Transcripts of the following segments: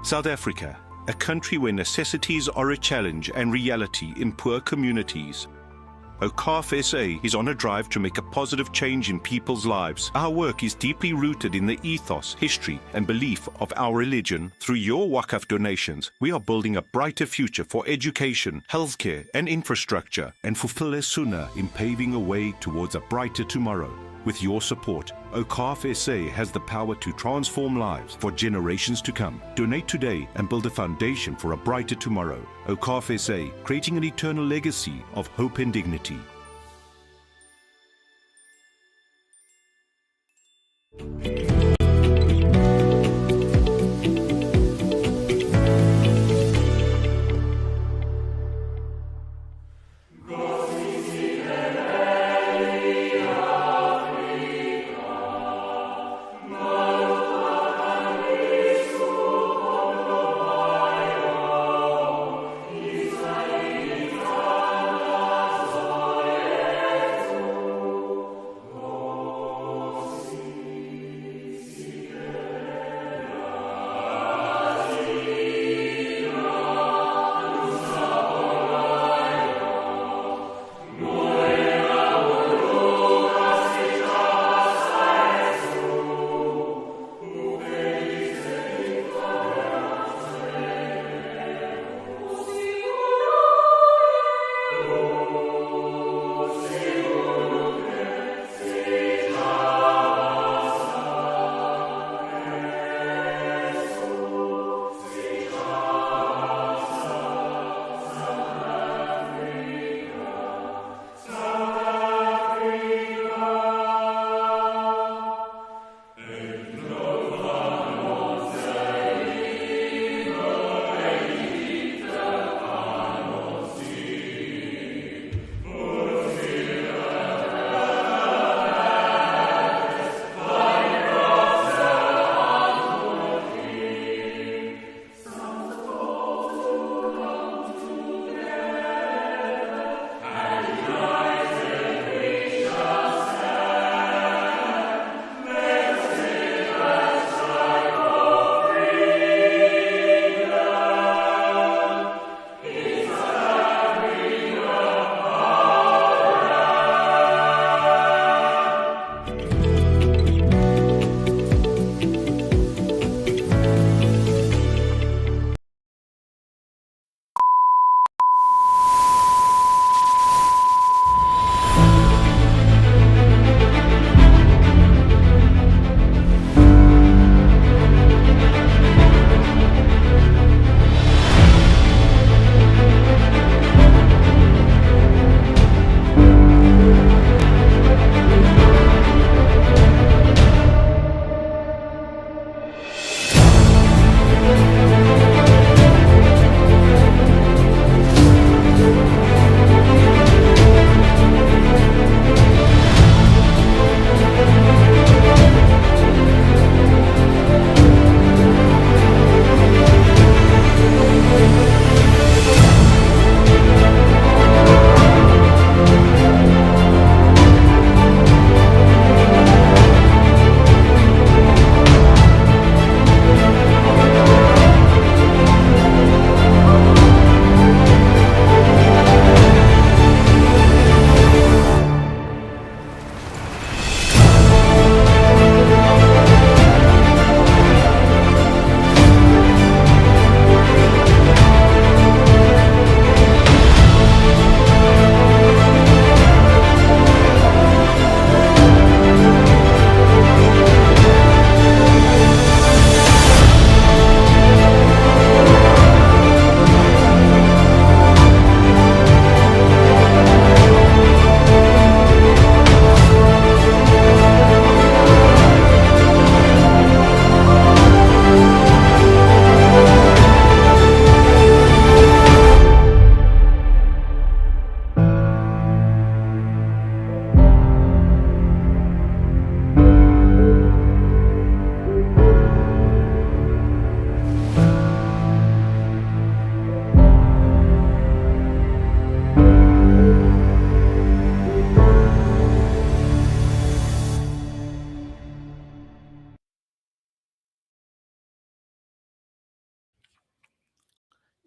South Africa, a country where necessities are a challenge and reality in poor communities. Awqaf SA is on a drive to make a positive change in people's lives. Our work is deeply rooted in the ethos, history and belief of our religion. Through your Waqf donations, we are building a brighter future for education, healthcare and infrastructure, and fulfill a sunnah in paving a way towards a brighter tomorrow. With your support, Awqaf SA has the power to transform lives for generations to come. Donate today and build a foundation for a brighter tomorrow. Awqaf SA, creating an eternal legacy of hope and dignity.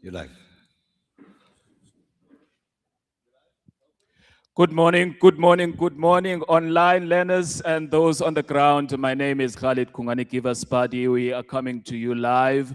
You're live. Good morning, good morning, good morning, online learners and those on the ground. My name is Khalid Kungani Kivaspadi. We are coming to you live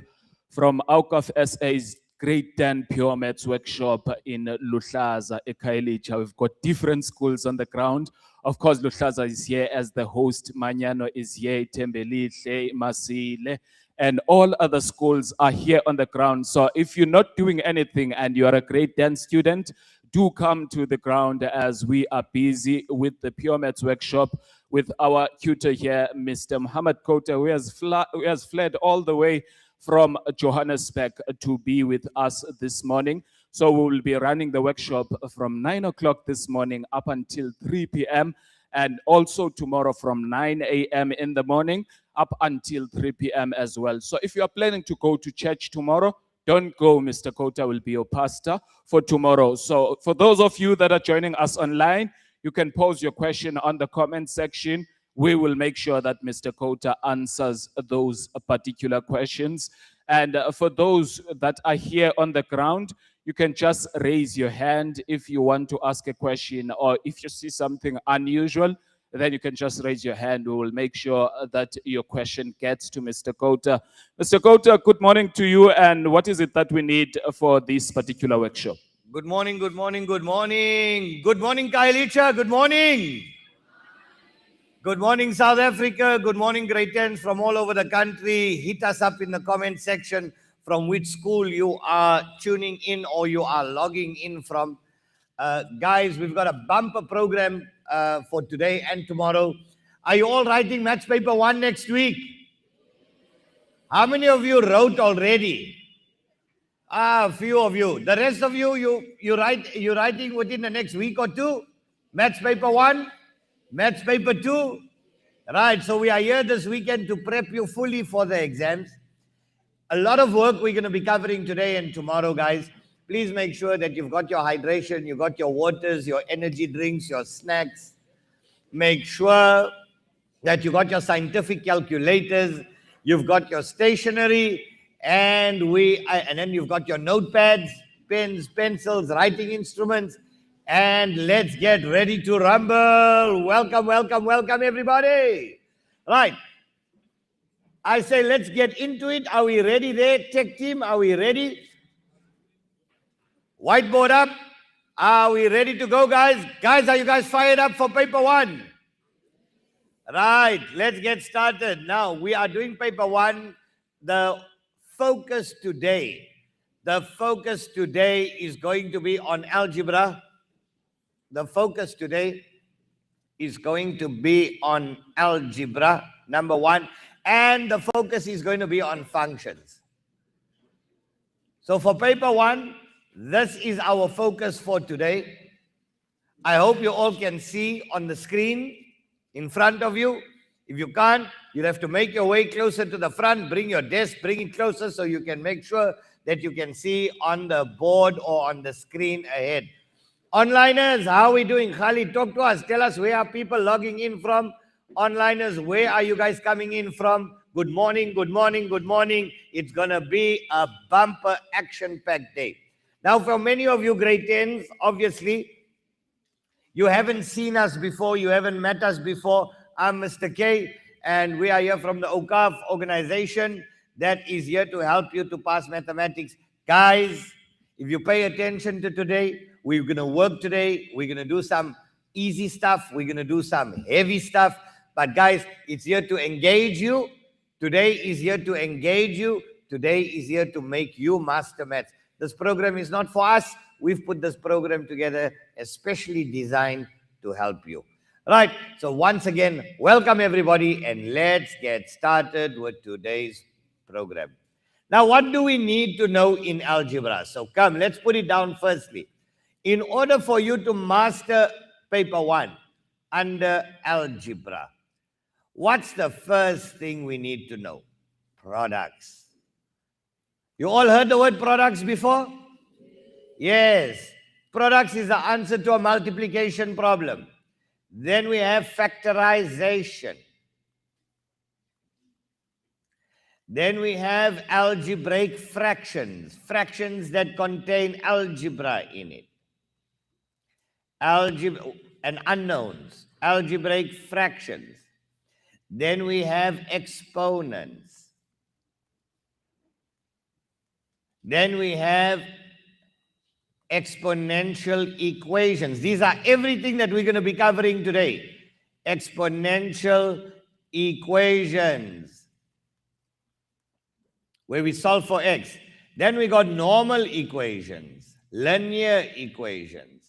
from Awqaf SA's Grade 10 Pure Maths workshop in Luhlaza, Ekhayelitsha. We've got different schools on the ground. Of course, Luhlaza is here as the host. Manyano is here, Tembelihle, Masile, and all other schools are here on the ground. So if you're not doing anything and you are a grade 10 student, do come to the ground as we are busy with the Pure Maths workshop with our tutor here, Mr. Muhammad Kota, who has fled all the way from Johannesburg to be with us this morning. So we will be running the workshop from 9 o'clock this morning up until 3 p.m. and also tomorrow from 9 a.m. in the morning up until 3 p.m. as well. So if you are planning to go to church tomorrow, don't go. Mr. Kota will be your pastor for tomorrow. So for those of you that are joining us online, you can pose your question on the comment section. We will make sure that Mr. Kota answers those particular questions. And for those that are here on the ground, you can just raise your hand if you want to ask a question, or if you see something unusual, then you can just raise your hand. We will make sure that your question gets to Mr. Kota. Mr. Kota, good morning to you. And what is it that we need for this particular workshop? Good morning, good morning, good morning. Good morning, Ekhayelitsha. Good morning. Good morning, South Africa. Good morning, grade 10s from all over the country. Hit us up in the comment section from which school you are tuning in or you are logging in from. Guys, we've got a bumper program for today and tomorrow. Are you all writing Maths Paper 1 next week? How many of you wrote already? A few of you. The rest of you're writing within the next week or two? Maths Paper 1? Maths Paper 2? Right, so we are here this weekend to prep you fully for the exams. A lot of work we're going to be covering today and tomorrow, guys. Please make sure that you've got your hydration, you've got your waters, your energy drinks, your snacks. Make sure that you got your scientific calculators, you've got your stationery, and then you've got your notepads, pens, pencils, writing instruments, and let's get ready to rumble. Welcome, welcome, welcome, everybody. Right. I say let's get into it. Are we ready there? Tech team, are we ready? Whiteboard up. Are we ready to go, guys? Guys, are you guys fired up for paper 1? Right, let's get started. Now, we are doing paper 1. The focus today is going to be on algebra. The focus today is going to be on algebra, number 1. And the focus is going to be on functions. So for paper 1, this is our focus for today. I hope you all can see on the screen in front of you. If you can't, you'll have to make your way closer to the front, bring your desk, bring it closer so you can make sure that you can see on the board or on the screen ahead. Onliners, how are we doing? Khalid, talk to us. Tell us where are people logging in from. Onliners, where are you guys coming in from? Good morning, good morning, good morning. It's going to be a bumper action-packed day. Now, for many of you grade 10s, obviously, you haven't seen us before, you haven't met us before. I'm Mr. K, and we are here from the Awqaf organization that is here to help you to pass mathematics. Guys, if you pay attention to today, we're going to work today. We're going to do some easy stuff. We're going to do some heavy stuff. But guys, it's here to engage you. Today is here to engage you. Today is here to make you master maths. This program is not for us. We've put this program together especially designed to help you. Right, so once again, welcome everybody, and let's get started with today's program. Now, what do we need to know in algebra? So come, let's put it down firstly. In order for you to master paper 1 under algebra, what's the first thing we need to know? Products. You all heard the word products before? Yes. Products is the answer to a multiplication problem. Then we have factorization. Then we have algebraic fractions, fractions that contain algebra in it. Algebra and unknowns, algebraic fractions. Then we have exponents. Then we have exponential equations. These are everything that we're going to be covering today. Exponential equations, where we solve for x. Then we got normal equations, linear equations.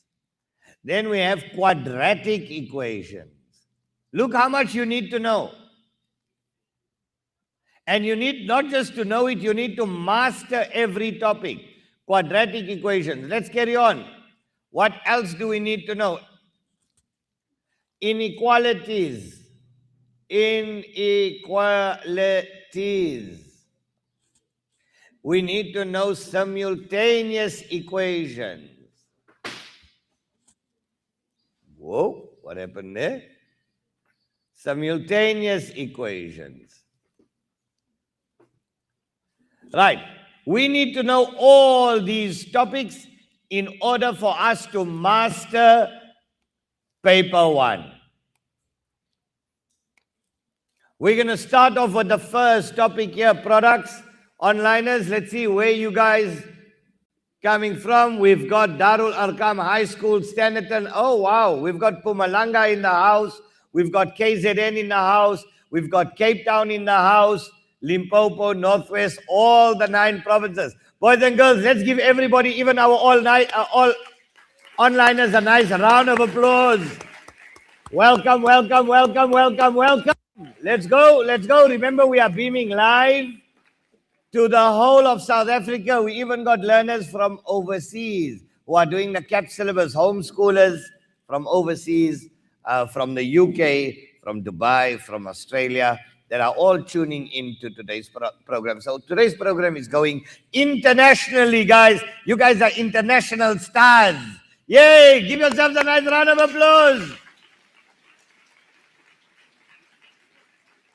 Then we have quadratic equations. Look how much you need to know. And you need not just to know it, you need to master every topic. Quadratic equations. Let's carry on. What else do we need to know? Inequalities. Inequalities. We need to know simultaneous equations. Whoa, what happened there? Simultaneous equations. Right. We need to know all these topics in order for us to master paper 1. We're going to start off with the first topic here, products. Onliners, let's see where you guys coming from. We've got Darul Arqam High School, Standerton. Oh, wow. We've got Pumalanga in the house. We've got KZN in the house. We've got Cape Town in the house. Limpopo, Northwest, all the 9 provinces. Boys and girls, let's give everybody, even our all onliners, a nice round of applause. Welcome, welcome, welcome, welcome, welcome. Let's go, let's go. Remember, we are beaming live to the whole of South Africa. We even got learners from overseas who are doing the CAP syllabus, homeschoolers from overseas, from the UK, from Dubai, from Australia, that are all tuning into today's program. So today's program is going internationally, guys. You guys are international stars. Yay! Give yourselves a nice round of applause.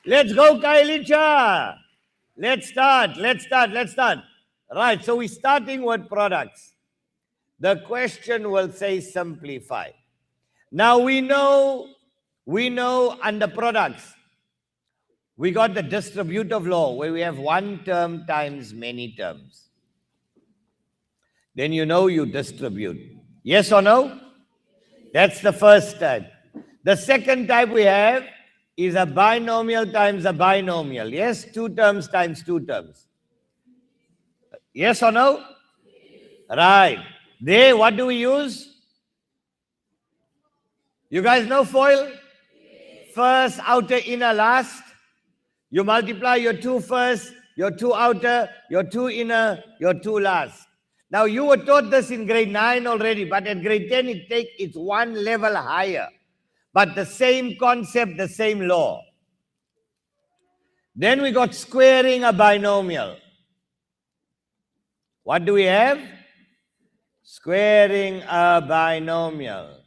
Let's go, Kailicha. Let's start. Right, so we're starting with products. The question will say simplify. Now we know under products, we got the distributive law where we have one term times many terms. Then you know you distribute. Yes or no? That's the first type. The second type we have is a binomial times a binomial. Yes? 2 terms times 2 terms. Yes or no? Right. There, what do we use? You guys know FOIL? First, outer, inner, last. You multiply your 2 first, your 2 outer, your 2 inner, your 2 last. Now, you were taught this in grade 9 already, but at grade 10, it's one level higher. But the same concept, the same law. Then we got squaring a binomial. What do we have? Squaring a binomial.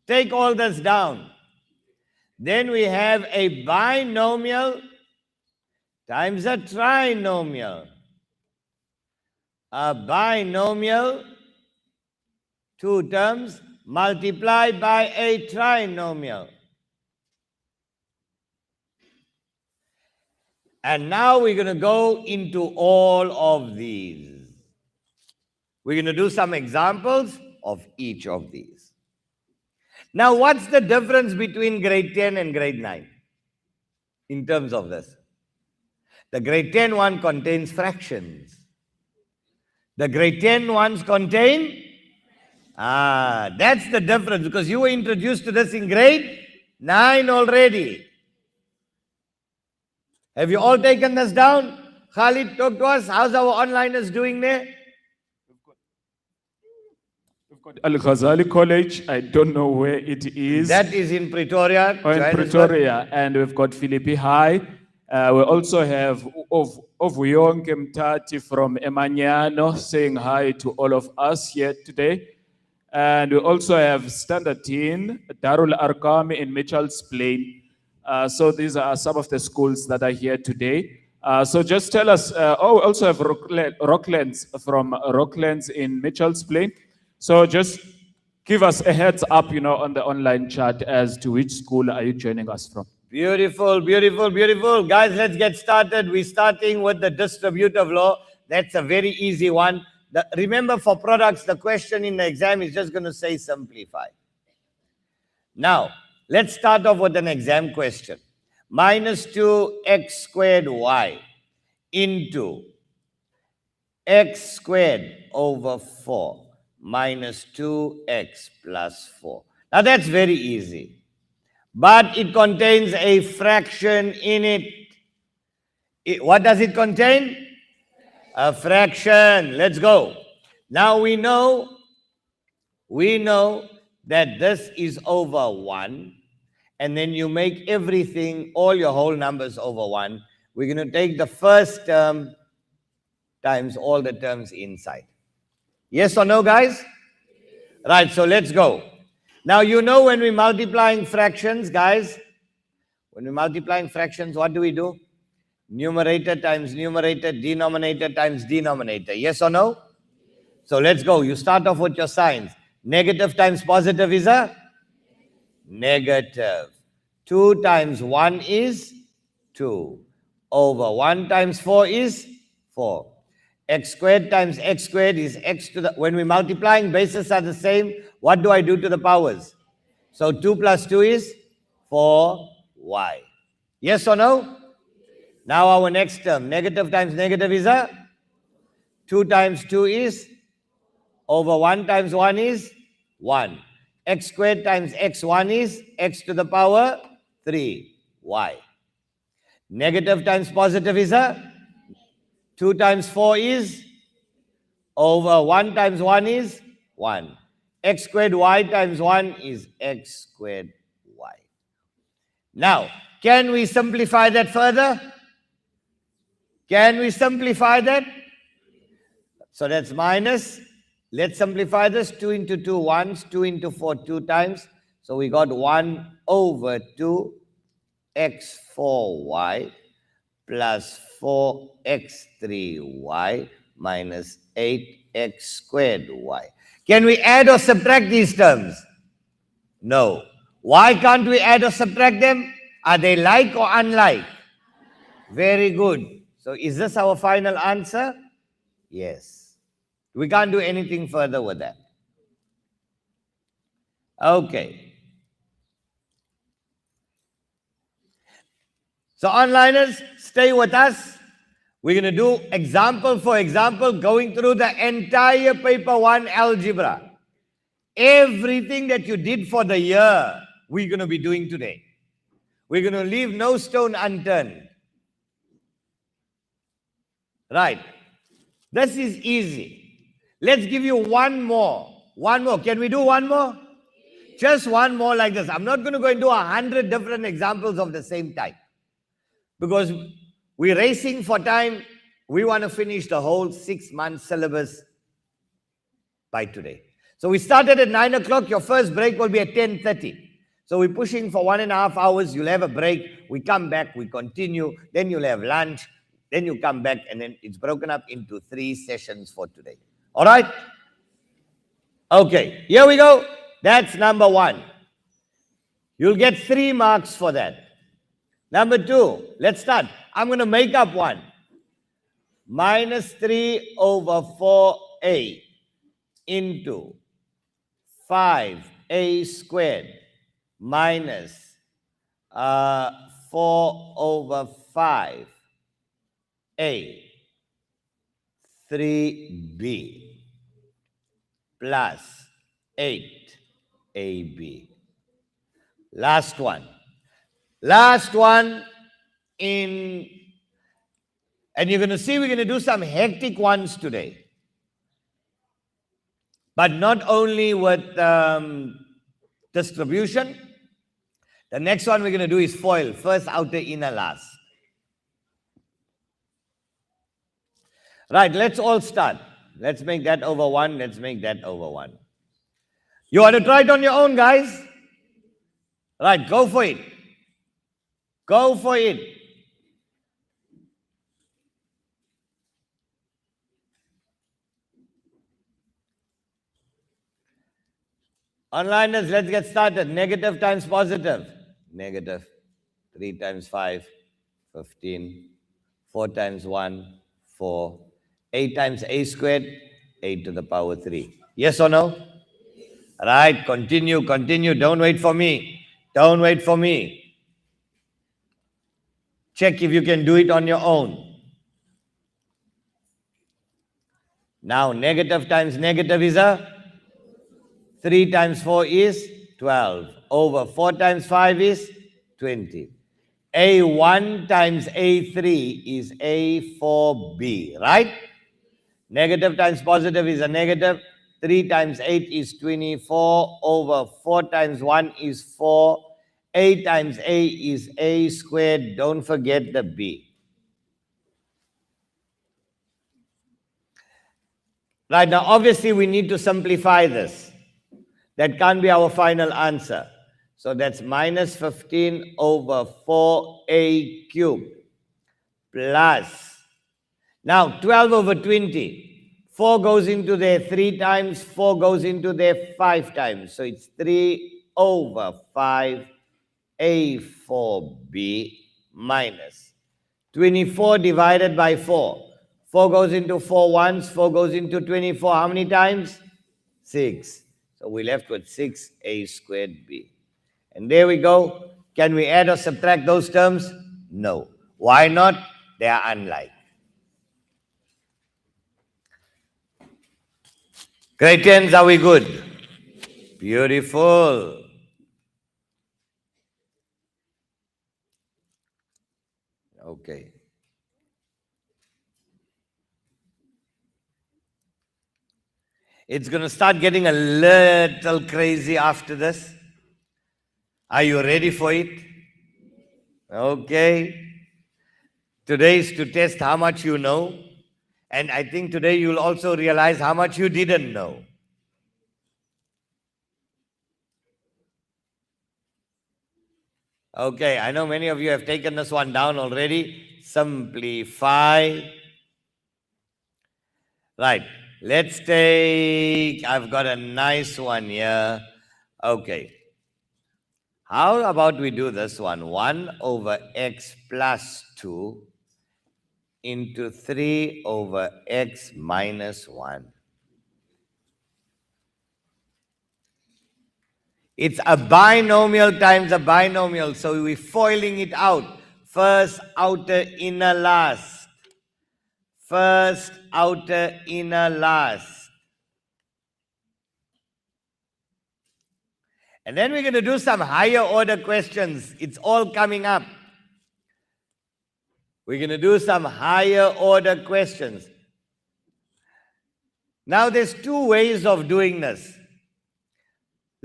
Take all this down. Then we have a binomial times a trinomial. A binomial, 2 terms, multiplied by a trinomial. And now we're going to go into all of these. We're going to do some examples of each of these. Now, what's the difference between grade 10 and grade 9 in terms of this? The grade 10 one contains fractions. The grade 10 ones contain? That's the difference, because you were introduced to this in grade 9 already. Have you all taken this down? Khalid, talk to us. How's our onliners doing there? We've got Al-Ghazali College. I don't know where it is. That is in Pretoria. Oh, in Pretoria. And we've got Philippi High. We also have Ovuyonke Mtati from Emanyano saying hi to all of us here today. And we also have Standerton, Darul Arqam in Mitchell's Plain. So these are some of the schools that are here today. So just tell us, oh, we also have Rocklands from Rocklands in Mitchell's Plain. So just give us a heads up, on the online chat as to which school are you joining us from. Beautiful, beautiful, beautiful. Guys, let's get started. We're starting with the distributive law. That's a very easy one. Remember, for products, the question in the exam is just going to say simplify. Now, let's start off with an exam question. Minus 2x squared y into x squared over 4 minus 2x plus 4. Now, that's very easy. But it contains a fraction in it. What does it contain? A fraction. Let's go. Now we know that this is over 1. And then you make everything, all your whole numbers over 1. We're going to take the first term times all the terms inside. Yes or no, guys? Right, so let's go. Now, when we're multiplying fractions, guys, when we're multiplying fractions, what do? Numerator times numerator, denominator times denominator. Yes or no? So let's go. You start off with your signs. Negative times positive is a negative. 2 times 1 is 2. Over 1 times 4 is 4. X squared times x squared is x to the... When we're multiplying, bases are the same. What do I do to the powers? So 2 plus 2 is 4y. Yes or no? Now our next term. Negative times negative is a... 2 times 2 is... Over 1 times 1 is 1. X squared times x1 is x to the power 3y. Negative times positive is a... 2 times 4 is... Over 1 times 1 is 1. X squared y times 1 is x squared y. Now, can we simplify that further? Can we simplify that? So that's minus. Let's simplify this. 2 into 2 once, 2 into 4 2 times. So we got 1 over 2 x4y plus 4x3y minus 8x squared y. Can we add or subtract these terms? No. Why can't we add or subtract them? Are they like or unlike? Very good. So is this our final answer? Yes. We can't do anything further with that. Okay. So onliners, stay with us. We're going to do example for example, going through the entire paper 1 algebra. Everything that you did for the year, we're going to be doing today. We're going to leave no stone unturned. Right. This is easy. Let's give you one more. One more. Can we do one more? Just one more like this. I'm not going to go and do 100 different examples of the same type. Because we're racing for time. We want to finish the whole 6-month syllabus by today. So we started at 9 o'clock. Your first break will be at 10:30. So we're pushing for 1.5 hours. You'll have a break. We come back. We continue. Then you'll have lunch. Then you come back. And then it's broken up into 3 sessions for today. All right? Okay. Here we go. That's number 1. You'll get 3 marks for that. Number 2, let's start. I'm going to make up one. Minus 3 over 4a into 5a squared minus 4 over 5a 3b plus 8ab. Last one. Last one and you're going to see we're going to do some hectic ones today. But not only with distribution. The next one we're going to do is FOIL, first, outer, inner, last. Right, let's all start. Let's make that over 1. Let's make that over 1. You want to try it on your own, guys? Right, go for it. Go for it. Onliners, let's get started. Negative times positive. Negative. 3 times 5, 15. 4 times 1, 4. 8 times a squared, 8 to the power 3. Yes or no? Right, continue, continue. Don't wait for me. Don't wait for me. Check if you can do it on your own. Now, negative times negative is a 3 times 4 is 12. Over 4 times 5 is 20. A1 times A3 is A4B, right? Negative times positive is a negative. 3 times 8 is 24. Over 4 times 1 is 4. A times A is A squared. Don't forget the B. Right, now obviously we need to simplify this. That can't be our final answer. So that's minus 15 over 4a cubed plus. Now 12 over 20. 4 goes into there 3 times, 4 goes into there 5 times. So it's 3 over 5 A4B minus 24 divided by 4. 4 goes into 4 once, 4 goes into 24. How many times? 6. So we're left with 6a squared b. And there we go. Can we add or subtract those terms? No. Why not? They are unlike. Grade 10s, are we good? Beautiful. Okay. It's going to start getting a little crazy after this. Are you ready for it? Okay. Today is to test how much you know. And I think today you'll also realize how much you didn't know. Okay, I know many of you have taken this one down already. Simplify. Right, let's take, I've got a nice one here. Okay. How about we do this one? 1 over x plus 2 into 3 over x minus 1. It's a binomial times a binomial, so we're foiling it out. First, outer, inner, last. First, outer, inner, last. And then we're going to do some higher order questions. It's all coming up. We're going to do some higher order questions. Now, there's 2 ways of doing this.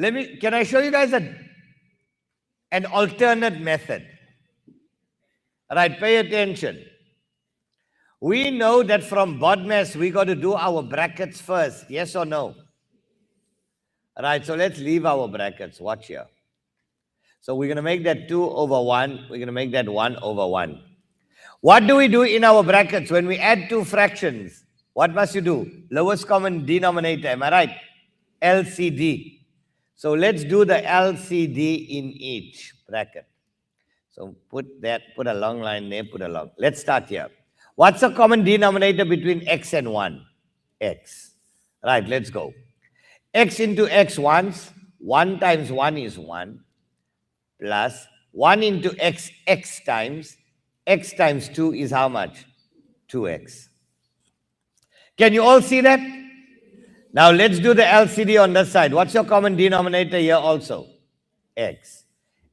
Can I show you guys an alternate method? All right, pay attention. We know that from BODMAS, we got to do our brackets first. Yes or no? All right, so let's leave our brackets. Watch here. So we're going to make that 2 over 1. We're going to make that 1 over 1. What do we do in our brackets when we add 2 fractions? What must you do? Lowest common denominator. Am I right? LCD. So let's do the LCD in each bracket. So put a long line there, put a long. Let's start here. What's the common denominator between x and 1? X. Right, let's go. X into x once. 1 times 1 is 1. Plus 1 into x, x times. X times 2 is how much? 2x. Can you all see that? Now let's do the LCD on this side. What's your common denominator here also? X.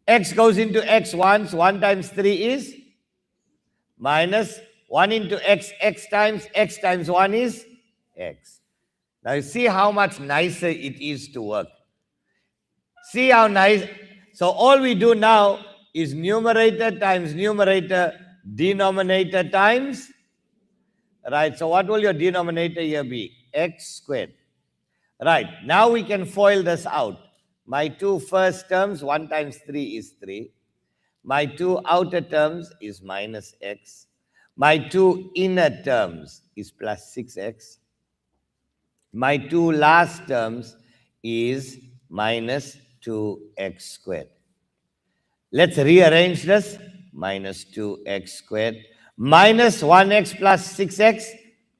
X goes into x once. 1 times 3 is minus 1 into x, x times 1 is x. Now you see how much nicer it is to work. See how nice. So all we do now is numerator times numerator, denominator times. Right, so what will your denominator here be? X squared. Right, now we can FOIL this out. My 2 first terms, 1 times 3 is 3. My two outer terms is minus x. My two inner terms is plus 6x. My two last terms is minus 2x squared. Let's rearrange this. Minus 2x squared minus 1x plus 6x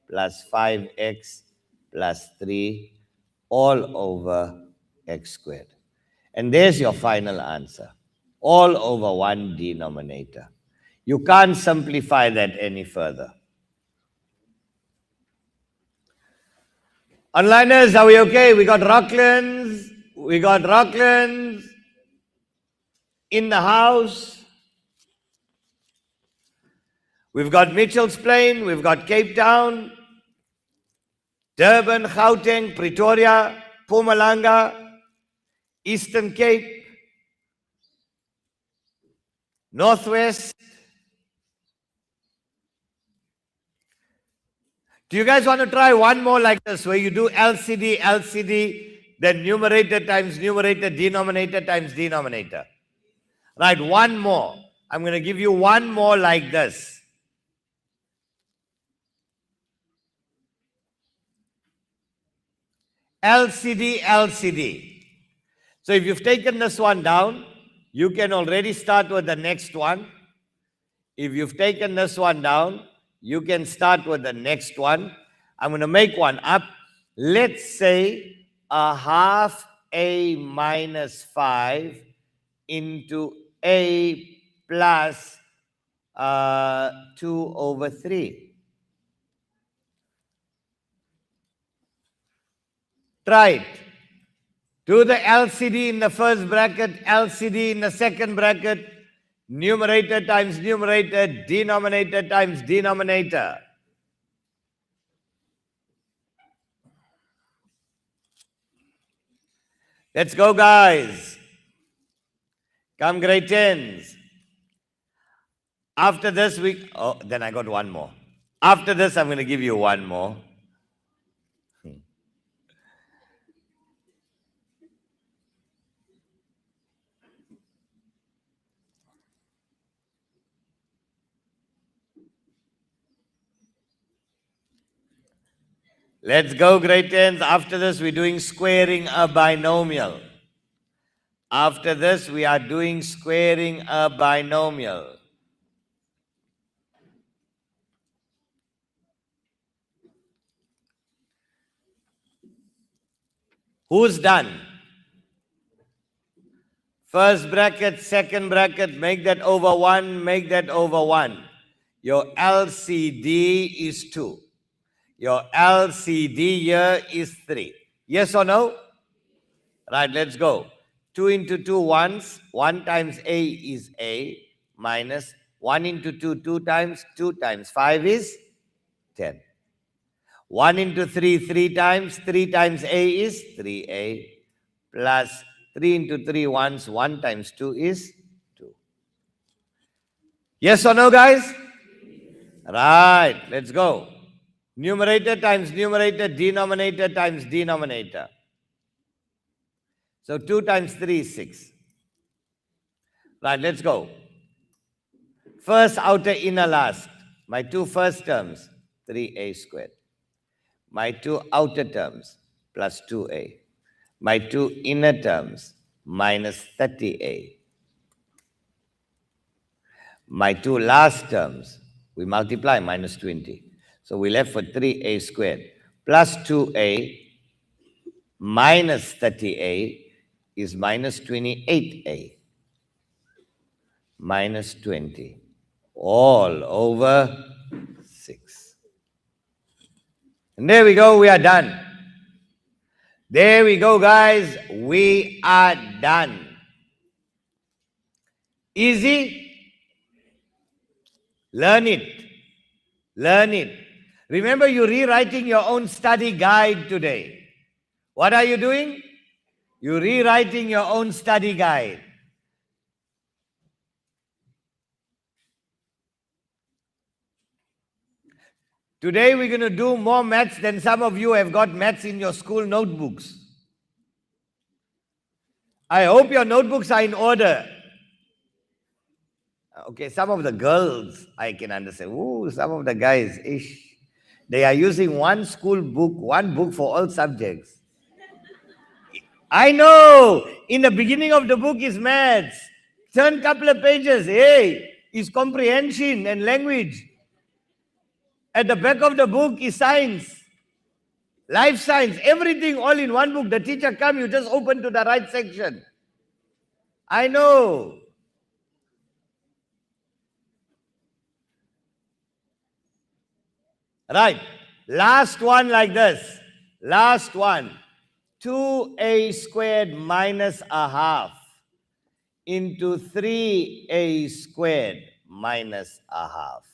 plus 5x plus 3 all over x squared. And there's your final answer. All over one denominator. You can't simplify that any further. Onliners, are we okay? We got Rocklands. We got Rocklands in the house. We've got Mitchell's Plain. We've got Cape Town, Durban, Gauteng, Pretoria, Mpumalanga, Eastern Cape, Northwest. Do you guys want to try one more like this, where you do LCD, LCD, then numerator times numerator, denominator times denominator? Right, one more. I'm going to give you one more like this. LCD, LCD. So if you've taken this one down, you can already start with the next one. If you've taken this one down, you can start with the next one. I'm going to make one up. Let's say a half a minus 5 into a plus 2 over 3. Try it. Do the LCD in the first bracket, LCD in the second bracket, numerator times numerator, denominator times denominator. Let's go, guys. Come, grade 10s. After this, then I got one more. After this, I'm going to give you one more. Let's go, grade 10s. After this, we're doing squaring a binomial. After this, we are doing squaring a binomial. Who's done? First bracket, second bracket, make that over 1, make that over 1. Your LCD is 2. Your LCD here is 3. Yes or no? Right, let's go. 2 into 2 once. 1 times A is A minus 1 into 2 2 times. 2 times 5 is 10. 1 into 3 3 times. 3 times A is 3A plus 3 into 3 once. 1 times 2 is 2. Yes or no, guys? Right, let's go. Numerator times numerator, denominator times denominator. So 2 times 3 is 6. Right, let's go. First, outer, inner, last. My two first terms, 3a squared. My two outer terms, plus 2a. My two inner terms, minus 30a. My two last terms, we multiply, minus 20. So we left for 3a squared plus 2a minus 30a is minus 28a minus 20 all over 6. And there we go, we are done. There we go, guys, we are done. Easy? Learn it. Learn it. Remember, you're rewriting your own study guide today. What are you doing? You're rewriting your own study guide. Today we're going to do more maths than some of you have got maths in your school notebooks. I hope your notebooks are in order. Okay, some of the girls I can understand. Ooh, some of the guys, ish. They are using one book for all subjects. I know. In the beginning of the book is maths. Turn couple of pages. Hey, is comprehension and language. At the back of the book is science. Life science. Everything all in one book. The teacher come, you just open to the right section. I know. Right. Last one like this. Last one. 2a squared minus a half into 3a squared minus a half.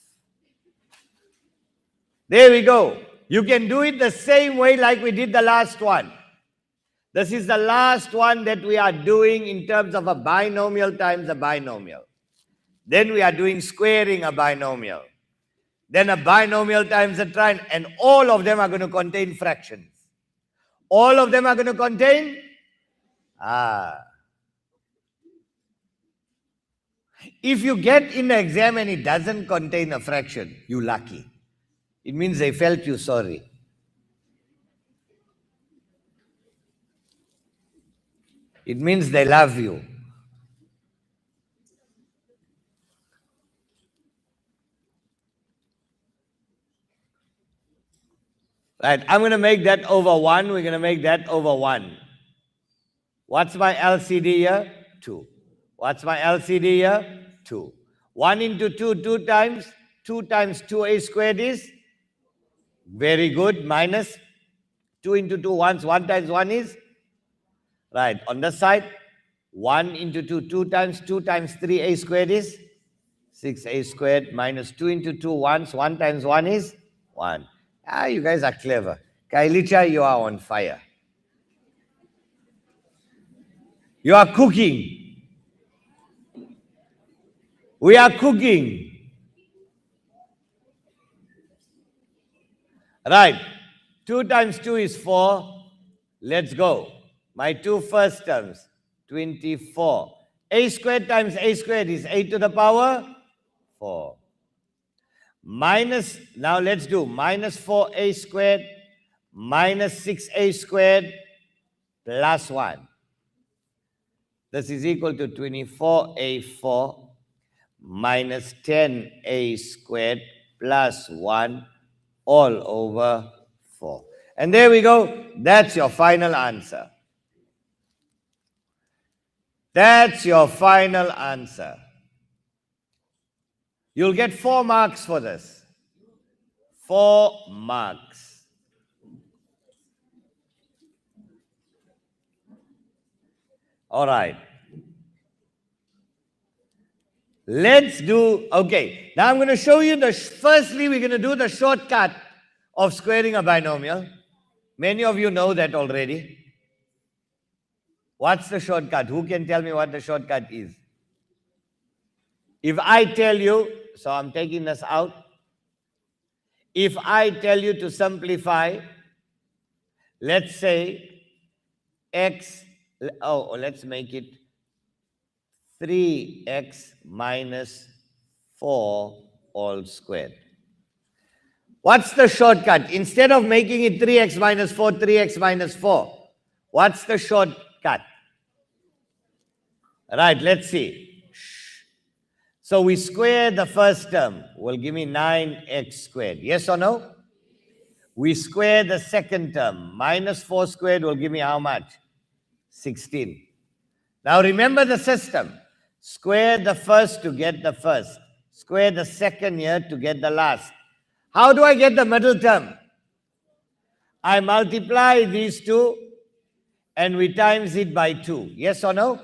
There we go. You can do it the same way like we did the last one. This is the last one that we are doing in terms of a binomial times a binomial. Then we are doing squaring a binomial. Then a binomial times a trinomial, and all of them are going to contain fractions. All of them are going to contain? If you get in the exam and it doesn't contain a fraction, you're lucky. It means they felt you sorry. It means they love you. Right, I'm going to make that over 1. We're going to make that over 1. What's my LCD here? 2. What's my LCD here? 2. 1 into 2, 2 times. 2 times 2a squared is? Very good. Minus 2 into 2 once. 1 times 1 is? Right. On the side, 1 into 2, 2 times 3a squared is? 6a squared minus 2 into 2 once. 1 times 1 is? 1. You guys are clever. Kailicha, you are on fire. You are cooking. We are cooking. Right. 2 times 2 is 4. Let's go. My 2 first terms, 24. A squared times a squared is 8 to the power 4. Minus, now let's do minus 4a squared minus 6a squared plus 1. This is equal to 24a4 minus 10a squared plus 1 all over 4. And there we go. That's your final answer. That's your final answer. You'll get 4 marks for this. 4 marks. All right. Let's do, okay. Now I'm going to show you firstly we're going to do the shortcut of squaring a binomial. Many of you know that already. What's the shortcut? Who can tell me what the shortcut is? If I tell you, so I'm taking this out. If I tell you to simplify, let's say x, let's make it 3x minus 4 all squared. What's the shortcut? Instead of making it 3x minus 4, 3x minus 4, what's the shortcut? Right, let's see. So we square the first term, will give me 9x squared. Yes or no? We square the second term. Minus 4 squared will give me how much? 16. Now remember the system. Square the first to get the first. Square the second here to get the last. How do I get the middle term? I multiply these two and we times it by 2. Yes or no?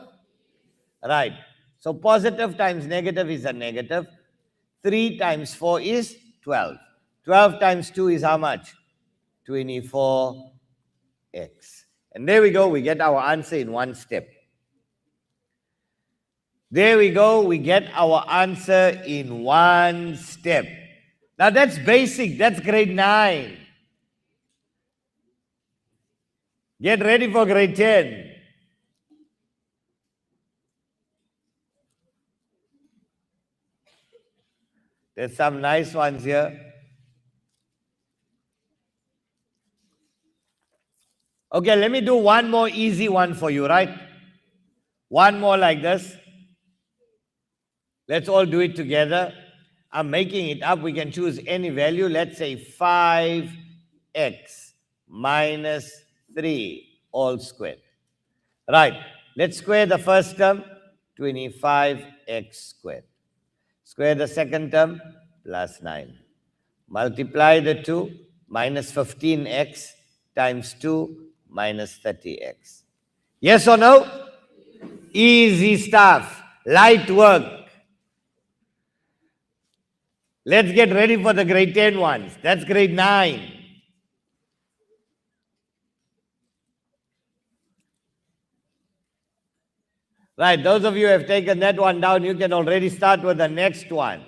Right. So positive times negative is a negative. 3 times 4 is 12. 12 times 2 is how much? 24x. And there we go. We get our answer in one step. There we go. We get our answer in one step. Now that's basic. That's grade 9. Get ready for grade 10. There's some nice ones here. Okay, let me do one more easy one for you, right? One more like this. Let's all do it together. I'm making it up. We can choose any value. Let's say 5x minus 3 all squared. Right. Let's square the first term, 25x squared. Square the second term, plus 9. Multiply the 2, minus 15x times 2, minus 30x. Yes or no? Easy stuff. Light work. Let's get ready for the grade 10 ones. That's grade 9. Right, those of you who have taken that one down, you can already start with the next one.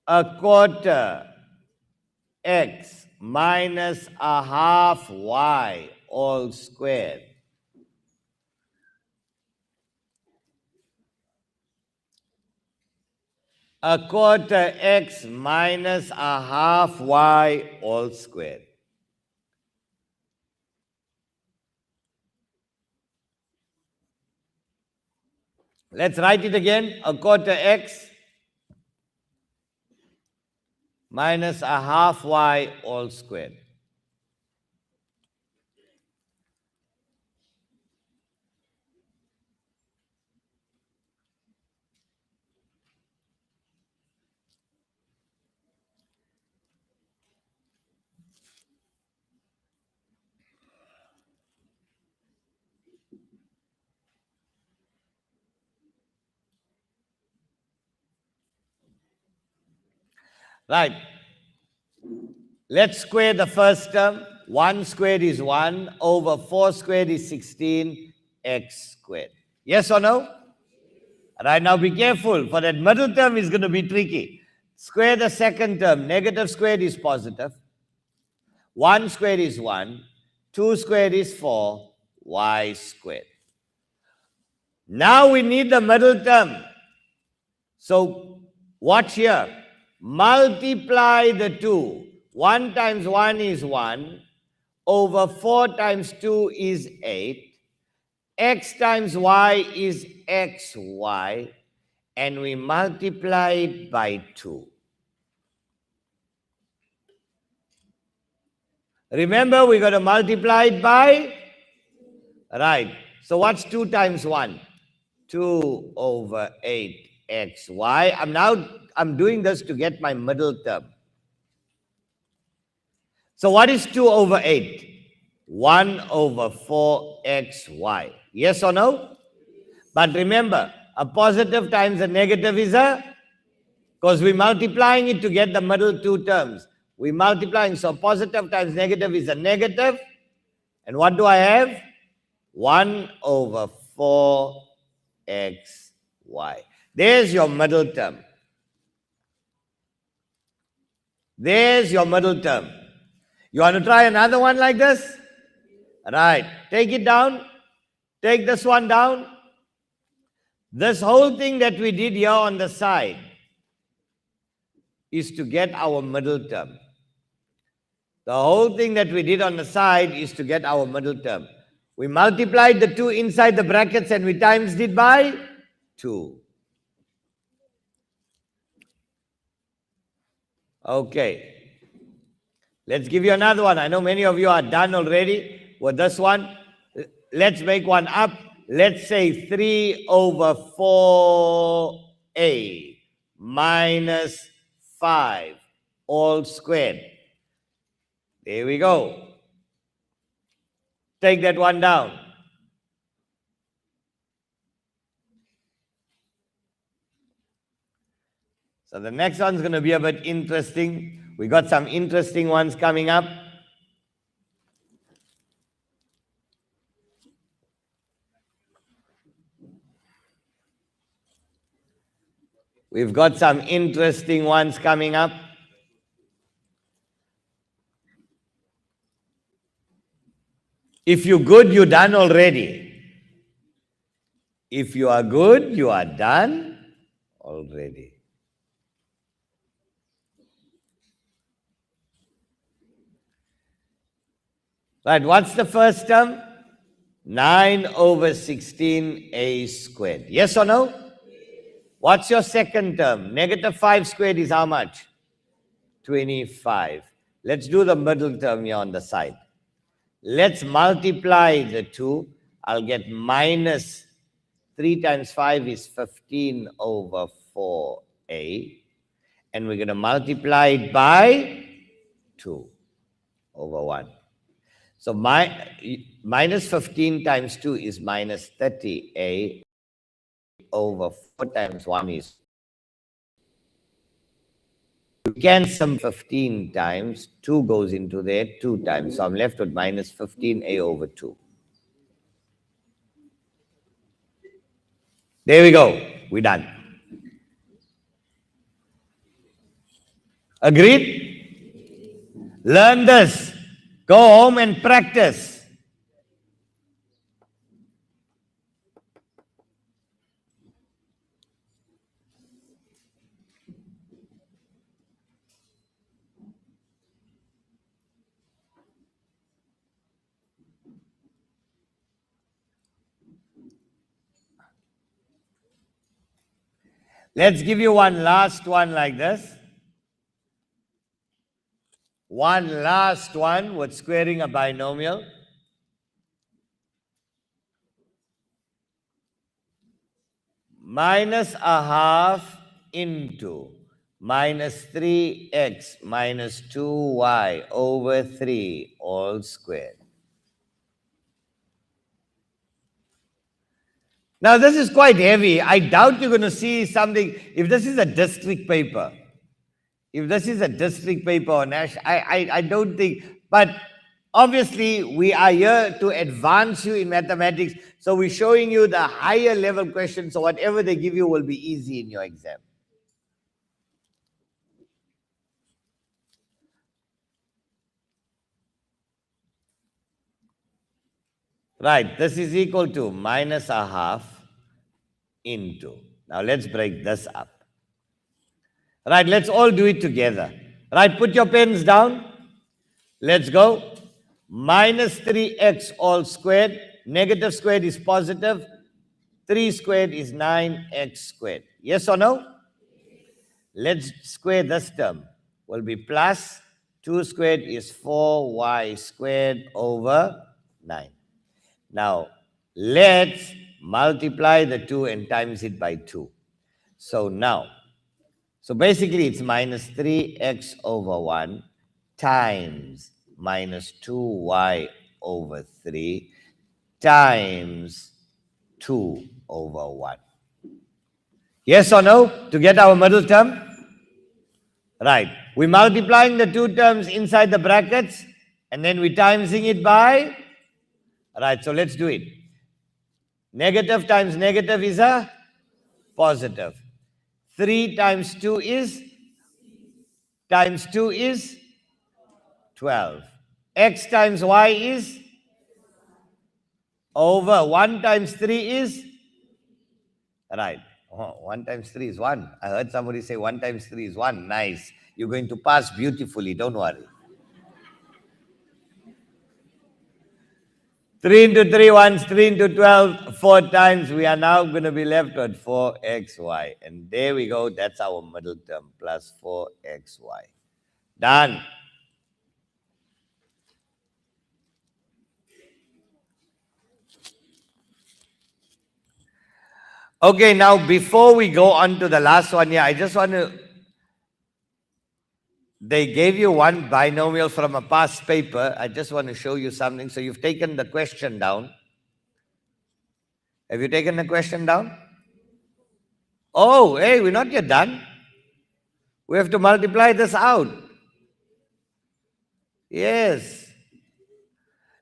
A quarter x minus a half y all squared. A quarter x minus a half y all squared. Let's write it again. A quarter x minus a half y all squared. Right. Let's square the first term. 1 squared is 1 over 4 squared is 16 x squared. Yes or no? Right, now be careful. For that middle term is going to be tricky. Square the second term. Negative squared is positive. 1 squared is 1. 2 squared is 4. Y squared. Now we need the middle term. So watch here. Multiply the 2. 1 times 1 is 1. Over 4 times 2 is 8. X times y is xy. And we multiply it by 2. Remember, we're going to multiply it by? Right. So what's 2 times 1? 2 over 8 xy. I'm doing this to get my middle term. So what is 2 over 8? 1 over 4xy. Yes or no? But remember, a positive times a negative is a? Because we're multiplying it to get the middle two terms. We're multiplying, so positive times negative is a negative. And what do I have? 1 over 4xy. There's your middle term. There's your middle term. You want to try another one like this? Right. Take it down. Take this one down. This whole thing that we did here on the side is to get our middle term. The whole thing that we did on the side is to get our middle term. We multiplied the 2 inside the brackets and we times it by 2. Okay. Let's give you another one. I know many of you are done already with this one. Let's make one up. Let's say 3 over 4a minus 5 all squared. There we go. Take that one down. So the next one's going to be a bit interesting. We got some interesting ones coming up. We've got some interesting ones coming up. If you're good, you're done already. If you are good, you are done already. Right, what's the first term? 9 over 16a squared. Yes or no? What's your second term? Negative 5 squared is how much? 25. Let's do the middle term here on the side. Let's multiply the two. I'll get minus 3 times 5 is 15 over 4a. And we're going to multiply it by 2 over 1. So minus 15 times 2 is minus 30a over 4 times 1 is. You can sum 15 times, 2 goes into there 2 times. So I'm left with minus 15a over 2. There we go. We're done. Agreed? Learn this. Go home and practice. Let's give you one last one like this. One last one with squaring a binomial. Minus a half into minus 3x minus 2y over 3 all squared. Now this is quite heavy. I doubt you're going to see something. If this is a district paper, or Nash, I don't think. But obviously we are here to advance you in mathematics. So we're showing you the higher level questions. So whatever they give you will be easy in your exam. Right, this is equal to minus a half into. Now let's break this up. Right, let's all do it together. Right, put your pens down. Let's go. Minus 3x all squared. Negative squared is positive. 3 squared is 9x squared. Yes or no? Let's square this term. Will be plus 2 squared is 4y squared over 9. Now, let's multiply the 2 and times it by 2. So basically it's minus 3x over 1 times minus 2y over 3 times 2 over 1. Yes or no? To get our middle term? Right. We're multiplying the two terms inside the brackets and then we're timesing it by. Right, so let's do it. Negative times negative is a positive. 3 times 2 is? Times 2 is? 12. X times y is? Over 1 times 3 is? Right. Oh, 1 times 3 is 1. I heard somebody say 1 times 3 is 1. Nice. You're going to pass beautifully. Don't worry. 3 into 3 once, 3 into 12, 4 times. We are now going to be left with 4xy. And there we go. That's our middle term, plus 4xy. Done. Okay, now before we go on to the last one here, I just want to... They gave you one binomial from a past paper. I just want to show you something. So you've taken the question down. Have you taken the question down? Oh, hey, we're not yet done. We have to multiply this out. Yes.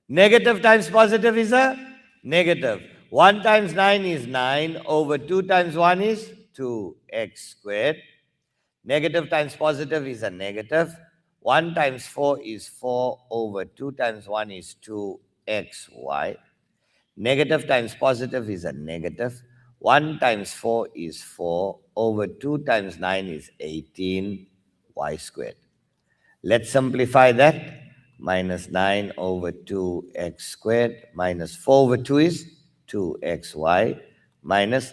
Negative times positive is a negative. 1 times 9 is 9 over 2 times 1 is 2x squared. Negative times positive is a negative. 1 times 4 is 4 over 2 times 1 is 2xy. Negative times positive is a negative. 1 times 4 is 4, over 2 times 9 is 18, y squared. Let's simplify that. Minus 9 over 2x squared minus 4 over 2 is 2xy minus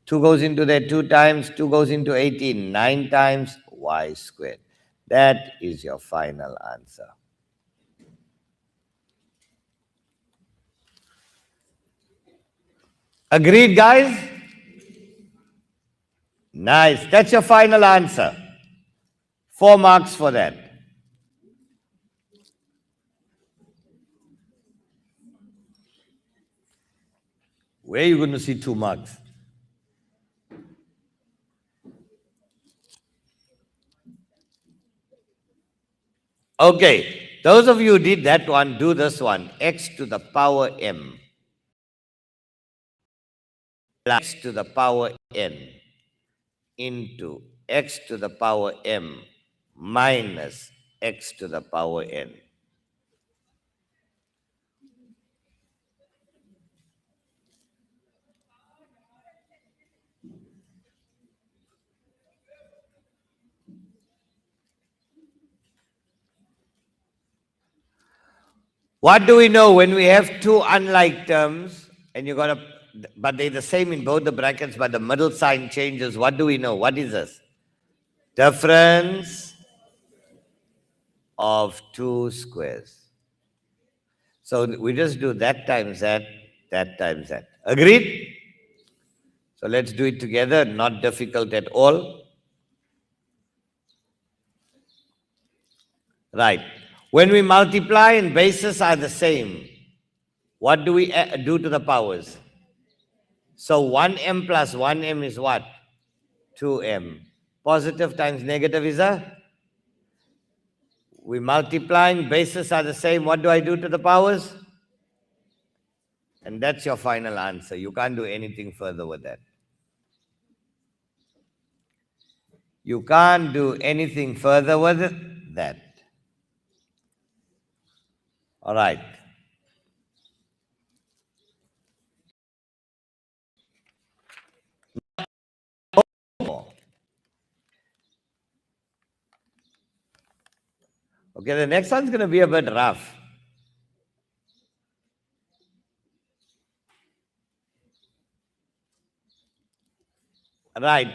2 goes into there 2 times, 2 goes into 18, 9 times y squared. That is your final answer. Agreed, guys? Nice. That's your final answer. 4 marks for that. Where are you going to see 2 marks? Okay, those of you who did that one, do this one. X to the power m plus x to the power n into x to the power m minus x to the power n. What do we know when we have 2 unlike terms and you got a, but they're the same in both the brackets, but the middle sign changes? What do we know? What is this? Difference of 2 squares. So we just do that times that times that. Agreed? So let's do it together, not difficult at all. Right. When we multiply and bases are the same, what do we do to the powers? So 1m plus 1m is what? 2m. Positive times negative is a? We multiply and bases are the same. What do I do to the powers? And that's your final answer. You can't do anything further with that. You can't do anything further with that. All right. Okay, the next one's going to be a bit rough. Right.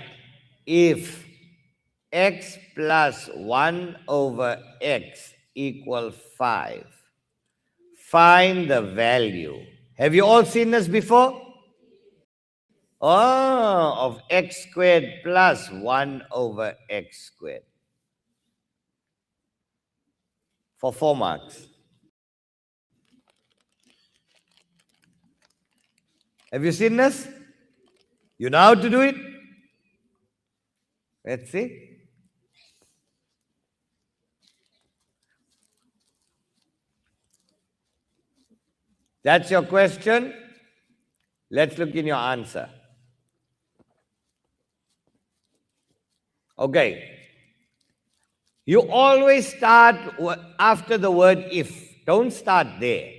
If x plus 1 over x equal 5, find the value. Have you all seen this before? Oh, of x squared plus 1 over x squared. For 4 marks. Have you seen this? You know how to do it? Let's see. That's your question. Let's look in your answer. Okay. You always start after the word if. Don't start there.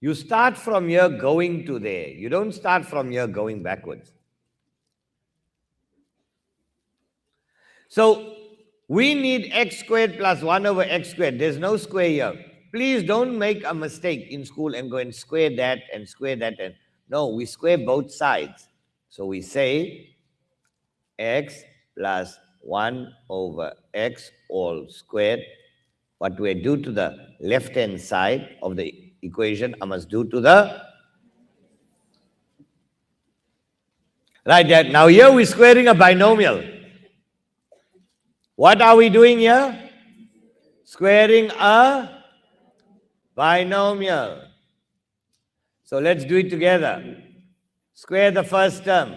You start from here going to there. You don't start from here going backwards. So we need x squared plus 1 over x squared. There's no square here. Please don't make a mistake in school and go and square that and square that. And no, we square both sides. So we say x plus 1 over x all squared. What do I do to the left-hand side of the equation? I must do to the right. Now here we're squaring a binomial. What are we doing here? Squaring a binomial. So let's do it together. Square the first term,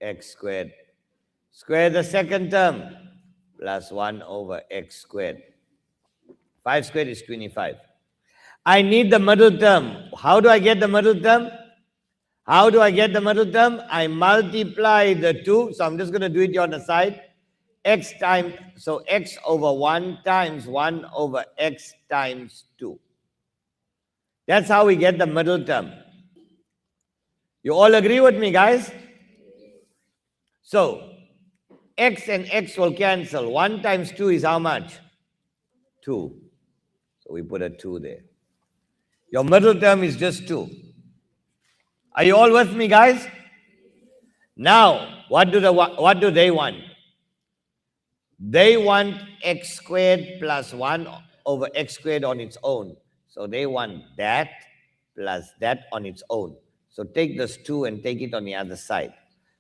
x squared. Square the second term, plus 1 over x squared. 5 squared is 25. I need the middle term. How do I get the middle term? How do I get the middle term? I multiply the 2. So I'm just going to do it here on the side. X times, so x over 1 times 1 over x times 2. That's how we get the middle term. You all agree with me, guys? So, x and x will cancel. 1 times 2 is how much? 2. So we put a 2 there. Your middle term is just 2. Are you all with me, guys? Now, what do they want? They want x squared plus 1 over x squared on its own. So they want that plus that on its own. So take this 2 and take it on the other side.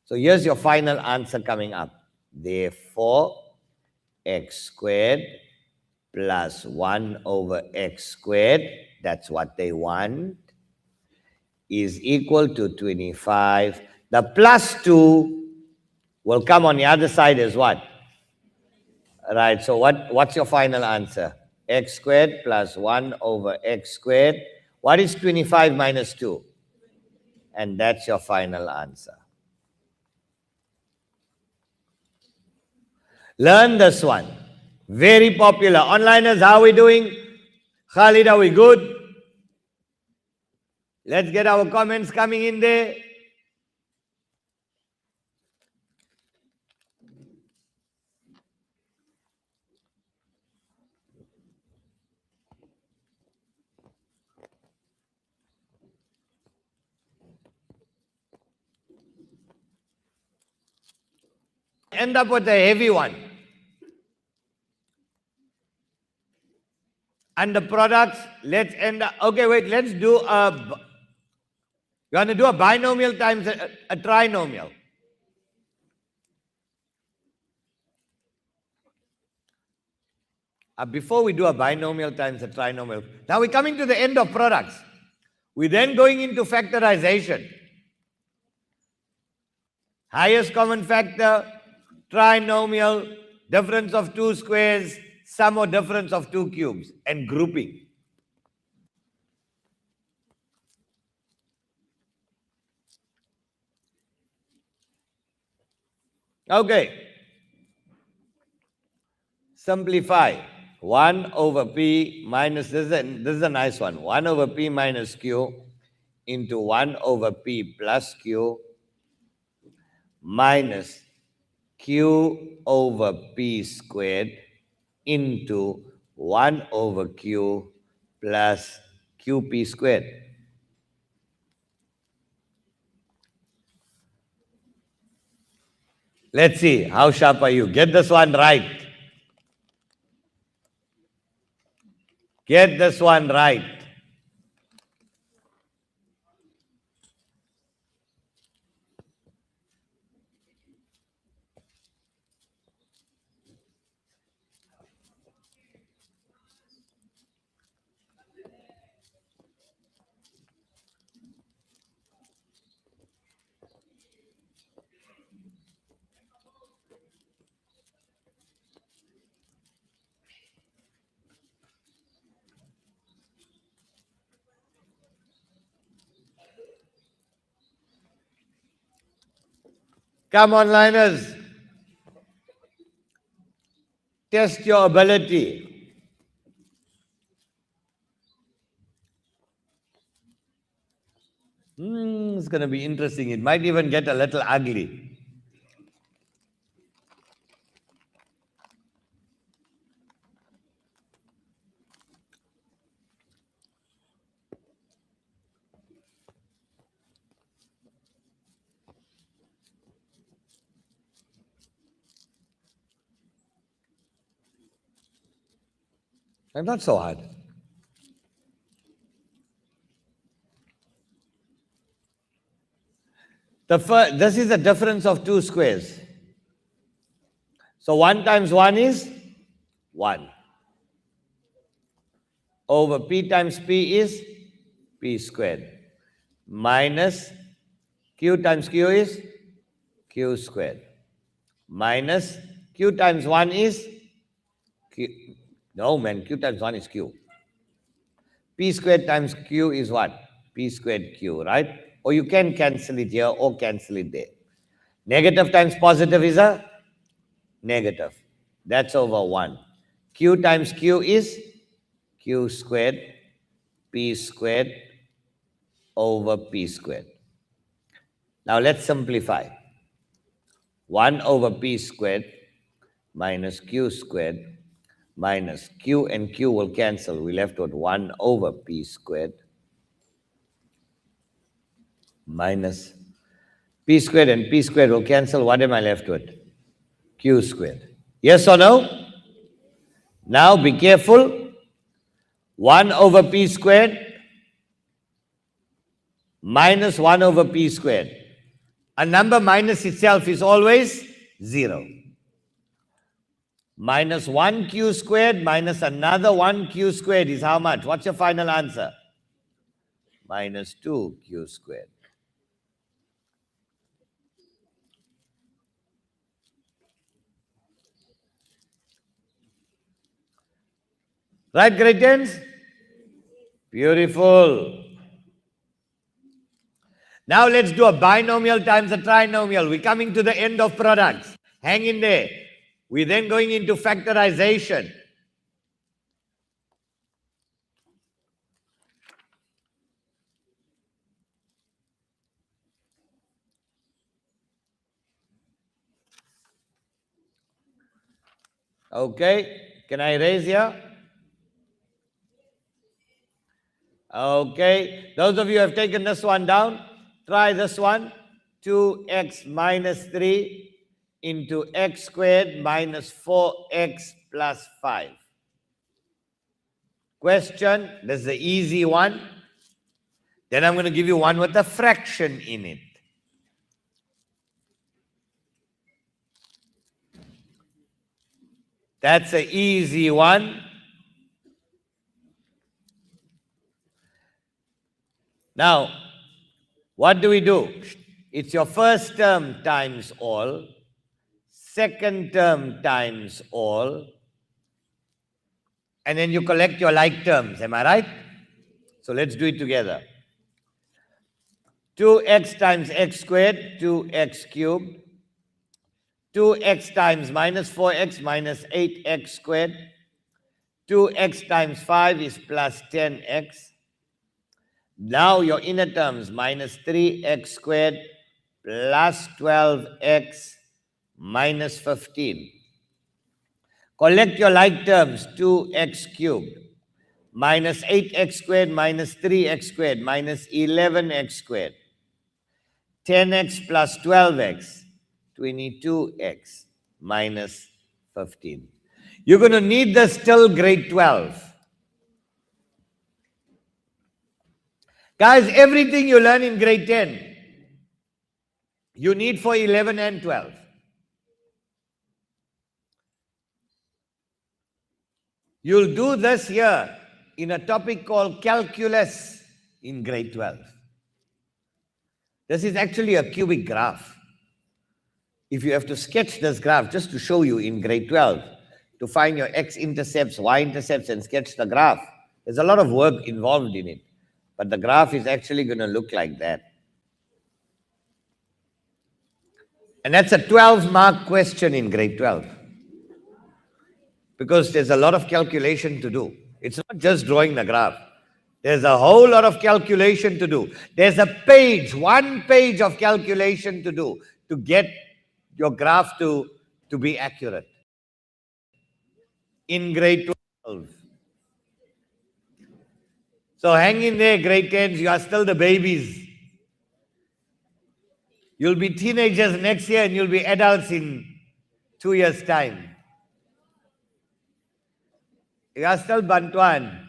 So here's your final answer coming up. Therefore, x squared plus 1 over x squared, that's what they want, is equal to 25. The plus 2 will come on the other side as what? Right, so what's your final answer? X squared plus 1 over x squared. What is 25 minus 2? And that's your final answer. Learn this one. Very popular. Onliners, how are we doing? Khalid, are we good? Let's get our comments coming in there. End up with a heavy one. And the products, let's end up, okay, wait, let's do a, you want to do a binomial times a trinomial. Before we do a binomial times a trinomial, now we're coming to the end of products. We're then going into factorization. Highest common factor, trinomial, difference of 2 squares, sum or difference of 2 cubes, and grouping. Okay. Simplify. 1 over p minus, this is a nice one, 1 over p minus q into 1 over p plus q minus q over p squared into 1 over q plus qp squared. Let's see, how sharp are you? Get this one right. Get this one right. Come on, liners. Test your ability. It's going to be interesting. It might even get a little ugly. I'm not so hard. This is the difference of 2 squares. So 1 times 1 is 1. Over p times p is p squared. Minus q times q is q squared. Minus q times 1 is q. No, man, q times 1 is q. P squared times q is what? P squared q, right? Or you can cancel it here or cancel it there. Negative times positive is a negative. That's over 1. Q times q is q squared, p squared over p squared. Now let's simplify. 1 over p squared minus q squared minus q and q will cancel. We left with 1 over p squared minus p squared and p squared will cancel. What am I left with? Q squared. Yes or no? Now be careful. 1 over p squared minus 1 over p squared. A number minus itself is always 0. Minus 1q squared minus another 1q squared is how much? What's your final answer? Minus 2q squared. Right, grade 10s? Beautiful. Now let's do a binomial times a trinomial. We're coming to the end of products. Hang in there. We're then going into factorization. Okay, can I erase here? Okay, those of you who have taken this one down, try this one. 2x minus 3 into x squared minus 4x plus 5. Question, this is the easy one. Then I'm going to give you one with a fraction in it. That's an easy one. Now, what do we do? It's your first term times all, second term times all, and then you collect your like terms. Am I right? So let's do it together. 2x times x squared, 2x cubed. 2x times minus 4x minus 8x squared. 2x times 5 is plus 10x. Now your inner terms, minus 3x squared plus 12x minus 15. Collect your like terms, 2x cubed minus 8x squared minus 3x squared minus 11x squared. 10x plus 12x, 22x minus 15. You're going to need this till grade 12. Guys, everything you learn in grade 10, you need for 11 and 12. You'll do this here in a topic called calculus in grade 12. This is actually a cubic graph. If you have to sketch this graph just to show you in grade 12, to find your x-intercepts, y-intercepts, and sketch the graph, there's a lot of work involved in it. But the graph is actually going to look like that. And that's a 12-mark question in grade 12. Because there's a lot of calculation to do. It's not just drawing the graph. There's a whole lot of calculation to do. There's a page, 1 page of calculation to do to get your graph to be accurate. In grade 12. So hang in there, grade 10s, you are still the babies. You'll be teenagers next year and you'll be adults in 2 years' time. You are still Bantuan.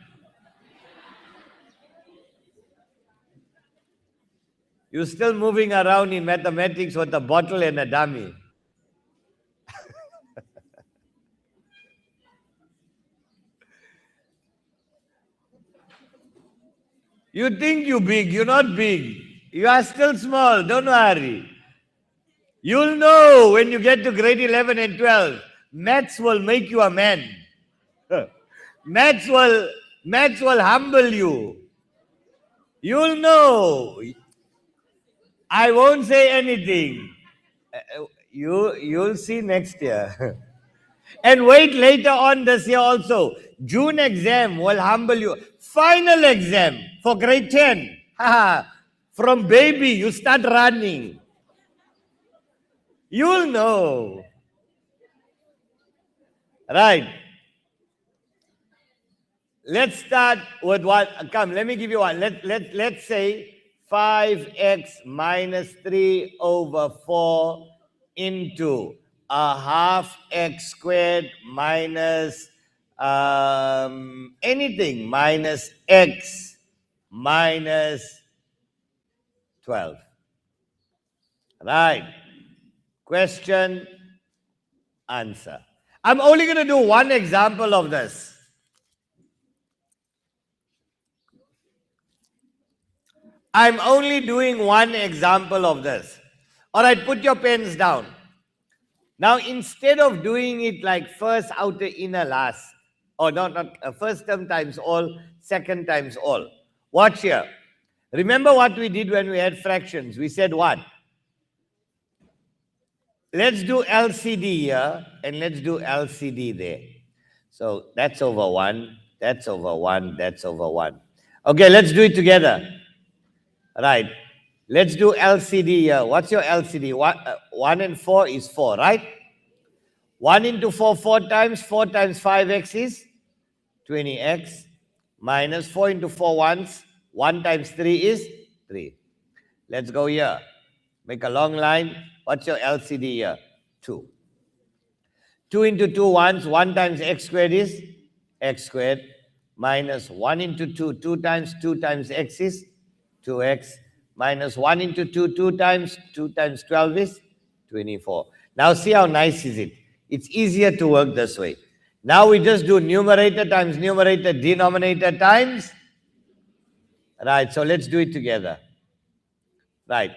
You're still moving around in mathematics with a bottle and a dummy. You think you're big, you're not big. You are still small, don't worry. You'll know when you get to grade 11 and 12, maths will make you a man. Maths will humble you. You'll know. I won't say anything. You'll see next year. And wait later on this year also. June exam will humble you. Final exam for grade 10. From baby, you start running. You'll know. Right. Let's start with what. Come, let me give you one. Let's say 5x minus 3 over 4 into a half x squared minus anything minus x minus 12. Right. Question, answer. I'm only going to do one example of this. I'm only doing one example of this. All right, put your pens down. Now, instead of doing it like first, outer, inner, last, or not first term times all, second times all. Watch here. Remember what we did when we had fractions? We said what? Let's do LCD here, and let's do LCD there. So that's over 1, that's over 1, that's over 1. Okay, let's do it together. Right. Let's do LCD here. What's your LCD? 1 and 4 is 4, right? 1 into 4, 4 times 5x is 20x. Minus 4 into 4 once. 1 times 3 is 3. Let's go here. Make a long line. What's your LCD here? 2. 2 into 2 once. 1 times x squared is x squared. Minus 1 into 2. 2 times x is 2x. Minus 1 into 2, 2 times 12 is 24. Now see how nice is it? It's easier to work this way. Now we just do numerator times numerator, denominator times. Right, so let's do it together. Right.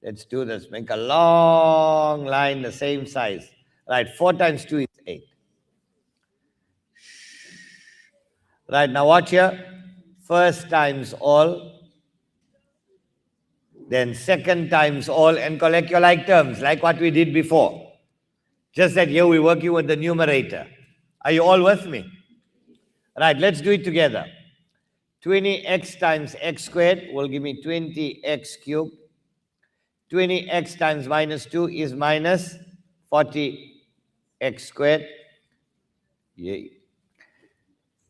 Let's do this. Make a long line the same size. Right, 4 times 2 is 8. Right, now watch here. First times all. Then second times all, and collect your like terms, like what we did before. Just that here we're working with the numerator. Are you all with me? Right, let's do it together. 20x times x squared will give me 20x cubed. 20x times minus 2 is minus 40x squared. Yay.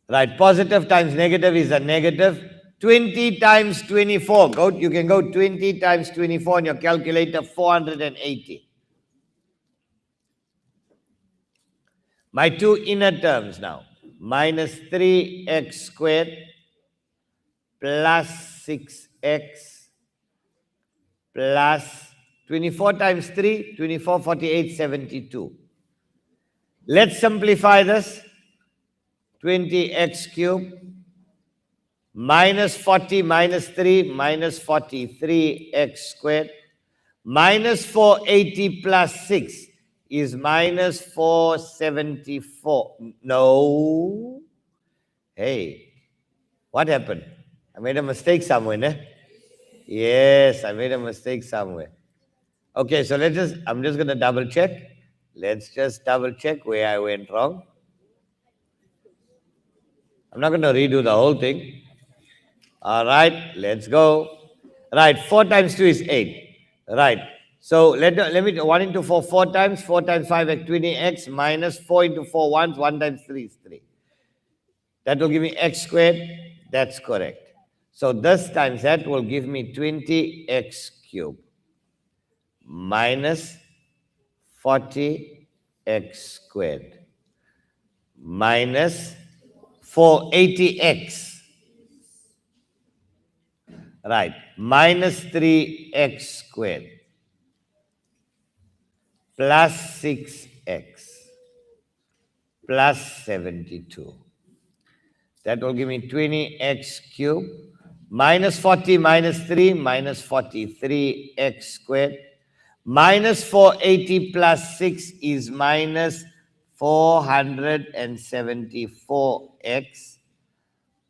Right, positive times negative is a negative. 20 times 24. You can go 20 times 24 on your calculator, 480. My two inner terms now. Minus 3x squared plus 6x plus 24 times 3, 24, 48, 72. Let's simplify this. 20x cubed minus 40 minus 3 minus 43x squared minus 480 plus 6 is minus 474. No. Hey, what happened? I made a mistake somewhere, ne? Yes, I made a mistake somewhere. Okay, so I'm just going to double check. Let's just double check where I went wrong. I'm not going to redo the whole thing. All right, let's go. Right, 4 times 2 is 8. Right, so let me, 1 into 4, 4 times 5 at 20x minus 4 into 4 once, 1 times 3 is 3. That will give me x squared. That's correct. So this times that will give me 20x cubed minus 40x squared minus 480x. Right, minus 3x squared plus 6x plus 72. That will give me 20x cubed minus 40 minus 3 minus 43x squared minus 480 plus 6 is minus 474x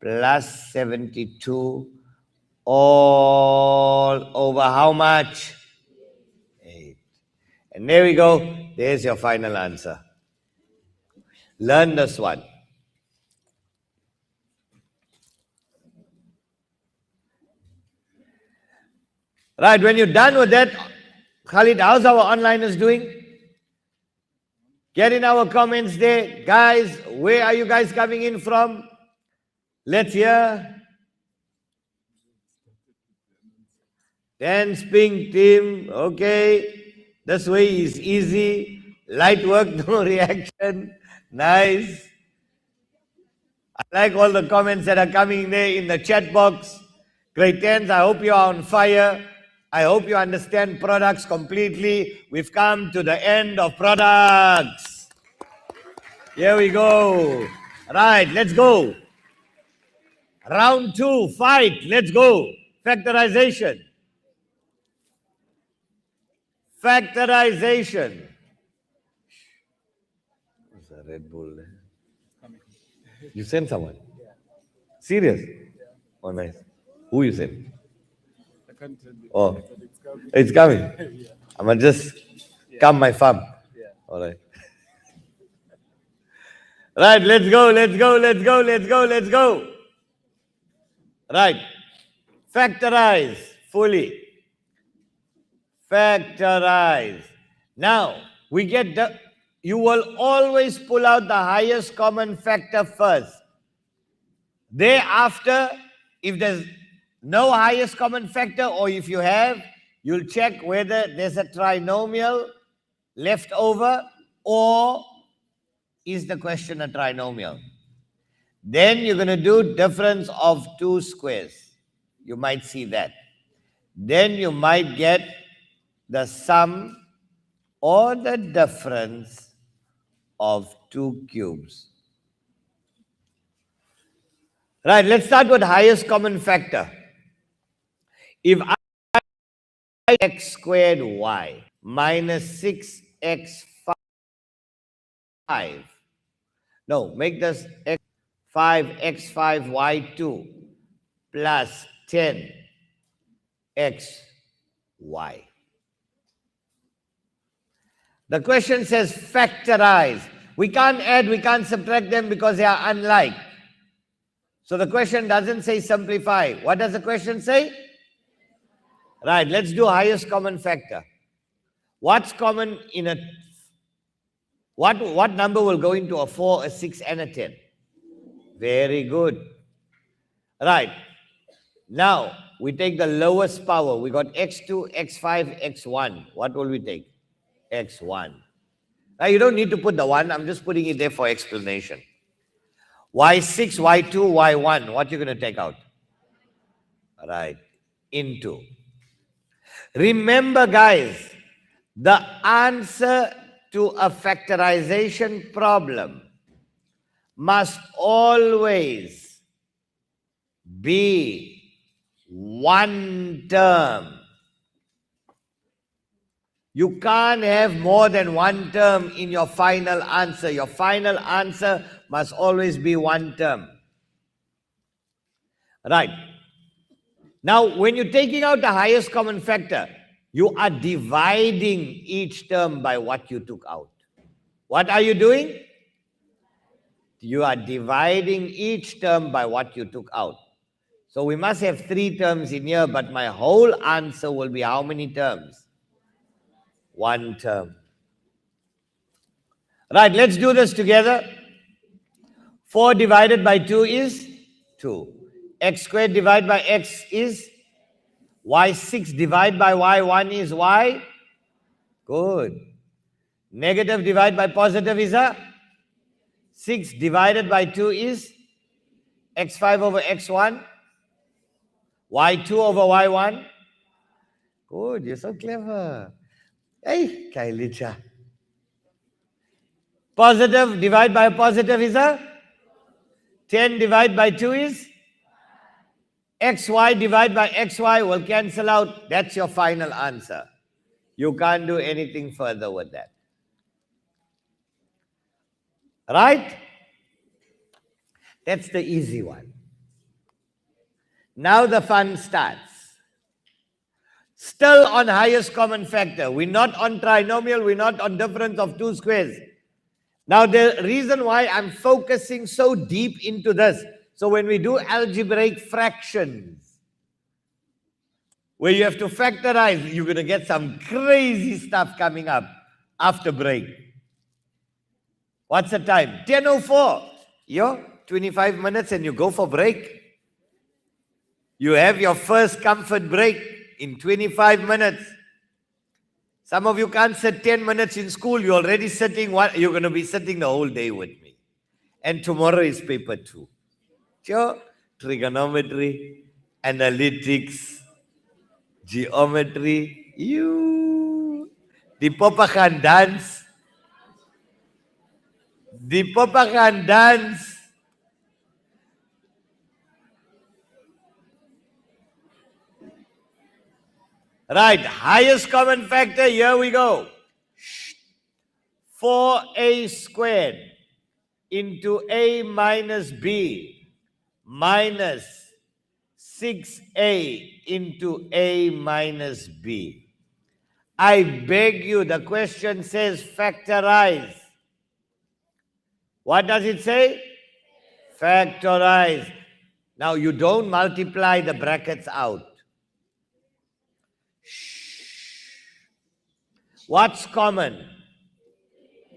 plus 72 all over how much? 8. And there we go. There's your final answer. Learn this one. Right, when you're done with that, Khalid, how's our onliners doing? Get in our comments there. Guys, where are you guys coming in from? Let's hear. Dance pink team. Okay. This way is easy. Light work, no reaction. Nice. I like all the comments that are coming there in the chat box. Grade 10s, I hope you are on fire. I hope you understand products completely. We've come to the end of products. Here we go. Right, let's go. Round 2, fight. Let's go. Factorization. Factorization. What's a Red Bull there? You sent someone? Serious? Oh, nice. Who you sent? Oh, it's coming. I'm going to just calm my thumb. All right. Right, let's go, let's go, let's go, let's go, let's go. Right. Factorize fully. Factorize. Now, we get the, you will always pull out the highest common factor first. Thereafter, if there's no highest common factor, or if you have, you'll check whether there's a trinomial left over, or is the question a trinomial. Then you're going to do difference of two squares. You might see that. Then you might get the sum or the difference of two cubes. Right, let's start with highest common factor. If I x squared y minus 6x5, no, make this 5x5y2 plus 10xy. The question says factorize. We can't add, we can't subtract them because they are unlike. So the question doesn't say simplify. What does the question say? Right, let's do highest common factor. What's common in a... What number will go into a 4, a 6, and a 10? Very good. Right. Now, we take the lowest power. We got x2, x5, x1. What will we take? x1. Now, you don't need to put the 1. I'm just putting it there for explanation. y6, y2, y1. What you're going to take out? Right. Into. Remember, guys, the answer to a factorization problem must always be one term. You can't have more than one term in your final answer. Your final answer must always be one term. Right. Now, when you're taking out the highest common factor, you are dividing each term by what you took out. What are you doing? You are dividing each term by what you took out. So we must have 3 terms in here, but my whole answer will be how many terms? 1 term. Right, let's do this together. 4 divided by 2 is 2. X squared divided by x is y6 divided by y1 is y. Good. Negative divided by positive is a 6 divided by 2 is x5 over x1, y2 over y1. Good, you're so clever. Hey, Kailicha. Positive divided by a positive is a 10 divided by 2 is xy divided by xy will cancel out. That's your final answer. You can't do anything further with that. Right? That's the easy one. Now the fun starts. Still on highest common factor. We're not on trinomial. We're not on difference of two squares. Now the reason why I'm focusing so deep into this, so when we do algebraic fractions, where you have to factorize. You're going to get some crazy stuff coming up after break. What's the time? 10:04. Yo, 25 minutes and you go for break. You have your first comfort break in 25 minutes. Some of you can't sit 10 minutes in school. You're already sitting. You're going to be sitting the whole day with me. And tomorrow is paper 2. Sure. Trigonometry, analytics, geometry. Die papa gaan dans. Die papa gaan dans. Right, highest common factor, here we go. 4a squared into a minus b minus 6a into a minus b. I beg you, the question says factorize. What does it say? Factorize. Now you don't multiply the brackets out. What's common?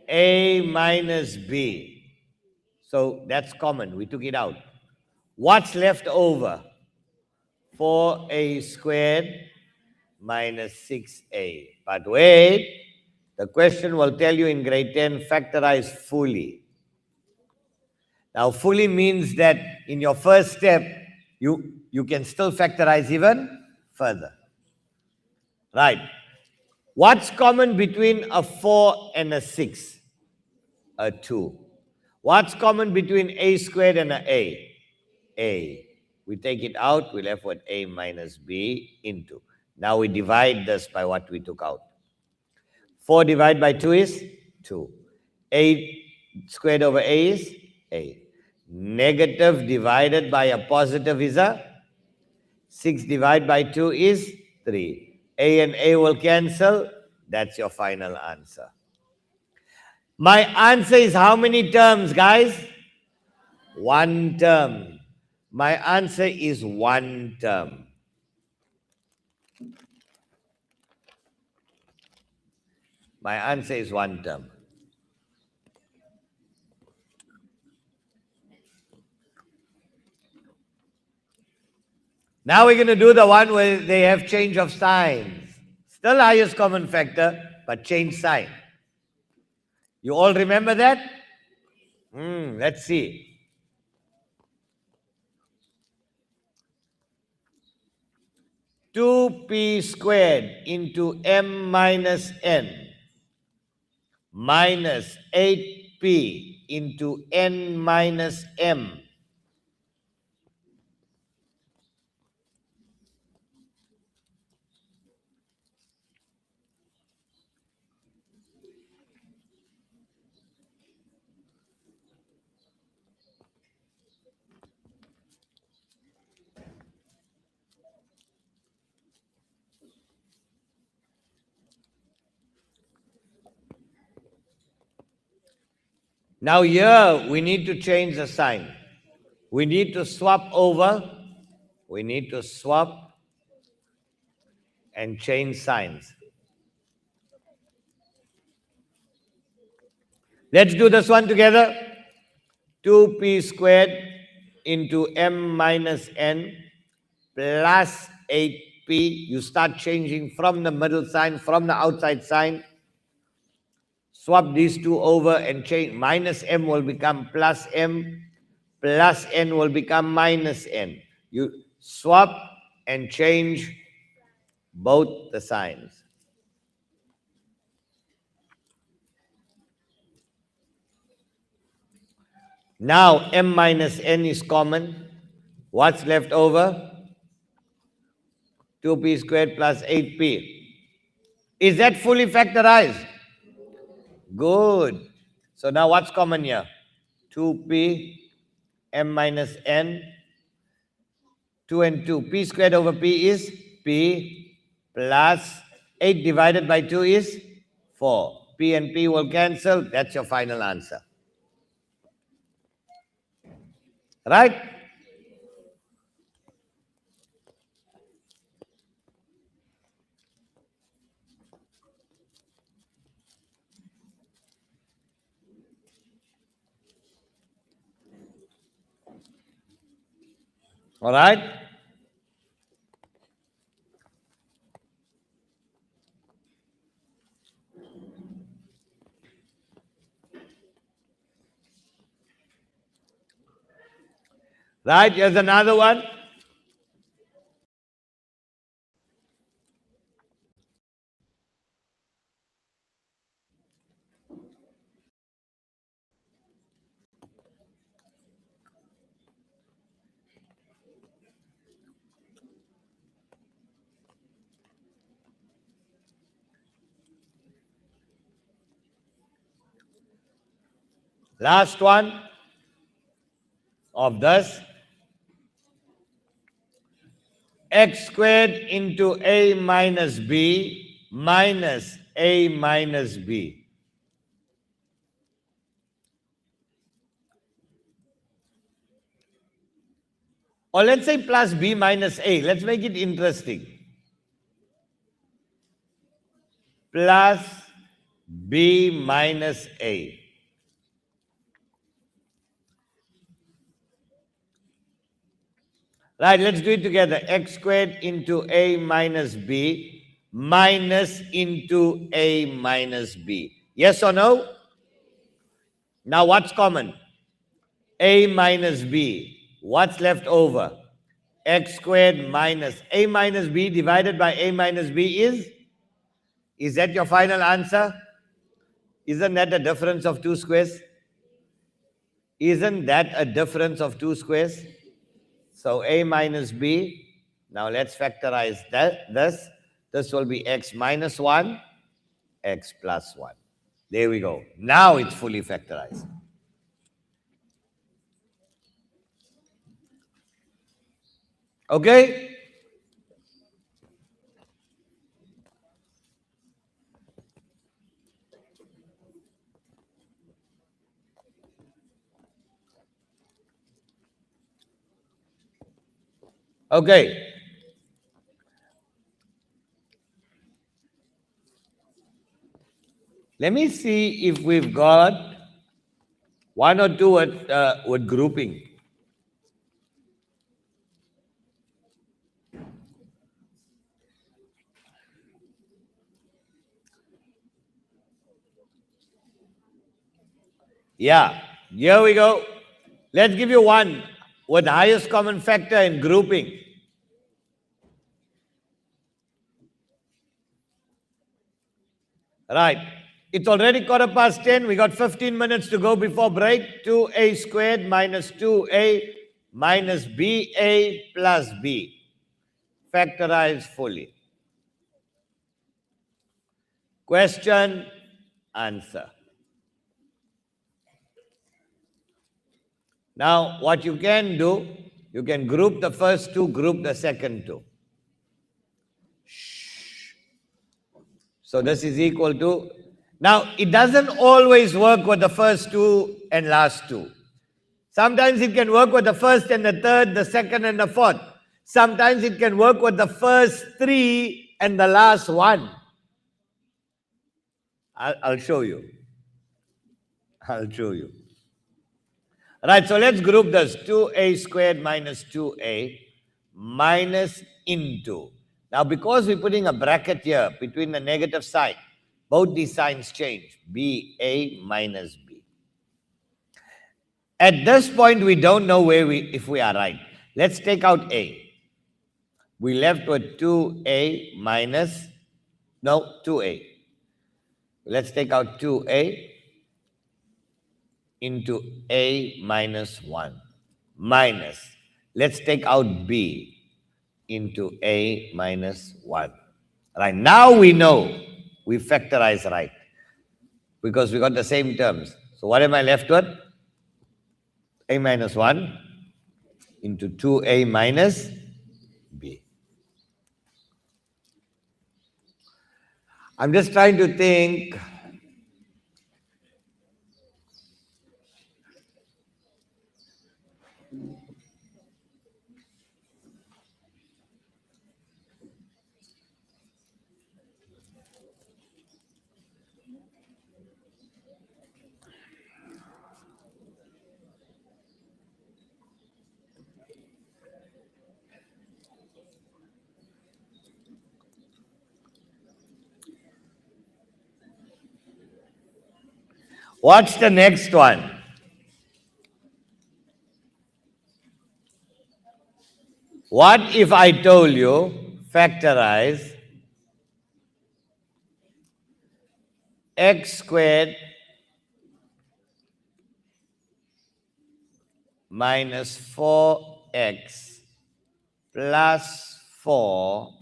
A minus b. So that's common. We took it out. What's left over? 4a squared minus 6a. But wait, the question will tell you in grade 10, factorize fully. Now, fully means that in your first step, you can still factorize even further. Right. What's common between a 4 and a 6? A 2. What's common between a squared and a a? A. We take it out, we're left with a minus b into. Now we divide this by what we took out. 4 divided by 2 is 2. A squared over a is a. Negative divided by a positive is a 6 divided by 2 is 3. A and A will cancel. That's your final answer. My answer is how many terms, guys? 1 term. My answer is 1 term. My answer is 1 term. Now we're going to do the one where they have change of signs. Still highest common factor, but change sign. You all remember that? Let's see. 2p squared into m minus n minus 8p into n minus m. Now here, we need to change the sign. We need to swap over. We need to swap and change signs. Let's do this one together. 2p squared into m minus n plus 8p. You start changing from the middle sign, from the outside sign. Swap these two over and change. Minus m will become plus m. Plus n will become minus n. You swap and change both the signs. Now m minus n is common. What's left over? 2p squared plus 8p. Is that fully factorized? Good. So now what's common here? 2p, m minus n, 2 and 2. P squared over p is p plus 8 divided by 2 is 4. P and p will cancel. That's your final answer. Right? All right? Right, here's another one. Last one of this. X squared into A minus B minus A minus B. Or let's say plus B minus A. Let's make it interesting. Plus B minus A. Right, let's do it together. X squared into A minus B minus into A minus B. Yes or no? Now what's common? A minus B. What's left over? X squared minus A minus B divided by A minus B is that your final answer? Isn't that a difference of two squares? Isn't that a difference of two squares? So A minus B, now let's factorize this. This will be X minus 1, X plus 1. There we go. Now it's fully factorized. Okay? Okay. Let me see if we've got one or two with grouping. Yeah, here we go. Let's give you one with highest common factor in grouping. Right. It's already 10:15. We got 15 minutes to go before break. 2A squared minus 2A minus BA plus B. Factorize fully. Question, answer. Now, what you can do, you can group the first two, group the second two. So this is equal to, now it doesn't always work with the first two and last two. Sometimes it can work with the first and the third, the second and the fourth. Sometimes it can work with the first three and the last one. I'll show you. I'll show you. Right, so let's group this. 2A squared minus 2A minus into. Now, because we're putting a bracket here between the negative sign, both these signs change. BA minus B. At this point, we don't know if we are right. Let's take out A. We left with 2A minus, no, 2A. Let's take out 2A into A minus 1 minus, let's take out B into A minus 1. Right, now we know we factorize right because we got the same terms. So what am I left with? A minus 1 into 2A minus B. I'm just trying to think. Watch the next one. What if I told you factorize x squared minus 4x plus 4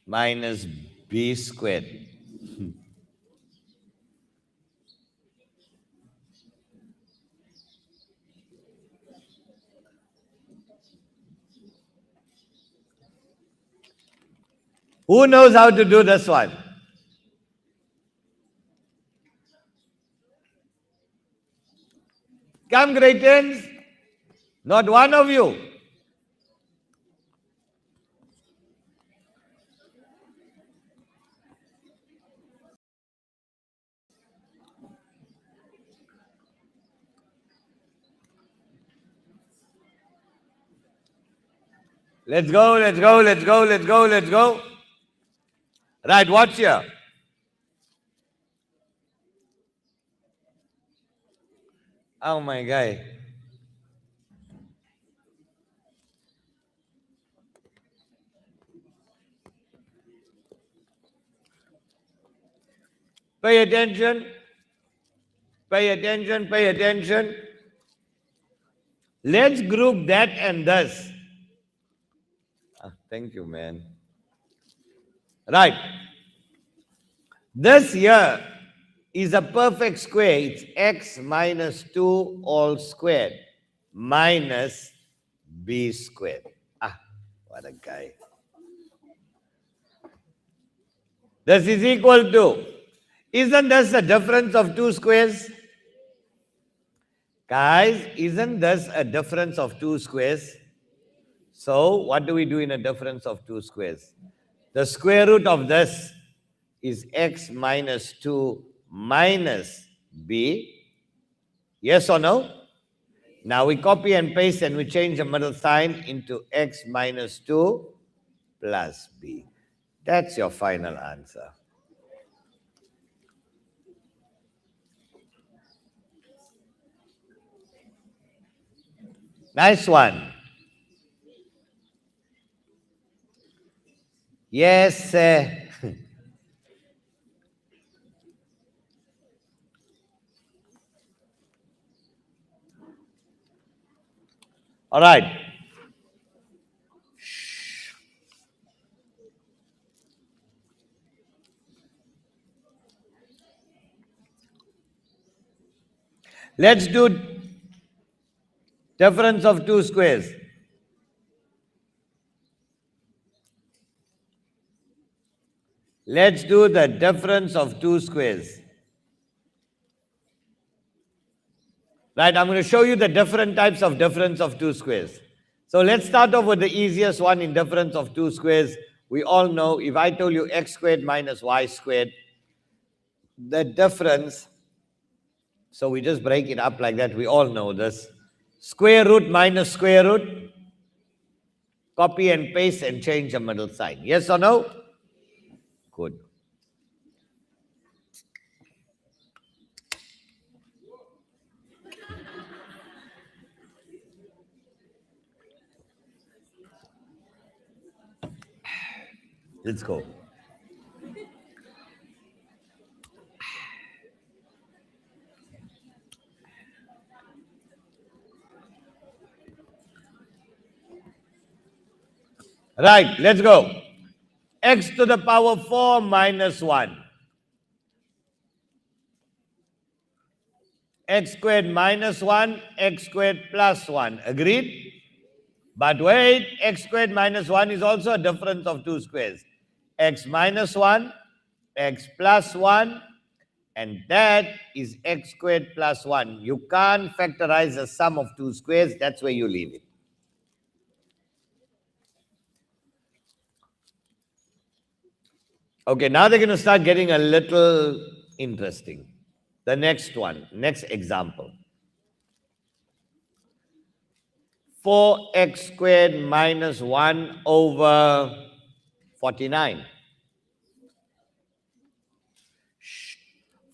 minus b squared? Who knows how to do this one? Come, great ones. Not one of you. Let's go, let's go, let's go, let's go, let's go. Right, watch here. Oh my God. Pay attention. Pay attention, pay attention. Let's group that and this. Thank you, man. Right. This here is a perfect square. It's x minus 2 all squared minus b squared. What a guy. This is equal to, isn't this a difference of two squares? Guys, isn't this a difference of two squares? So, what do we do in a difference of two squares? The square root of this is x minus 2 minus b. Yes or no? Now we copy and paste and we change the middle sign into x minus 2 plus b. That's your final answer. Nice one. Yes. All right. Let's do difference of two squares. Let's do the difference of two squares. Right, I'm going to show you the different types of difference of two squares. So let's start off with the easiest one in difference of two squares. We all know if I told you x squared minus y squared, the difference, so we just break it up like that. We all know this. Square root minus square root. Copy and paste and change the middle sign. Yes or no? Good. Let's go. Right, let's go. X to the power 4 minus 1. X squared minus 1, x squared plus 1. Agreed? But wait, x squared minus 1 is also a difference of two squares. X minus 1, x plus 1, and that is x squared plus 1. You can't factorize the sum of two squares. That's where you leave it. Okay, now they're going to start getting a little interesting. The next one, next example. 4x squared minus 1 over 49.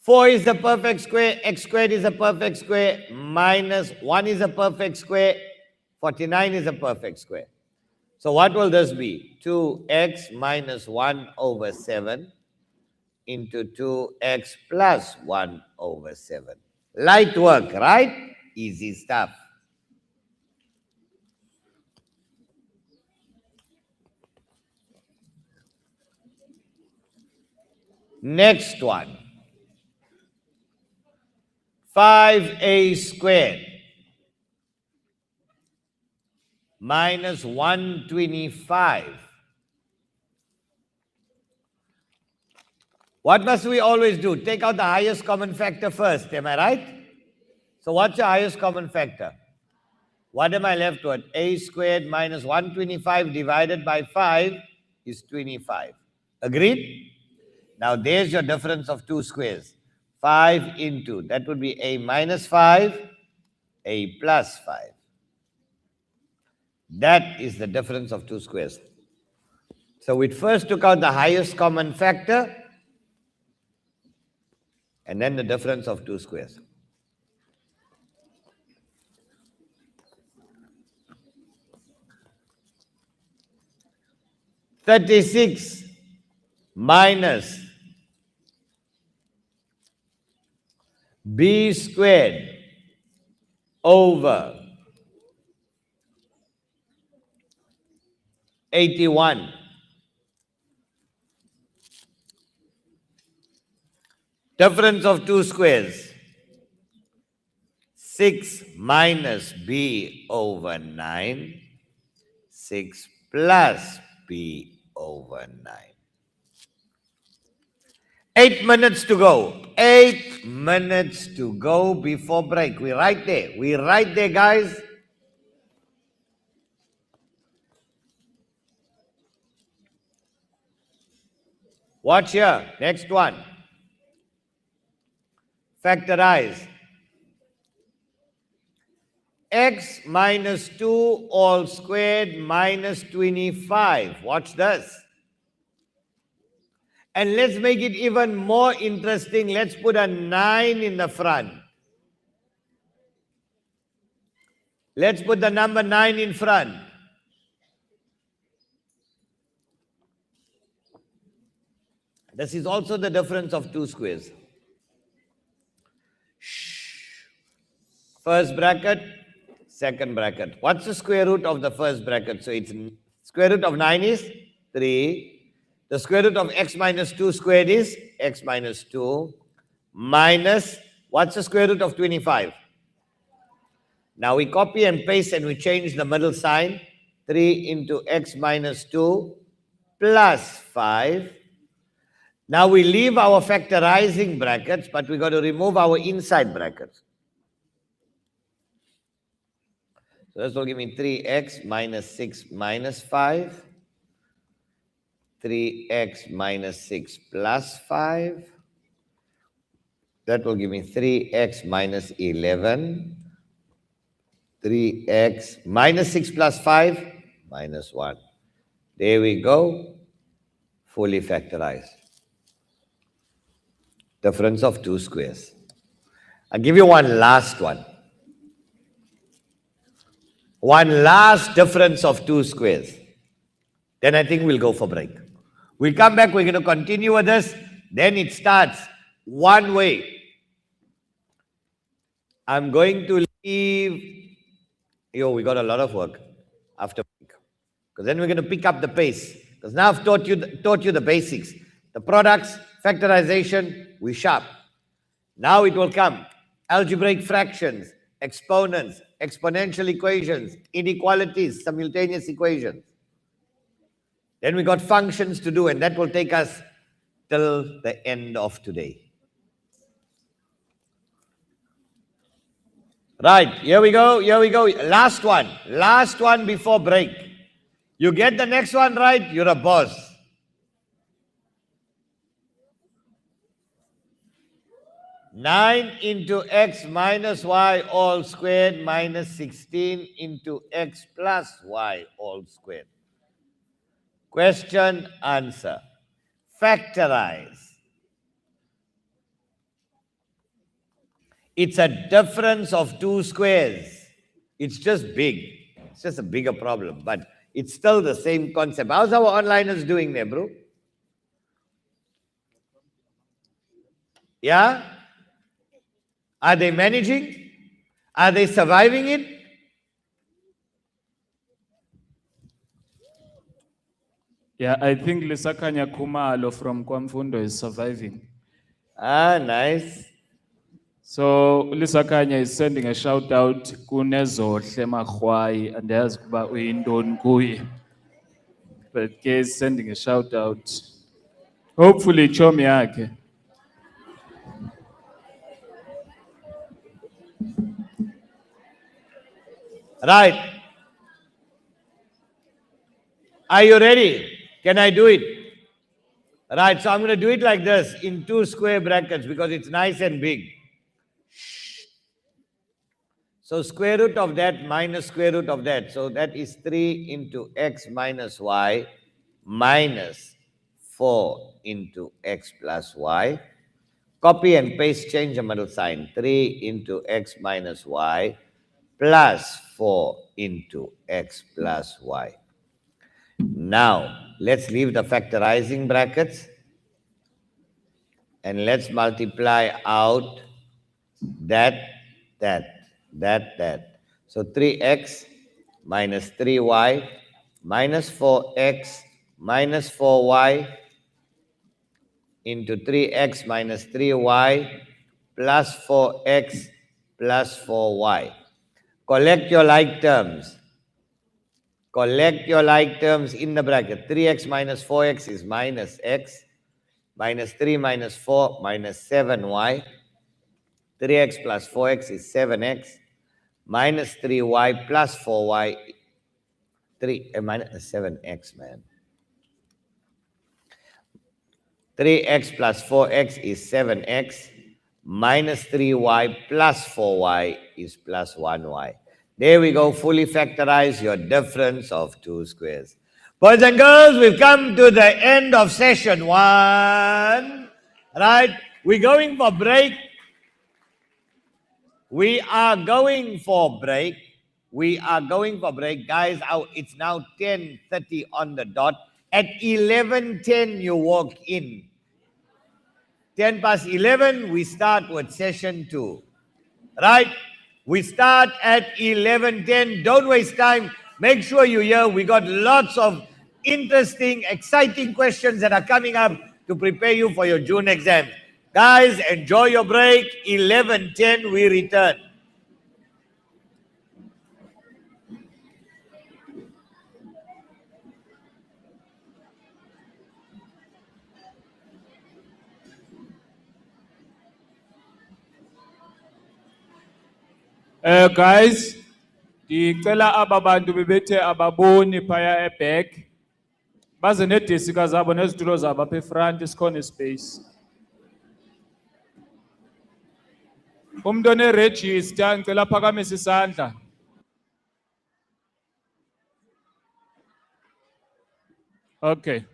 4 is a perfect square, x squared is a perfect square, minus 1 is a perfect square, 49 is a perfect square. So what will this be? 2x minus 1 over 7 into 2x plus 1 over 7. Light work, right? Easy stuff. Next one. 5a squared minus 125. What must we always do? Take out the highest common factor first, am I right? So what's the highest common factor? What am I left with? A squared minus 125 divided by 5 is 25. Agreed? Now there's your difference of two squares. 5 into, that would be a minus 5, a plus 5. That is the difference of two squares. So we first took out the highest common factor and then the difference of two squares. (36) minus b squared over 81. Difference of two squares. 6 minus b over 9. 6 plus b over 9. 8 minutes to go. 8 minutes to go before break. We're right there. We're right there, guys. Watch here. Next one. Factorize. X minus 2 all squared minus 25. Watch this. And let's make it even more interesting. Let's put a 9 in the front. Let's put the number 9 in front. This is also the difference of two squares. First bracket, second bracket. What's the square root of the first bracket? So it's square root of 9 is 3. The square root of x minus 2 squared is x minus 2 minus, what's the square root of 25? Now we copy and paste and we change the middle sign. 3 into x minus 2 plus 5. Now we leave our factorizing brackets, but we got to remove our inside brackets. So this will give me 3x minus 6 minus 5. 3x minus 6 plus 5. That will give me 3x minus 11. 3x minus 6 plus 5 minus 1. There we go. Fully factorized. Difference of two squares. I'll give you one last one. One last difference of two squares. Then I think we'll go for break. We'll come back, we're going to continue with this. Then it starts one way. I'm going to leave. Yo, we got a lot of work after break. Because then we're going to pick up the pace. Because now I've taught you the basics. The products, factorization, we sharp. Now it will come. Algebraic fractions, exponents, exponential equations, inequalities, simultaneous equations. Then we got functions to do, and that will take us till the end of today. Right, here we go, here we go. Last one before break. You get the next one right, you're a boss. Nine into x minus y all squared minus 16 into x plus y all squared. Question, answer. Factorize. It's a difference of two squares. It's just big. It's just a bigger problem, but it's still the same concept. How's our onliners doing there, bro? Yeah? Are they managing? Are they surviving it? Yeah, I think Lisakanya Kumalo from Kwamfundo is surviving. Ah, nice. So Lisakanya is sending a shout out Kunezohle Magwai and there's kuba uyintoni kuye. But K is sending a shout out. Hopefully chomi yakhe. Right. Are you ready? Can I do it? Right, so I'm going to do it like this in two square brackets because it's nice and big. So square root of that minus square root of that. So that is 3 into x minus y minus 4 into x plus y. Copy and paste, change the middle sign. 3 into x minus y plus 4 into x plus y. Now, let's leave the factorizing brackets and let's multiply out that. So 3x minus 3y minus 4x minus 4y into 3x minus 3y plus 4x plus 4y. Collect your like terms. Collect your like terms in the bracket. 3x minus 4x is minus x. Minus 3 minus 4 minus 7y. 3x plus 4x is 7x. Minus 3y plus 4y. Minus 7x, man. 3x plus 4x is 7x. Minus 3y plus 4y is plus 1y. There we go, fully factorize your difference of two squares. Boys and girls, we've come to the end of session 1. Right? We're going for break. We are going for break. We are going for break. Guys, it's now 10:30 on the dot. At 11:10, you walk in. 10 past 11, we start with session 2. Right? We start at 11:10. Don't waste time. Make sure you're here. We got lots of interesting, exciting questions that are coming up to prepare you for your June exam. Guys, enjoy your break. 11:10, we return. Guys, ndicela aba bantu bebethe ababoni phaya eback baze needesika zabo nezitulo zabo apha efront sikhona ispace. Umuntu oneregister ngicela aphakamise isandla. Okay.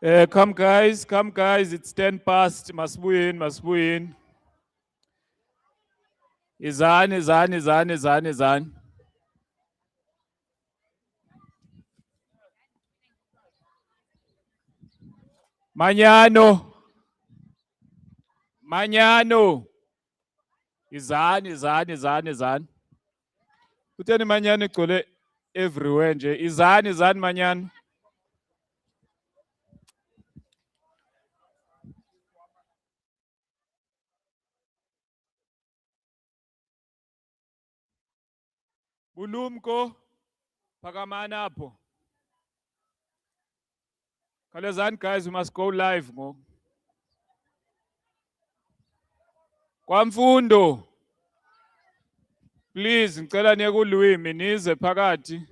Come guys, it's 10 past. Masibuyin. Izani. Manyano. Izani. Kutheni manyano igcwele everywhere nje. Izani manyano. Bulumko. Phakamani apho. Khalezani guys, we must go live ngoku. Kwamfundo. Please, ngicela niye kulwimi nize phakathi.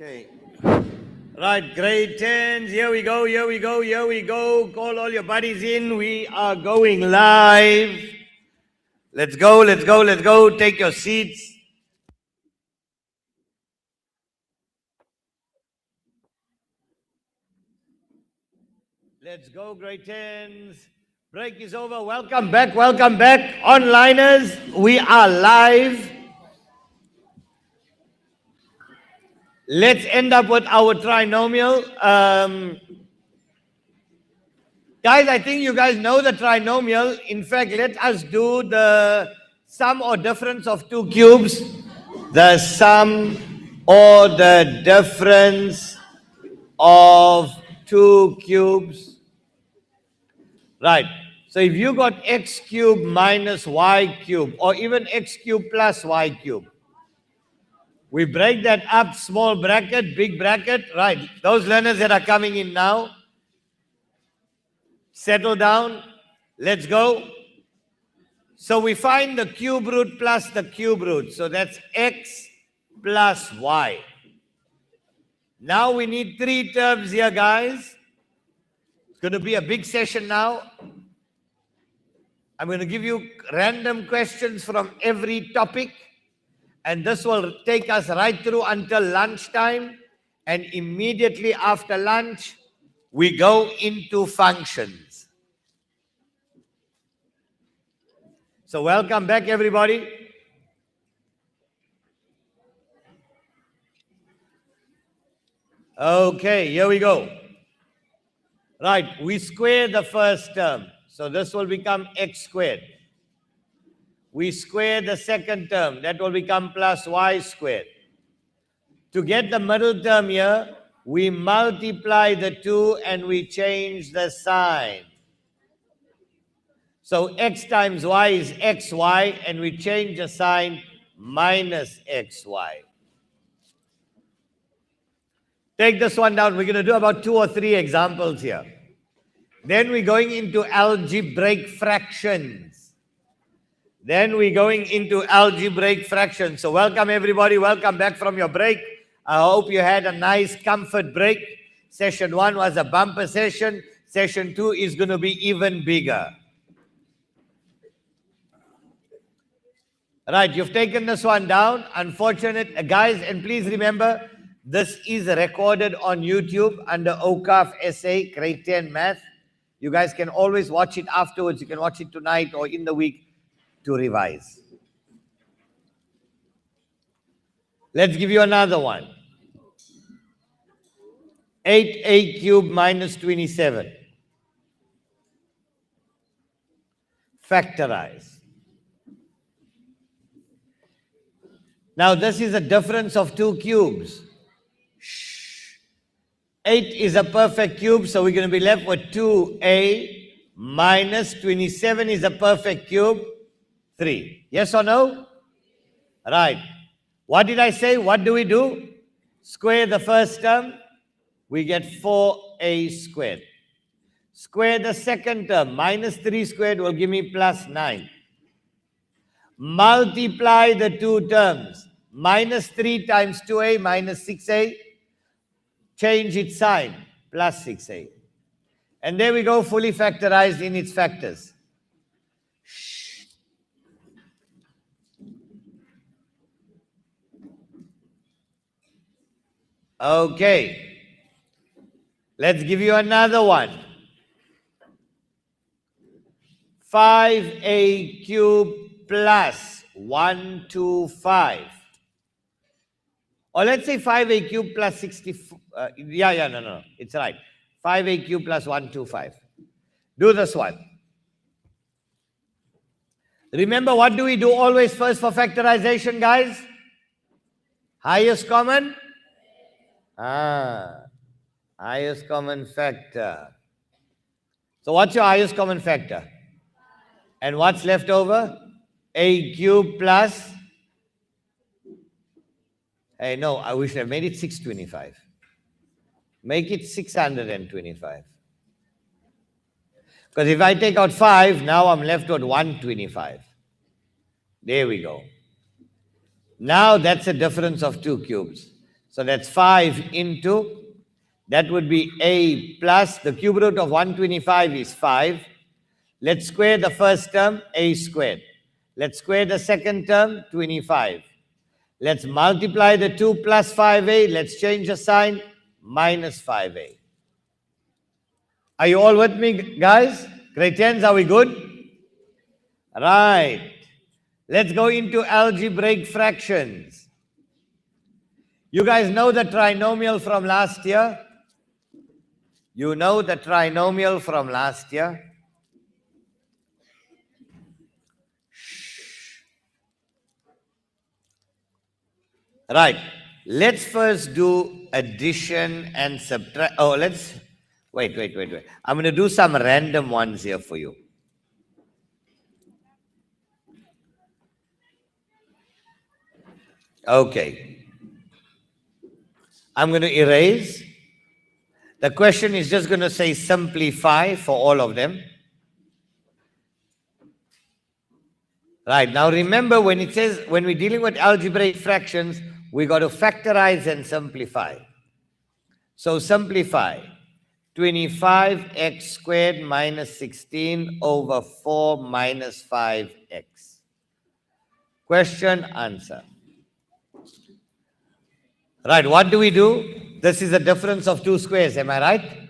Okay. Right, grade 10s. Here we go. Call all your buddies in. We are going live. Let's go. Take your seats. Let's go, grade 10s. Break is over. Welcome back. Onliners, we are live. Let's end up with our trinomial. Guys, I think you guys know the trinomial. In fact, let us do the sum or difference of two cubes. The sum or the difference of two cubes. Right. So if you got x cubed minus y cubed, or even x cubed plus y cubed, we break that up, small bracket, big bracket. Right. Those learners that are coming in now, settle down. Let's go. So we find the cube root plus the cube root. So that's x plus y. Now we need 3 terms here, guys. It's going to be a big session now. I'm going to give you random questions from every topic. And this will take us right through until lunchtime. And immediately after lunch, we go into functions. So welcome back, everybody. Okay, here we go. Right, we square the first term. So this will become x squared. We square the second term. That will become plus y squared. To get the middle term here, we multiply the 2 and we change the sign. So x times y is xy, and we change the sign minus xy. Take this one down. We're going to do about 2 or 3 examples here. Then we're going into algebraic fractions. So welcome everybody. Welcome back from your break. I hope you had a nice comfort break. Session 1 was a bumper session. Session 2 is going to be even bigger. Right, you've taken this one down. Unfortunate, guys, and please remember, this is recorded on YouTube under Awqaf SA, Grade 10 Math. You guys can always watch it afterwards. You can watch it tonight or in the week to revise. Let's give you another one. 8a cubed minus 27. Factorize. Now this is a difference of 2 cubes. 8 is a perfect cube, so we're going to be left with 2a minus 27 is a perfect cube, 3. Yes or no? Right. What did I say? What do we do? Square the first term, we get 4a squared. Square the second term, minus 3 squared will give me plus 9. Multiply the 2 terms. Minus 3 times 2a minus 6a. Change its sign, plus 6a. And there we go, fully factorized in its factors. Okay. Let's give you another one. 5a cubed plus 125. Or let's say 5a cubed plus 64. No. It's right. 5a cubed plus 125. Do this one. Remember, what do we do always first for factorization, guys? Highest common? Highest common factor. So what's your highest common factor? And what's left over? A cubed plus... Hey, no, I wish I made it 625. Make it 625. Because if I take out 5, now I'm left with 125. There we go. Now that's a difference of 2 cubes. So that's 5 into, that would be a plus, the cube root of 125 is 5. Let's square the first term, a squared. Let's square the second term, 25. Let's multiply the 2 plus 5a. Let's change the sign, minus 5a. Are you all with me, guys? Grade 10s, are we good? Right. Let's go into algebraic fractions. You guys know the trinomial from last year? You know the trinomial from last year? Right. Let's first do addition and subtract. Oh, let's... Wait. I'm going to do some random ones here for you. Okay. I'm going to erase. The question is just going to say simplify for all of them. Right, now remember when it says, when we're dealing with algebraic fractions, we got to factorize and simplify. So simplify. 25x squared minus 16 over 4 minus 5x. Question, answer. Right, what do we do? This is a difference of two squares, am I right?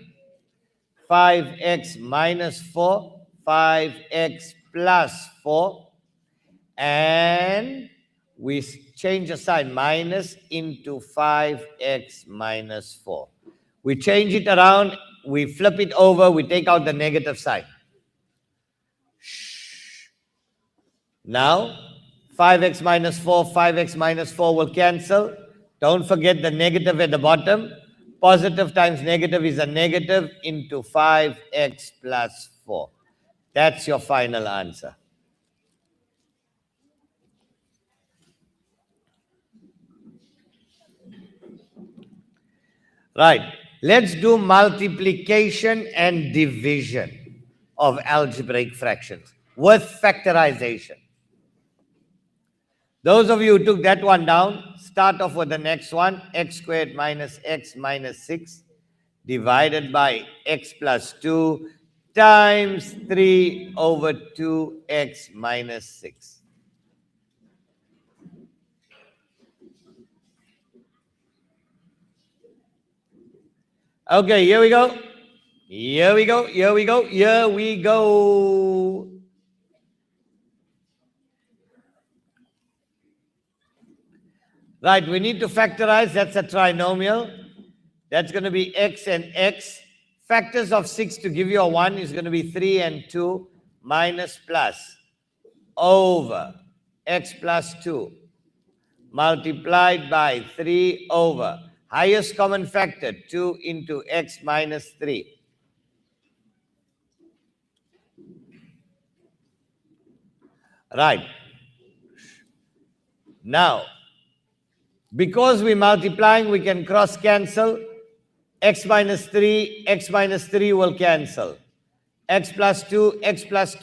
5x minus 4, 5x plus 4. And we change the sign, minus into 5x minus 4. We change it around, we flip it over, we take out the negative sign. Now, 5x minus 4, 5x minus 4 will cancel. Don't forget the negative at the bottom. Positive times negative is a negative into 5x plus 4. That's your final answer. Right. Let's do multiplication and division of algebraic fractions with factorization. Those of you who took that one down, start off with the next one. X squared minus x minus 6 divided by x plus 2 times 3 over 2x minus 6. Okay, here we go. Here we go. Here we go. Here we go. Right, we need to factorize. That's a trinomial. That's going to be x and x. Factors of 6 to give you a 1 is going to be 3 and 2 minus plus over x plus 2 multiplied by 3 over highest common factor 2 into x minus 3. Right. Now, because we're multiplying, we can cross cancel. X minus 3 will cancel. X plus 2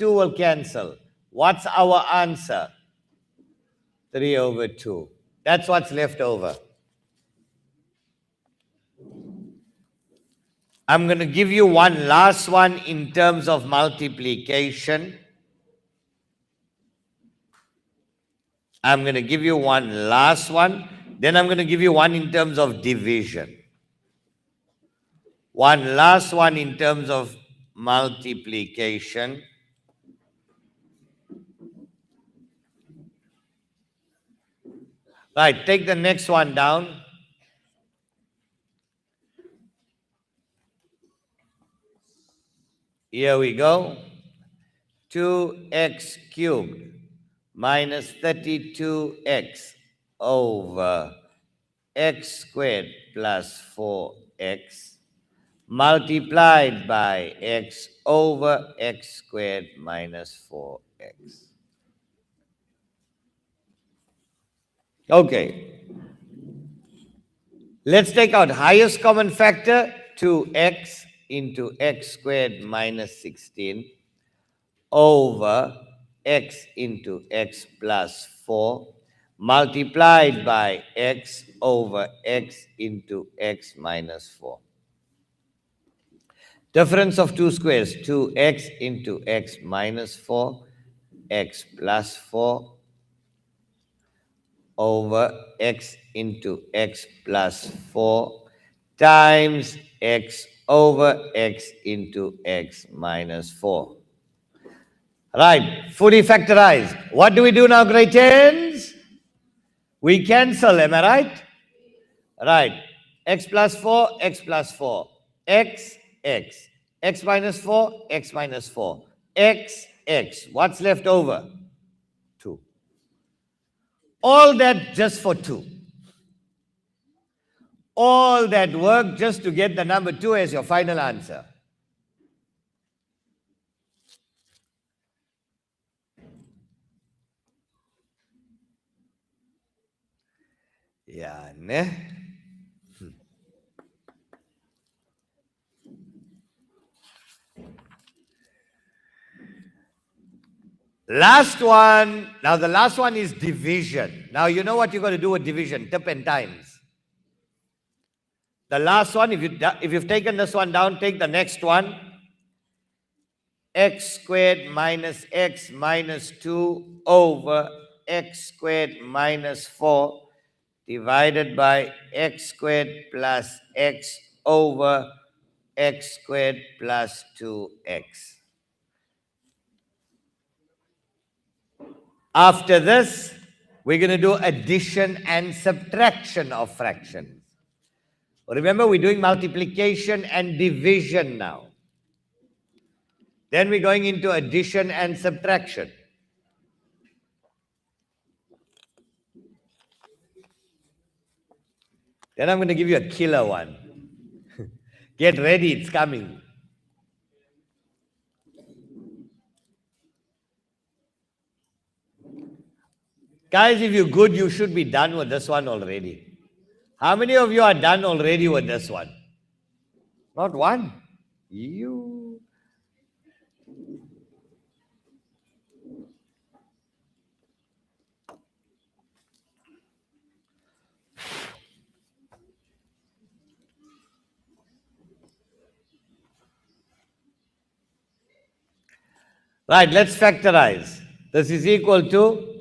will cancel. What's our answer? 3 over 2. That's what's left over. I'm going to give you one last one in terms of multiplication. I'm going to give you one last one. Then I'm going to give you one in terms of division. One last one in terms of multiplication. Right, take the next one down. Here we go. 2x cubed minus 32x over x squared plus 4x multiplied by x over x squared minus 4x. Okay. Let's take out highest common factor, 2x into x squared minus 16 over x into x plus 4 multiplied by x over x into x minus 4. Difference of two squares, 2x into x minus 4, x plus 4 over x into x plus 4 times x over x into x minus 4. Right, fully factorized. What do we do now, grade 10s? We cancel, am I right? Right, x plus 4, x plus 4, x, x, x minus 4, x minus 4, x, x. What's left over? 2. All that just for 2. All that work just to get the number 2 as your final answer. Yeah, ne? Last one. Now the last one is division. Now you know what you got to do with division, tip and times. The last one, if you've taken this one down, take the next one. X squared minus x minus 2 over x squared minus 4 divided by x squared plus x over x squared plus 2x. After this, we're going to do addition and subtraction of fractions. Remember, we're doing multiplication and division now. Then we're going into addition and subtraction. Then I'm going to give you a killer one. Get ready, it's coming. Guys, if you're good, you should be done with this one already. How many of you are done already with this one? Not one. You. Right, let's factorize. This is equal to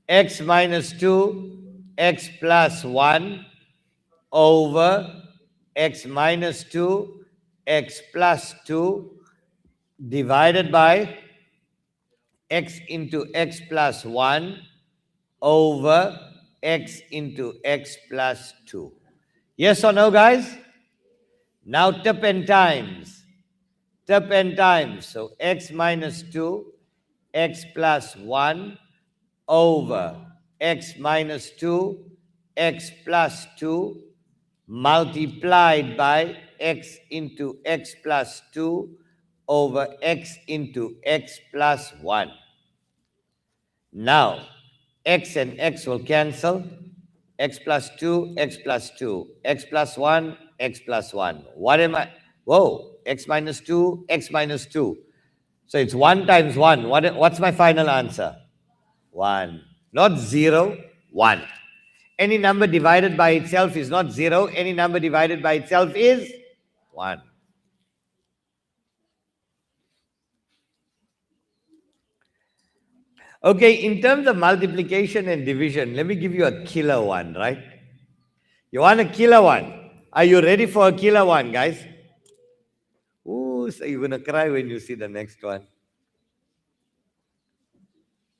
x minus 2, x plus 1 over x minus 2, x plus 2 divided by x into x plus 1 over x into x plus 2. Yes or no, guys? Now tip and times. Tip and times. So x minus 2, x plus 1 over x minus 2, x plus 2 multiplied by x into x plus 2 over x into x plus 1. Now, x and x will cancel. X plus 2, x plus 2, x plus 1, x plus 1. What am I? Whoa, x minus 2, x minus 2. So it's 1 times 1. What's my final answer? 1. Not 0, 1. Any number divided by itself is not 0. Any number divided by itself is 1. Okay, in terms of multiplication and division, let me give you a killer one, right? You want a killer one? Are you ready for a killer one, guys? Ooh, so you're going to cry when you see the next one.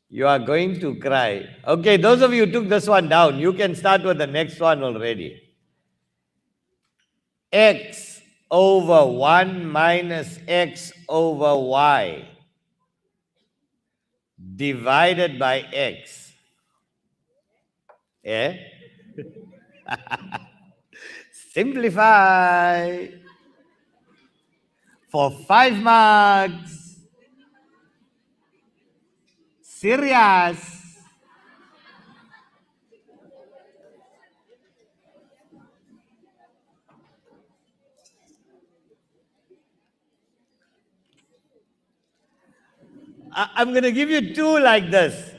You are going to cry. Okay, those of you who took this one down, you can start with the next one already. X over 1 minus x over y divided by x. Yeah? Simplify. For 5 marks. Serious. I'm going to give you 2 like this.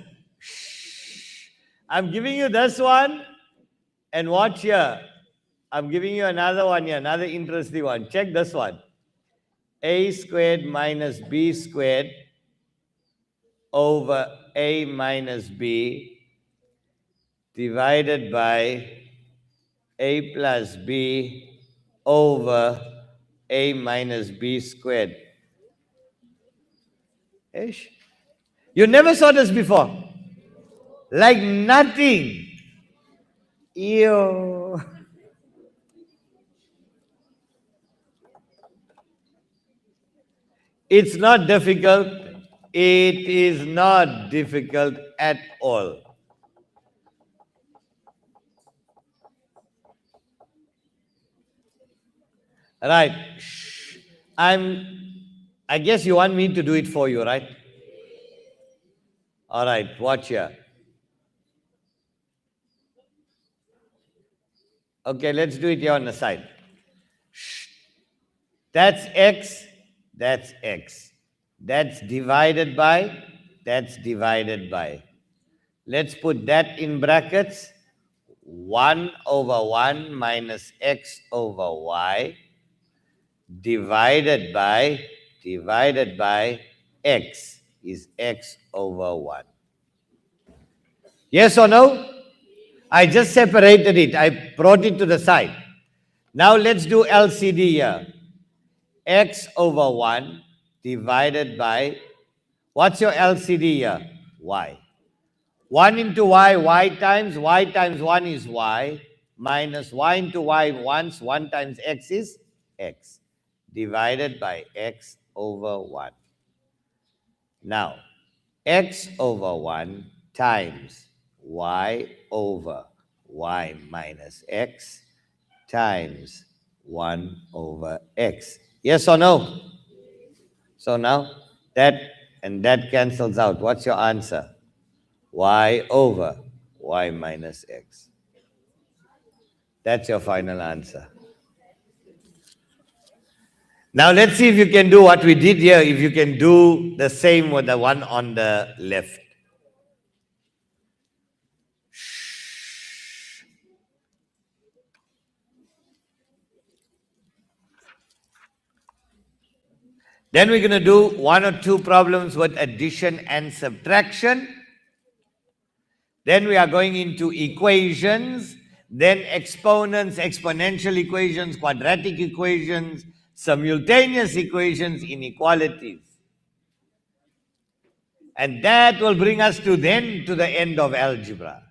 I'm giving you this one, and watch here. I'm giving you another one here, another interesting one. Check this one. A squared minus b squared over a minus b divided by a plus b over a minus b squared. Ish. You never saw this before. Like nothing. Ew. It's not difficult. It is not difficult at all. Right. I guess you want me to do it for you, right? All right, watch here. Okay, let's do it here on the side. That's x, that's x. That's divided by that's divided by. Let's put that in brackets. 1 over 1 minus x over y divided by x is x over 1. Yes or no? I just separated it. I brought it to the side. Now let's do LCD here. X over 1 divided by, what's your LCD here? Y. 1 into y times 1 is y, minus y into y once, 1 times x is x, divided by x over 1. Now, x over 1 times y over y minus x times 1 over x. Yes or no? So now, that and that cancels out. What's your answer? Y over y minus x. That's your final answer. Now let's see if you can do what we did here, if you can do the same with the one on the left. Then we're going to do 1 or 2 problems with addition and subtraction. Then we are going into equations, then exponents, exponential equations, quadratic equations, simultaneous equations, inequalities. And that will bring us to the end of algebra.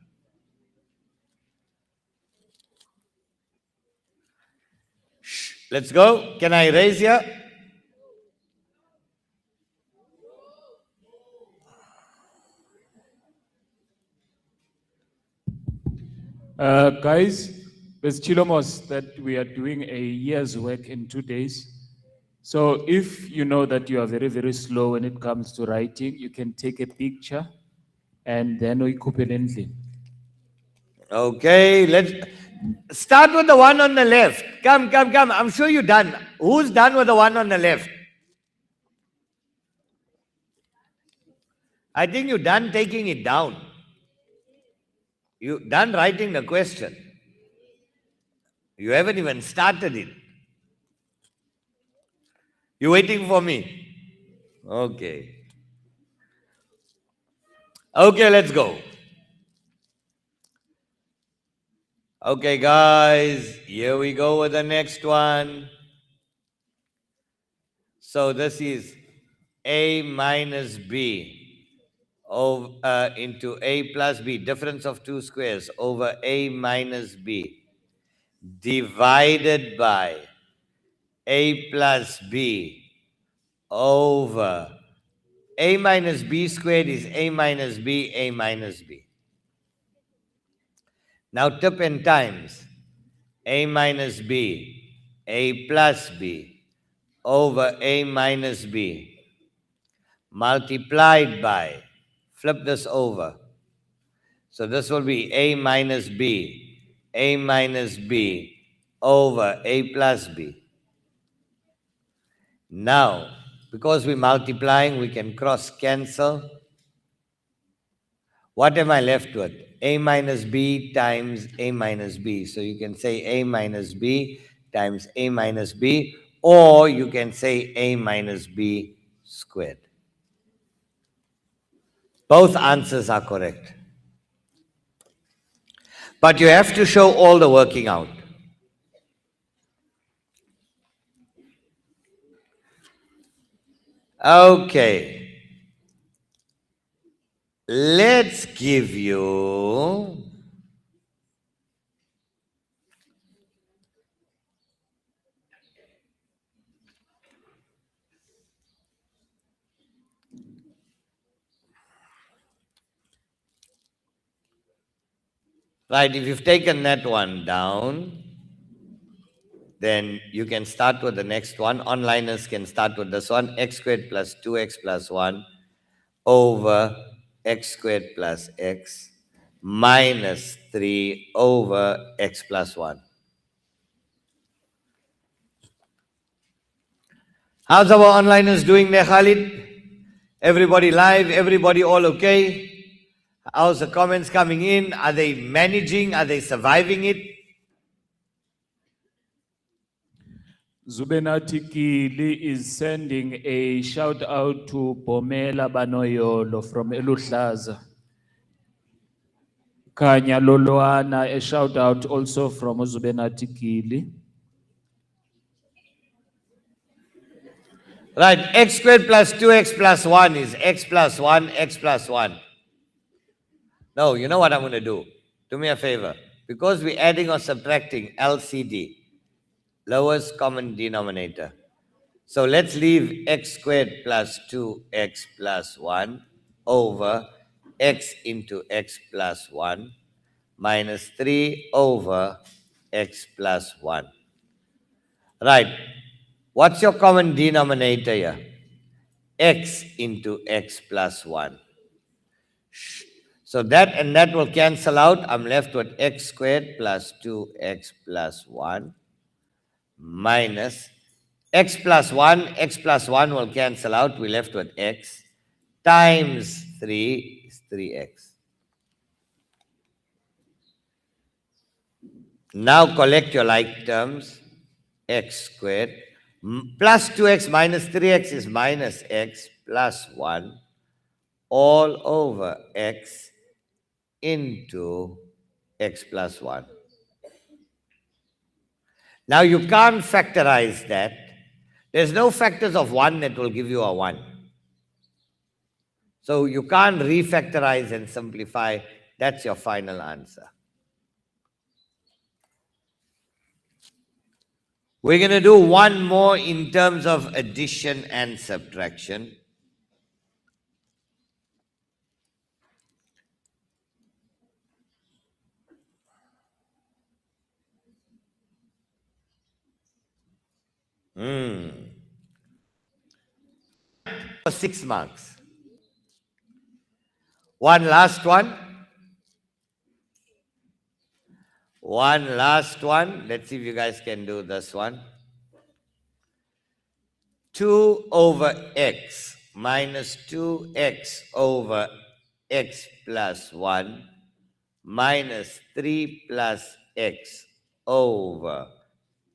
Let's go. Can I erase here? Guys, there's Chilomos that we are doing a year's work in 2 days. So if you know that you are very, very slow when it comes to writing, you can take a picture and then we could it. Okay, let's start with the one on the left. Come. I'm sure you're done. Who's done with the one on the left? I think you're done taking it down. You're done writing the question. You haven't even started it. You're waiting for me? Okay. Okay, let's go. Okay, guys, here we go with the next one. So this is a minus b into a plus b, difference of 2 squares, over a minus b, divided by a plus b over a minus b squared is a minus b, a minus b. Now tip and times a minus b, a plus b over a minus b multiplied by, flip this over. So this will be a minus b over a plus b. Now, because we're multiplying, we can cross cancel. What am I left with? A minus b times a minus b. So you can say a minus b times a minus b, or you can say a minus b squared. Both answers are correct. But you have to show all the working out. Okay. Let's give you right, if you've taken that one down, then you can start with the next one. Onliners can start with this one, x squared plus 2x plus 1 over x squared plus x minus 3 over x plus 1. How's our onliners doing there, Khalid? Everybody live? Everybody all okay? How's the comments coming in? Are they managing? Are they surviving it? Zubenati Kili is sending a shout out to Pomela Banoyolo from Luhlaza. Kanya Loloana, a shout out also from Zubenati Kili. Right, x squared plus 2x plus 1 is x plus 1, x plus 1. No, you know what I'm going to do? Do me a favor. Because we're adding or subtracting LCD, lowest common denominator. So let's leave x squared plus 2x plus 1 over x into x plus 1 minus 3 over x plus 1. Right. What's your common denominator here? X into x plus 1. So that and that will cancel out. I'm left with x squared plus 2x plus 1 minus x plus 1 will cancel out. We're left with x times 3 is 3x. Now collect your like terms. X squared plus 2x minus 3x is minus x plus 1 all over x into x plus 1. Now you can't factorize that. There's no factors of 1 that will give you a 1. So you can't refactorize and simplify. That's your final answer. We're going to do one more in terms of addition and subtraction. For 6 marks. One last one. One last one. Let's see if you guys can do this one. 2 over x minus 2x over x plus 1 minus 3 plus x over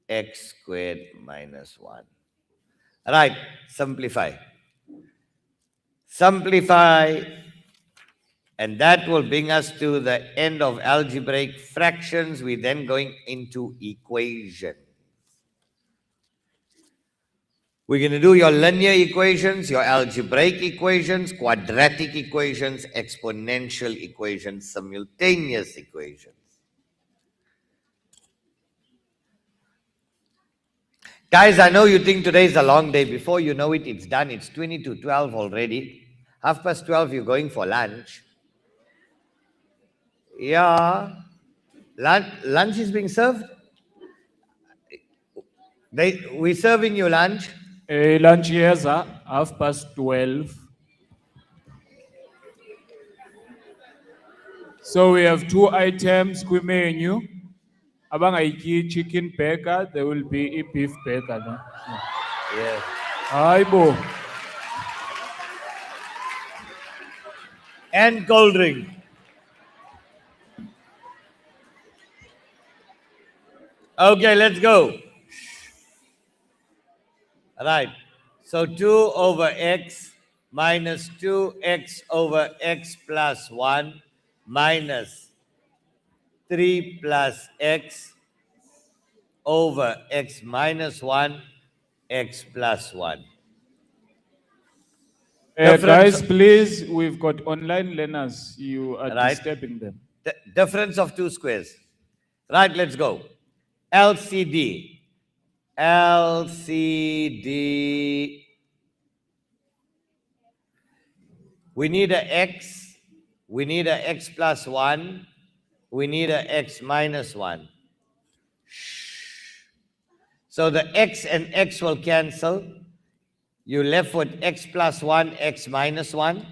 x squared minus 1. Right, simplify. Simplify. And that will bring us to the end of algebraic fractions. We're then going into equations. We're going to do your linear equations, your algebraic equations, quadratic equations, exponential equations, simultaneous equations. Guys, I know you think today is a long day. Before you know it, it's done. It's 20 to 12 already. 12:30, you're going for lunch. Yeah. Lunch is being served? We're serving you lunch. Lunch here, 12:30. So we have 2 items on menu. Abangaiki chicken burger, there will be a beef burger. No? Yes. Aibo. And cold drink. Okay, let's go. Right. So 2 over x minus 2x over x plus 1 minus 3 plus x over x minus 1, x plus 1. Guys, please, we've got online learners. You are disturbing them. The difference of 2 squares. Right, let's go. LCD. LCD. We need a x. We need a x plus 1. We need a x minus 1. So the x and x will cancel. You're left with x plus 1, x minus 1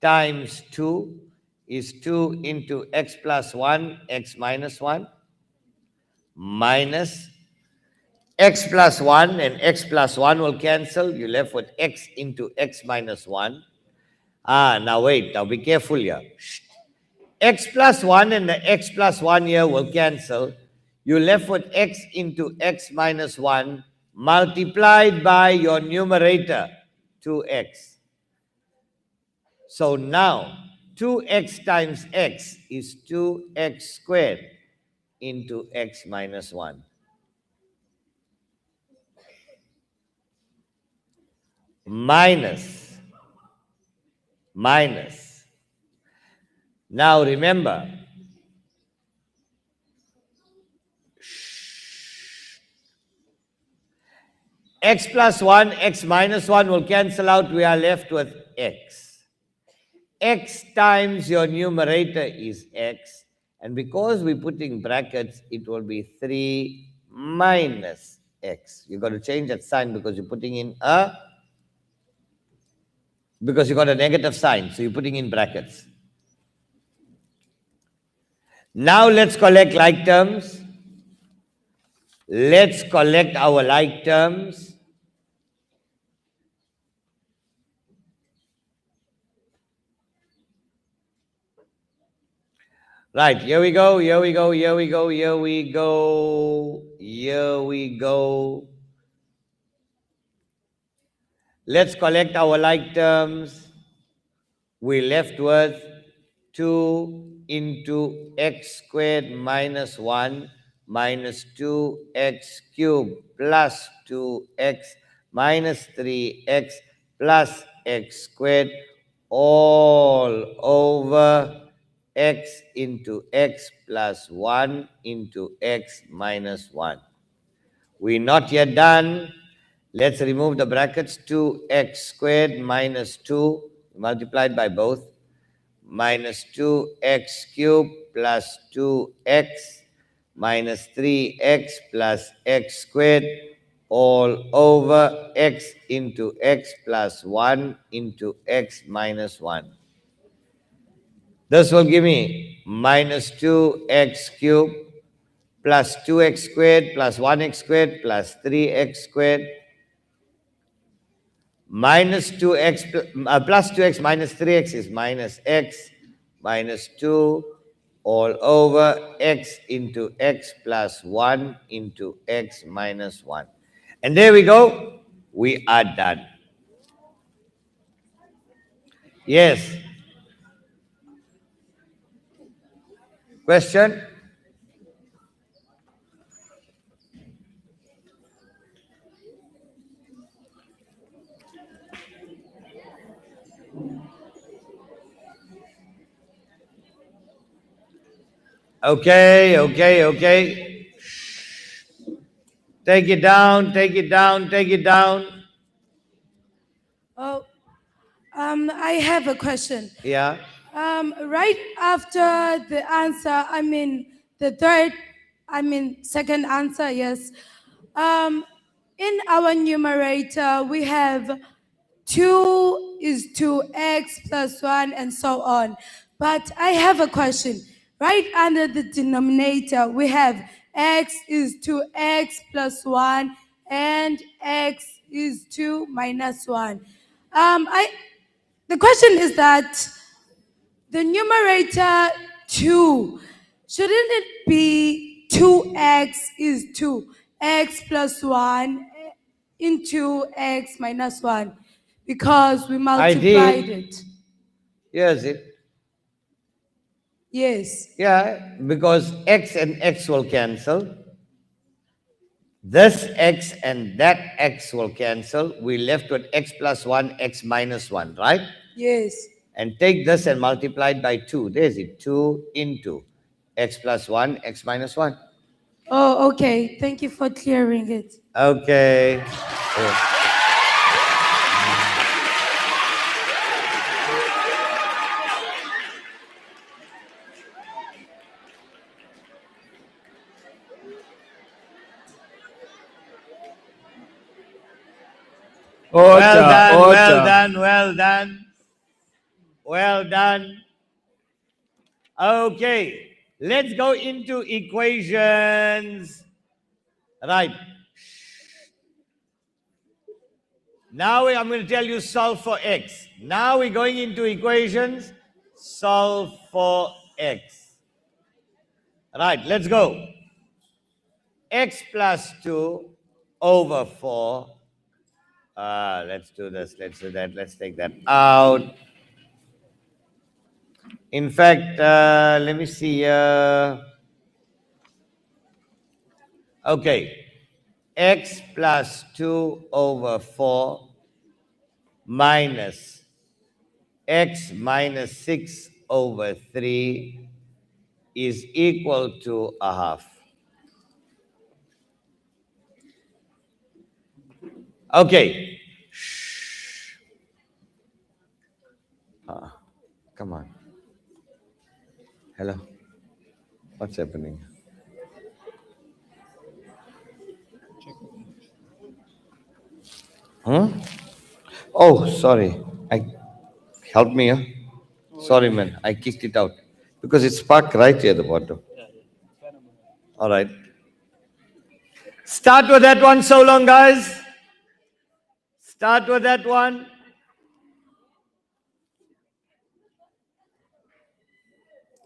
times 2 is 2 into x plus 1, x minus 1 minus X plus 1 and x plus 1 will cancel. You're left with x into x minus 1. Now wait. Now be careful here. X plus 1 and the x plus 1 here will cancel. You're left with x into x minus 1 multiplied by your numerator, 2x. So now, 2x times x is 2x squared into x minus 1. Minus. Now remember, x plus 1, x minus 1 will cancel out. We are left with x. X times your numerator is x. And because we're putting brackets, it will be 3 minus x. You've got to change that sign because you're putting in because you got a negative sign. So you're putting in brackets. Now let's collect like terms. Let's collect our like terms. Right, here we go. Let's collect our like terms. We're left with 2 into x squared minus 1 minus 2x cubed plus 2x minus 3x plus x squared all over x into x plus 1 into x minus 1. We're not yet done. Let's remove the brackets. 2x squared minus 2 multiplied by both minus 2x cubed plus 2x minus 3x plus x squared all over x into x plus 1 into x minus 1. This will give me minus 2x cubed plus 2x squared plus 1x squared plus 3x squared minus 2x plus 2x minus 3x is minus x minus 2 all over x into x plus 1 into x minus 1. And there we go. We are done. Yes. Question? Okay. Take it down. Oh, I have a question. Yeah. Right after the answer, second answer, yes. In our numerator, we have 2 is to x plus 1 and so on. But I have a question. Right under the denominator, we have x is to x plus 1 and x is to minus 1. The question is that the numerator 2, shouldn't it be 2x is to x plus 1 into x minus 1? Because we multiplied it. Yes, it. Yes. Yeah, because x and x will cancel. This x and that x will cancel. We're left with x plus 1, x minus 1, right? Yes. And take this and multiply it by 2. There's it. 2 into x plus 1, x minus 1. Oh, okay. Thank you for clearing it. Okay. Yeah. Well done. Okay, let's go into equations. Right. Now I'm going to tell you solve for x. Now we're going into equations. Solve for x. Right, let's go. X plus 2 over 4. Let's do this. Let's do that. Let's take that out. In fact, let me see here. Okay. X plus 2 over 4 minus x minus 6 over 3 is equal to a half. Okay. Shh. Come on. Hello. What's happening? Huh? Oh, sorry. Help me. Huh? Sorry, man. I kicked it out because it's parked right here at the bottom. All right. Start with that one so long, guys. Start with that one.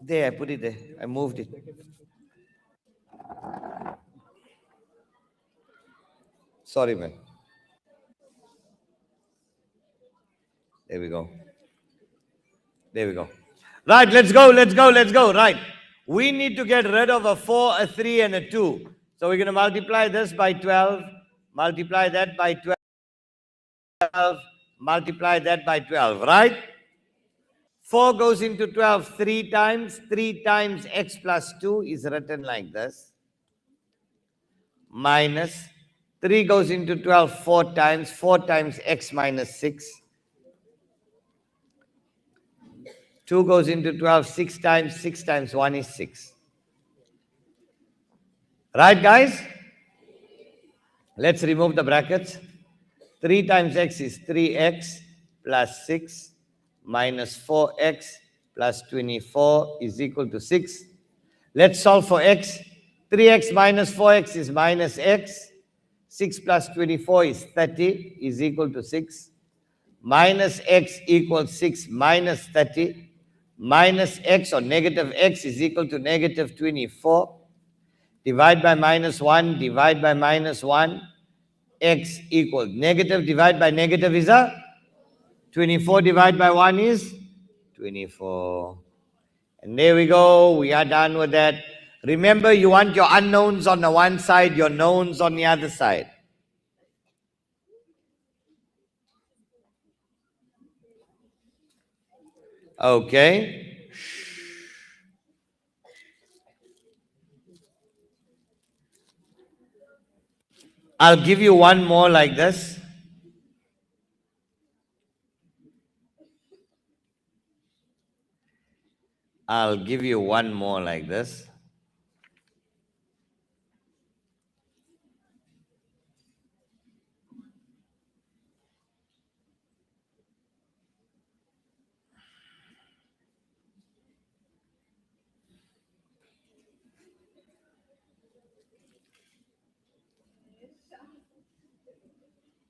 There, I put it there. I moved it. Sorry, man. There we go. There we go. Right, let's go, let's go, let's go. Right. We need to get rid of a 4, a 3, and a 2. So we're going to multiply this by 12, multiply that by 12, multiply that by 12, right? 4 goes into 12 3 times. 3 times x plus 2 is written like this. Minus 3 goes into 12 4 times. 4 times x minus 6. 2 goes into 12 6 times. 6 times 1 is 6. Right, guys? Let's remove the brackets. 3 times x is 3x plus 6 minus 4x plus 24 is equal to 6. Let's solve for x. 3x minus 4x is minus x. 6 plus 24 is 30 is equal to 6. Minus x equals 6 minus 30. Minus x or negative x is equal to negative 24. Divide by minus 1, divide by minus 1. X equals negative, divide by negative is a 24 divided by 1 is 24. And there we go. We are done with that. Remember, you want your unknowns on the one side, your knowns on the other side. Okay. I'll give you one more like this. I'll give you one more like this.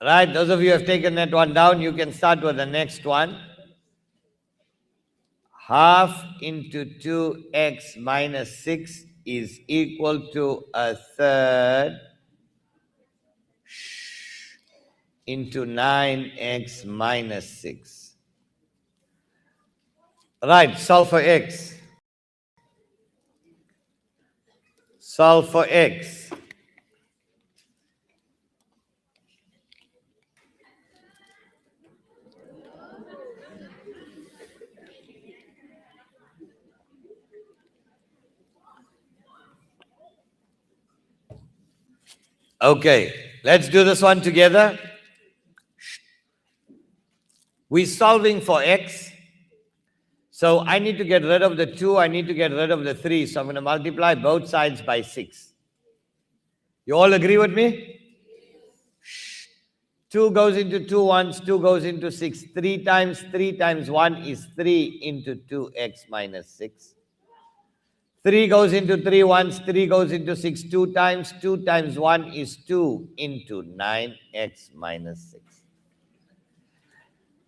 Right, those of you who have taken that one down, you can start with the next one. Half into 2x minus 6 is equal to a third into 9x minus 6. Right, solve for x. Solve for x. Okay, let's do this one together. We're solving for x. So I need to get rid of the 2, I need to get rid of the 3. So I'm going to multiply both sides by 6. You all agree with me? 2 goes into 2 once, 2 goes into 6. 3 times 1 is 3 into 2x minus 6. 3 goes into 3 once, 3 goes into 6 2 times. 2 times 1 is 2 into 9x minus 6.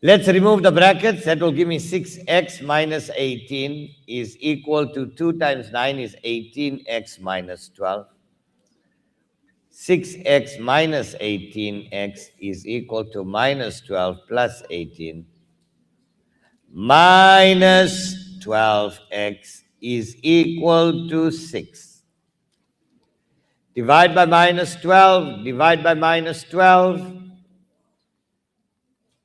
Let's remove the brackets. That will give me 6x minus 18 is equal to 2 times 9 is 18x minus 12. 6x minus 18x is equal to minus 12 plus 18. Minus 12x is equal to 6. Divide by minus 12, divide by minus 12.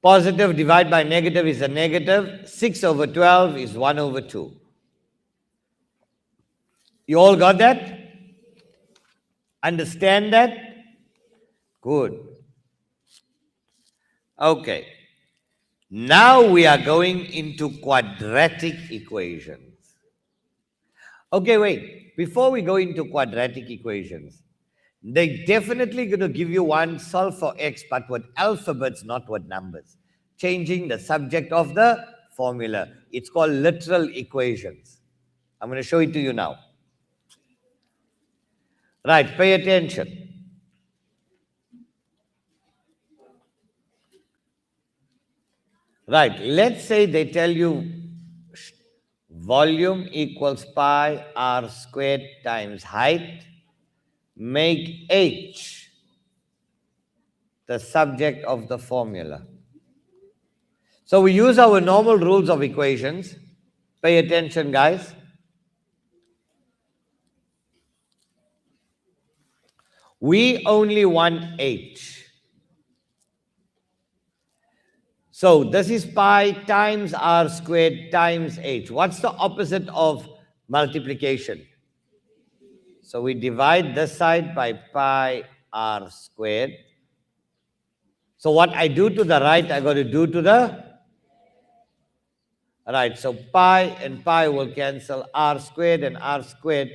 Positive divide by negative is a negative. 6 over 12 is 1 over 2. You all got that? Understand that? Good. Okay. Now we are going into quadratic equations. Okay, wait. Before we go into quadratic equations, they're definitely going to give you one, solve for x, but with alphabets, not with numbers. Changing the subject of the formula. It's called literal equations. I'm going to show it to you now. Right, pay attention. Right, let's say they tell you volume equals pi r squared times height. Make h the subject of the formula. So we use our normal rules of equations. Pay attention, guys. We only want h. So this is pi times r squared times h. What's the opposite of multiplication? So we divide this side by pi r squared. So what I do to the right, I got to do to the right. So pi and pi will cancel, r squared and r squared.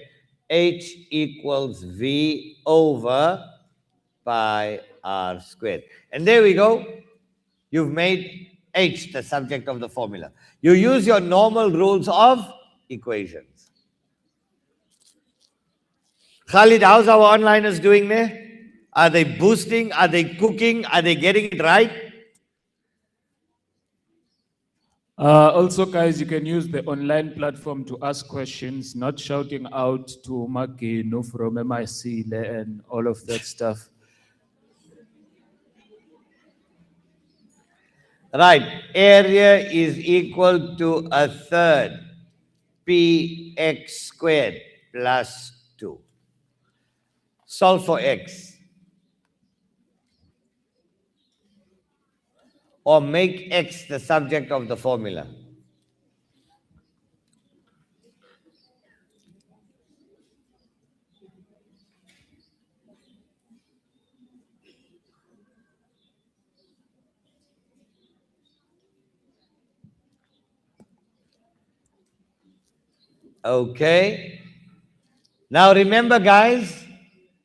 H equals v over pi r squared. And there we go. You've made h the subject of the formula. You use your normal rules of equations. Khalid, how's our onliners doing there? Are they boosting? Are they cooking? Are they getting it right? Also, guys, you can use the online platform to ask questions, not shouting out to Magino from MIC and all of that stuff. Right, area is equal to a third px squared plus 2. Solve for x. Or make x the subject of the formula. Okay. Now remember, guys,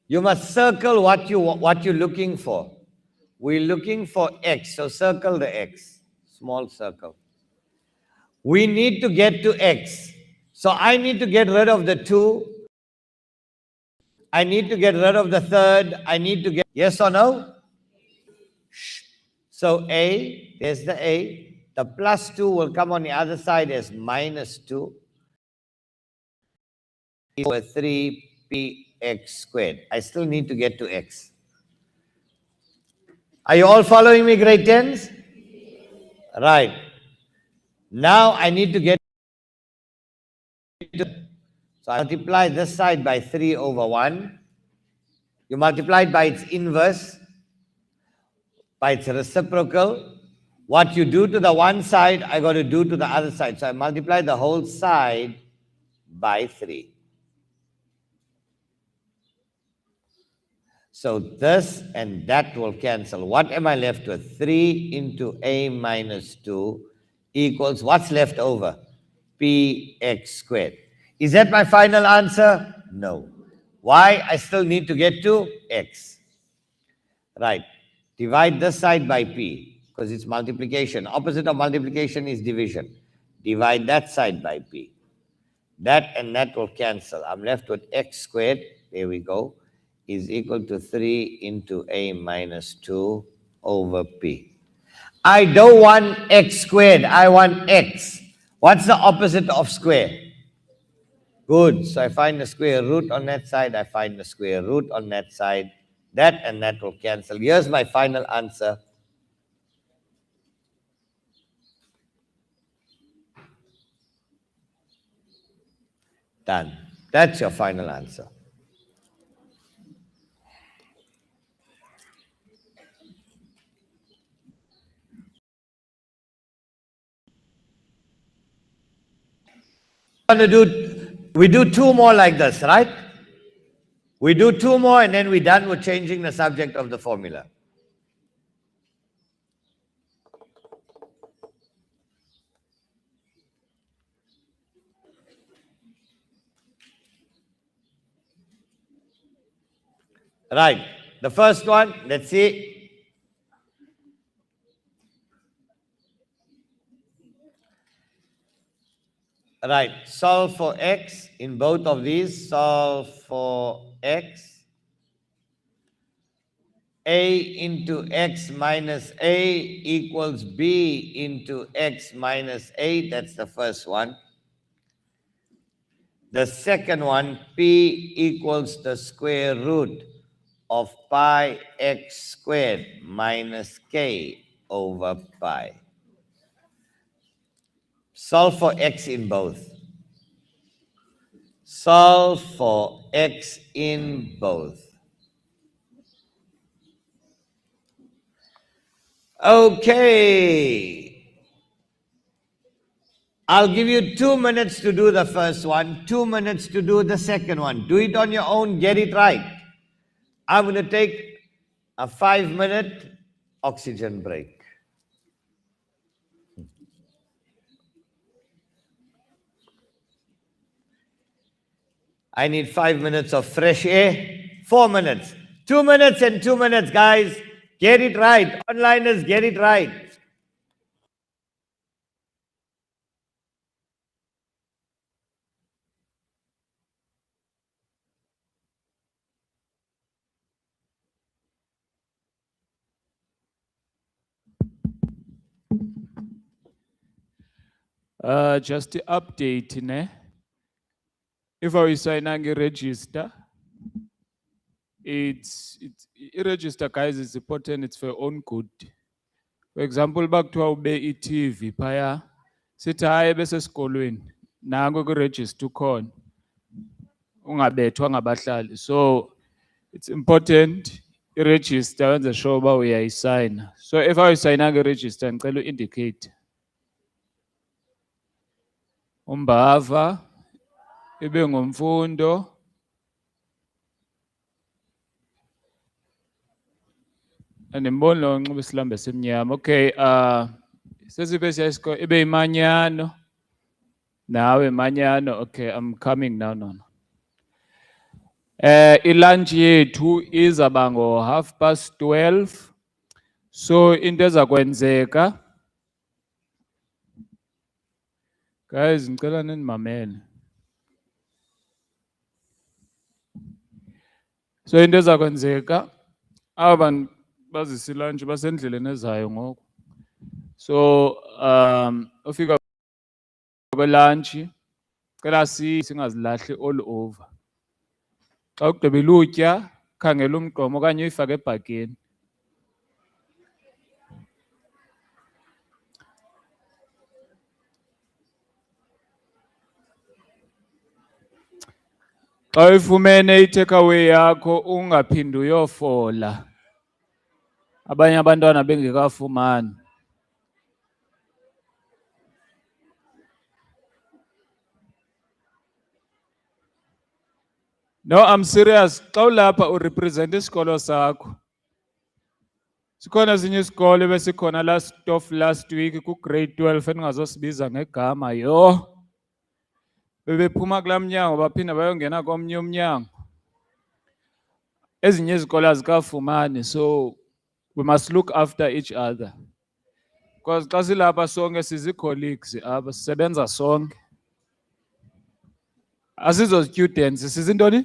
you must circle what you're looking for. We're looking for x, so circle the x, small circle. We need to get to x. So I need to get rid of the 2. I need to get rid of the third. I need to get, yes or no? So a, there's the a. The plus 2 will come on the other side as minus 2. Over 3px squared. I still need to get to x. Are you all following me, grade 10s? Right. Now I need to get to, so I multiply this side by 3 over 1. You multiply it by its inverse, by its reciprocal. What you do to the one side, I got to do to the other side. So I multiply the whole side by 3. So this and that will cancel. What am I left with? 3 into a minus 2 equals, what's left over? Px squared. Is that my final answer? No. Why? I still need to get to x. Right. Divide this side by p, because it's multiplication. Opposite of multiplication is division. Divide that side by p. That and that will cancel. I'm left with x squared. There we go. Is equal to 3 into a minus 2 over p. I don't want x squared. I want x. What's the opposite of square? Good. So I find the square root on that side. I find the square root on that side. That and that will cancel. Here's my final answer. Done. That's your final answer. We do two more like this, right? We do two more and then we're done with changing the subject of the formula. Right. The first one, let's see. Right. Solve for x in both of these. Solve for x. A into x minus a equals b into x minus a. That's the first one. The second one, p equals the square root of pi x squared minus k over pi. Solve for x in both. Solve for x in both. Okay. I'll give you 2 minutes to do the first one, 2 minutes to do the second one. Do it on your own, get it right. I'm going to take a 5-minute oxygen break. I need 5 minutes of fresh air. 4 minutes. 2 minutes and 2 minutes, guys. Get it right. Onliners, get it right. Just to update, ne? If I sign register, it's register, guys, is important. It's for your own good. For example, back to our TV, paya, sit high bese skolweni, nango ku register khona. Ungabethwa ngabahlali. So it's important register when the show ba uyayisign. So if I sign register, ngicela indicate. Umbava ibe ngumfundo animbono nxiba isilambe esimnyama. Okay, sesibe siyasko ibe imanyano nawe manyano. Okay, I'm coming now. No. Ilunch yethu izaba ngo 12:30. So into ezakwenzeka, guys, ngicela ninimamele. So into ezakwenzeka, abantu bazisa ilunch basendleleni ezayo ngoku. So ufika kwelunch cela singazilahli all over. Xa ugqibile utya, khangela umgqomo okanye uyifake ebhakeni. Xa uyifumene i-takeaway yakho ungaphindi uyofola abanye abantwana bengekafumani. No, I'm serious. Xa ulapha urepresent isikolo sakho. Sikhona ezinye isikolo besikhona last week ku-grade 12 endingazosibiza ngegama. Yho, bebephuma kulaa mnyango baphinda bayongena komnye umnyango. Ezinye izikolo azikafumani, so we must look after each other. Because xa silapha sonke sizi-colleagues apha, sisebenza sonke. Asizo students, sizintoni?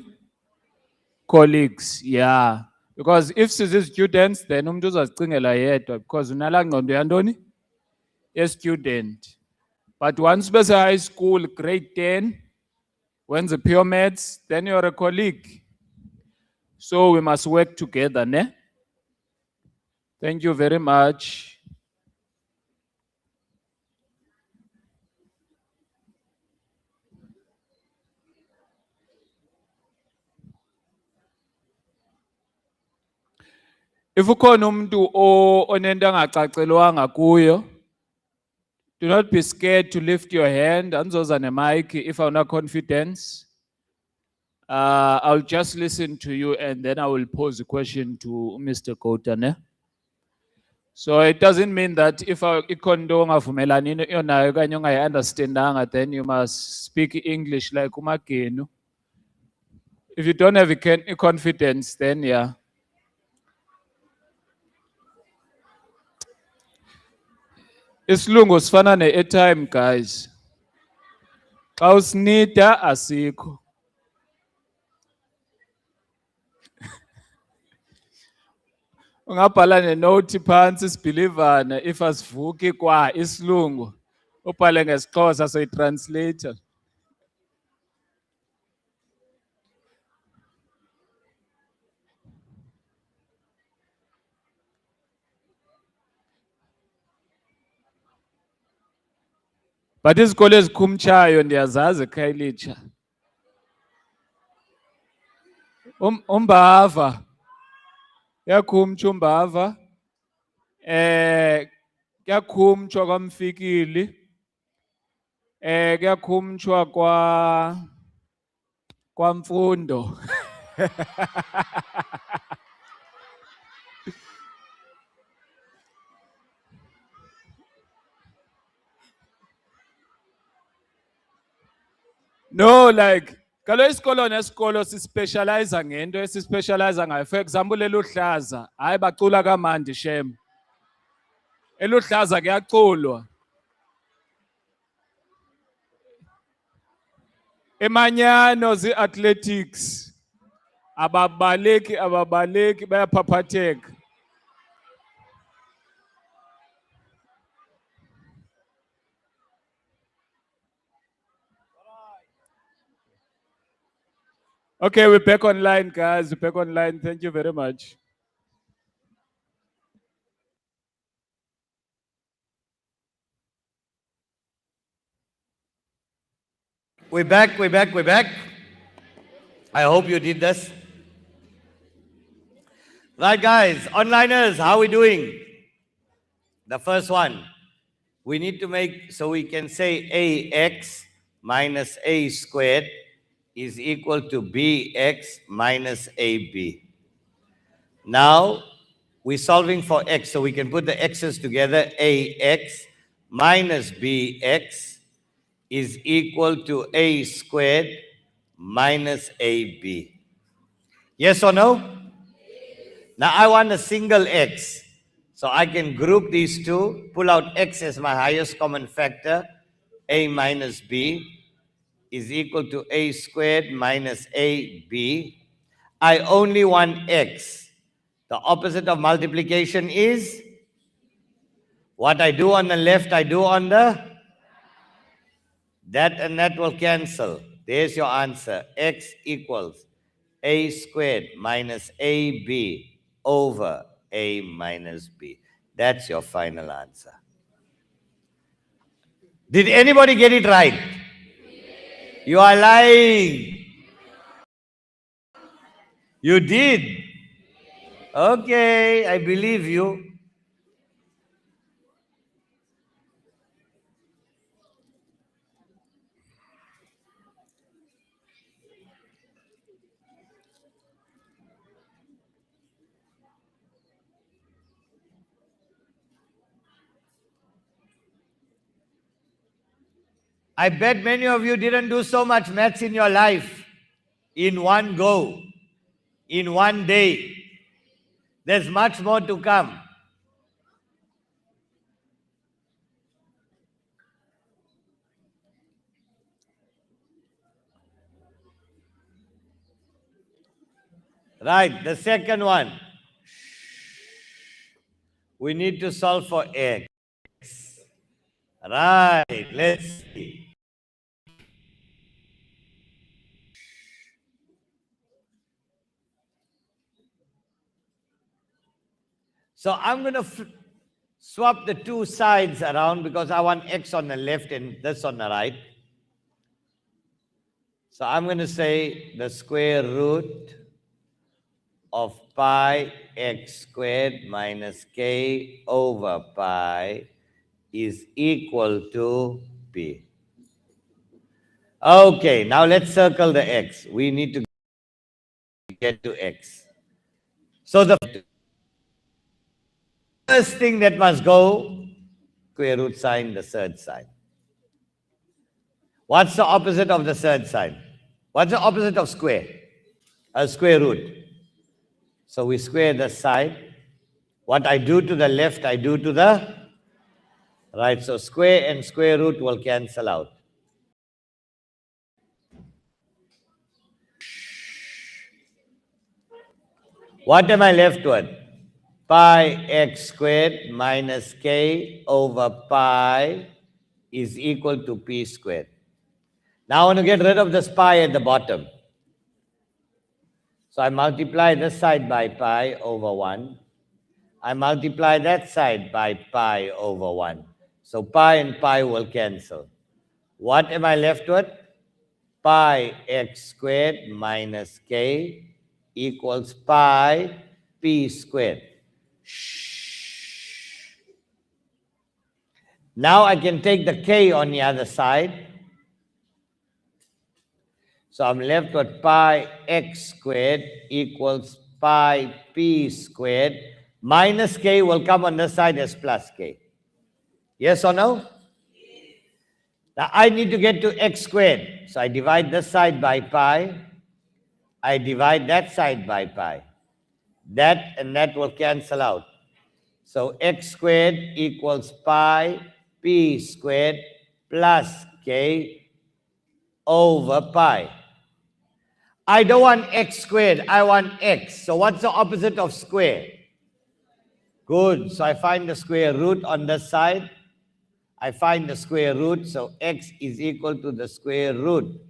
Colleagues, yeah. Because if sizi students, then umuntu uzazicingela yedwa because unala ngqondo yantoni? Student. But once bese high school, grade 10, when's the pure maths, then you're a colleague. So we must work together, ne? Thank you very much. If ukhona umuntu onento angacacelwanga kuyo, do not be scared to lift your hand. Anzoza mic if awuna confidence. I'll just listen to you and then I will pose a question to Mr. Kota, ne? So it doesn't mean that if ikondo ngavumelani yonayo kanye ungayi-understandanga, then you must speak English like umagenu. If you don't have confidence, then yeah. Isilungu sifana ne-airtime, guys. Xa usinida asikho. Ungabhala nenote phansi sibhilivana if asivuki kwa isilungu. Ubhale ngesiXhosa so i-translator. But izikole ezikhumtshayo ndiyazazi eKhayelitsha. Umbava. Yakhumtsha umbava. Kuyakhumtshwa kwaMfikili. Kuyakhumtshwa kwaMfundo. No, like, kalo isikolo nesikolo sispecialize ngento esispecialize ngayo. For example, eLuhlaza, hayi bacula kamandi shem. eLuhlaza kuyaculwa. Emanyano zi-athletics. Ababaleki bayaphaphatheka. Okay, we're back online, guys. We're back online. Thank you very much. We're back. I hope you did this. Right, guys, onliners, how are we doing? The first one, we need to make, so we can say AX minus A squared is equal to BX minus AB. Now, we're solving for X, so we can put the X's together. AX minus BX is equal to A squared minus AB. Yes or no? Now I want a single X. So I can group these two, pull out X as my highest common factor. A minus B is equal to A squared minus AB. I only want X. The opposite of multiplication is what I do on the left, I do on the... That and that will cancel. There's your answer. X equals A squared minus AB over A minus B. That's your final answer. Did anybody get it right? You are lying. You did. Okay, I believe you. I bet many of you didn't do so much maths in your life in one go, in one day. There's much more to come. Right, the second one. We need to solve for x. Right, let's see. So I'm going to swap the two sides around because I want x on the left and this on the right. So I'm going to say the square root of pi x squared minus k over pi is equal to p. Okay, now let's circle the x. We need to get to x. So the first thing that must go, square root sign, the third sign. What's the opposite of the third sign? What's the opposite of square? A square root. So we square the side. What I do to the left, I do to the right. So square and square root will cancel out. What am I left with? Pi x squared minus k over pi is equal to p squared. Now I want to get rid of this pi at the bottom. So I multiply this side by pi over 1. I multiply that side by pi over 1. So pi and pi will cancel. What am I left with? Pi x squared minus k equals pi p squared. Now I can take the k on the other side. So I'm left with pi x squared equals pi p squared. Minus k will come on this side as plus k. Yes or no? Now I need to get to x squared. So I divide this side by pi. I divide that side by pi. That and that will cancel out. So x squared equals pi p squared plus k over pi. I don't want x squared, I want x. So what's the opposite of square? Good. So I find the square root on this side. I find the square root. So x is equal to the square root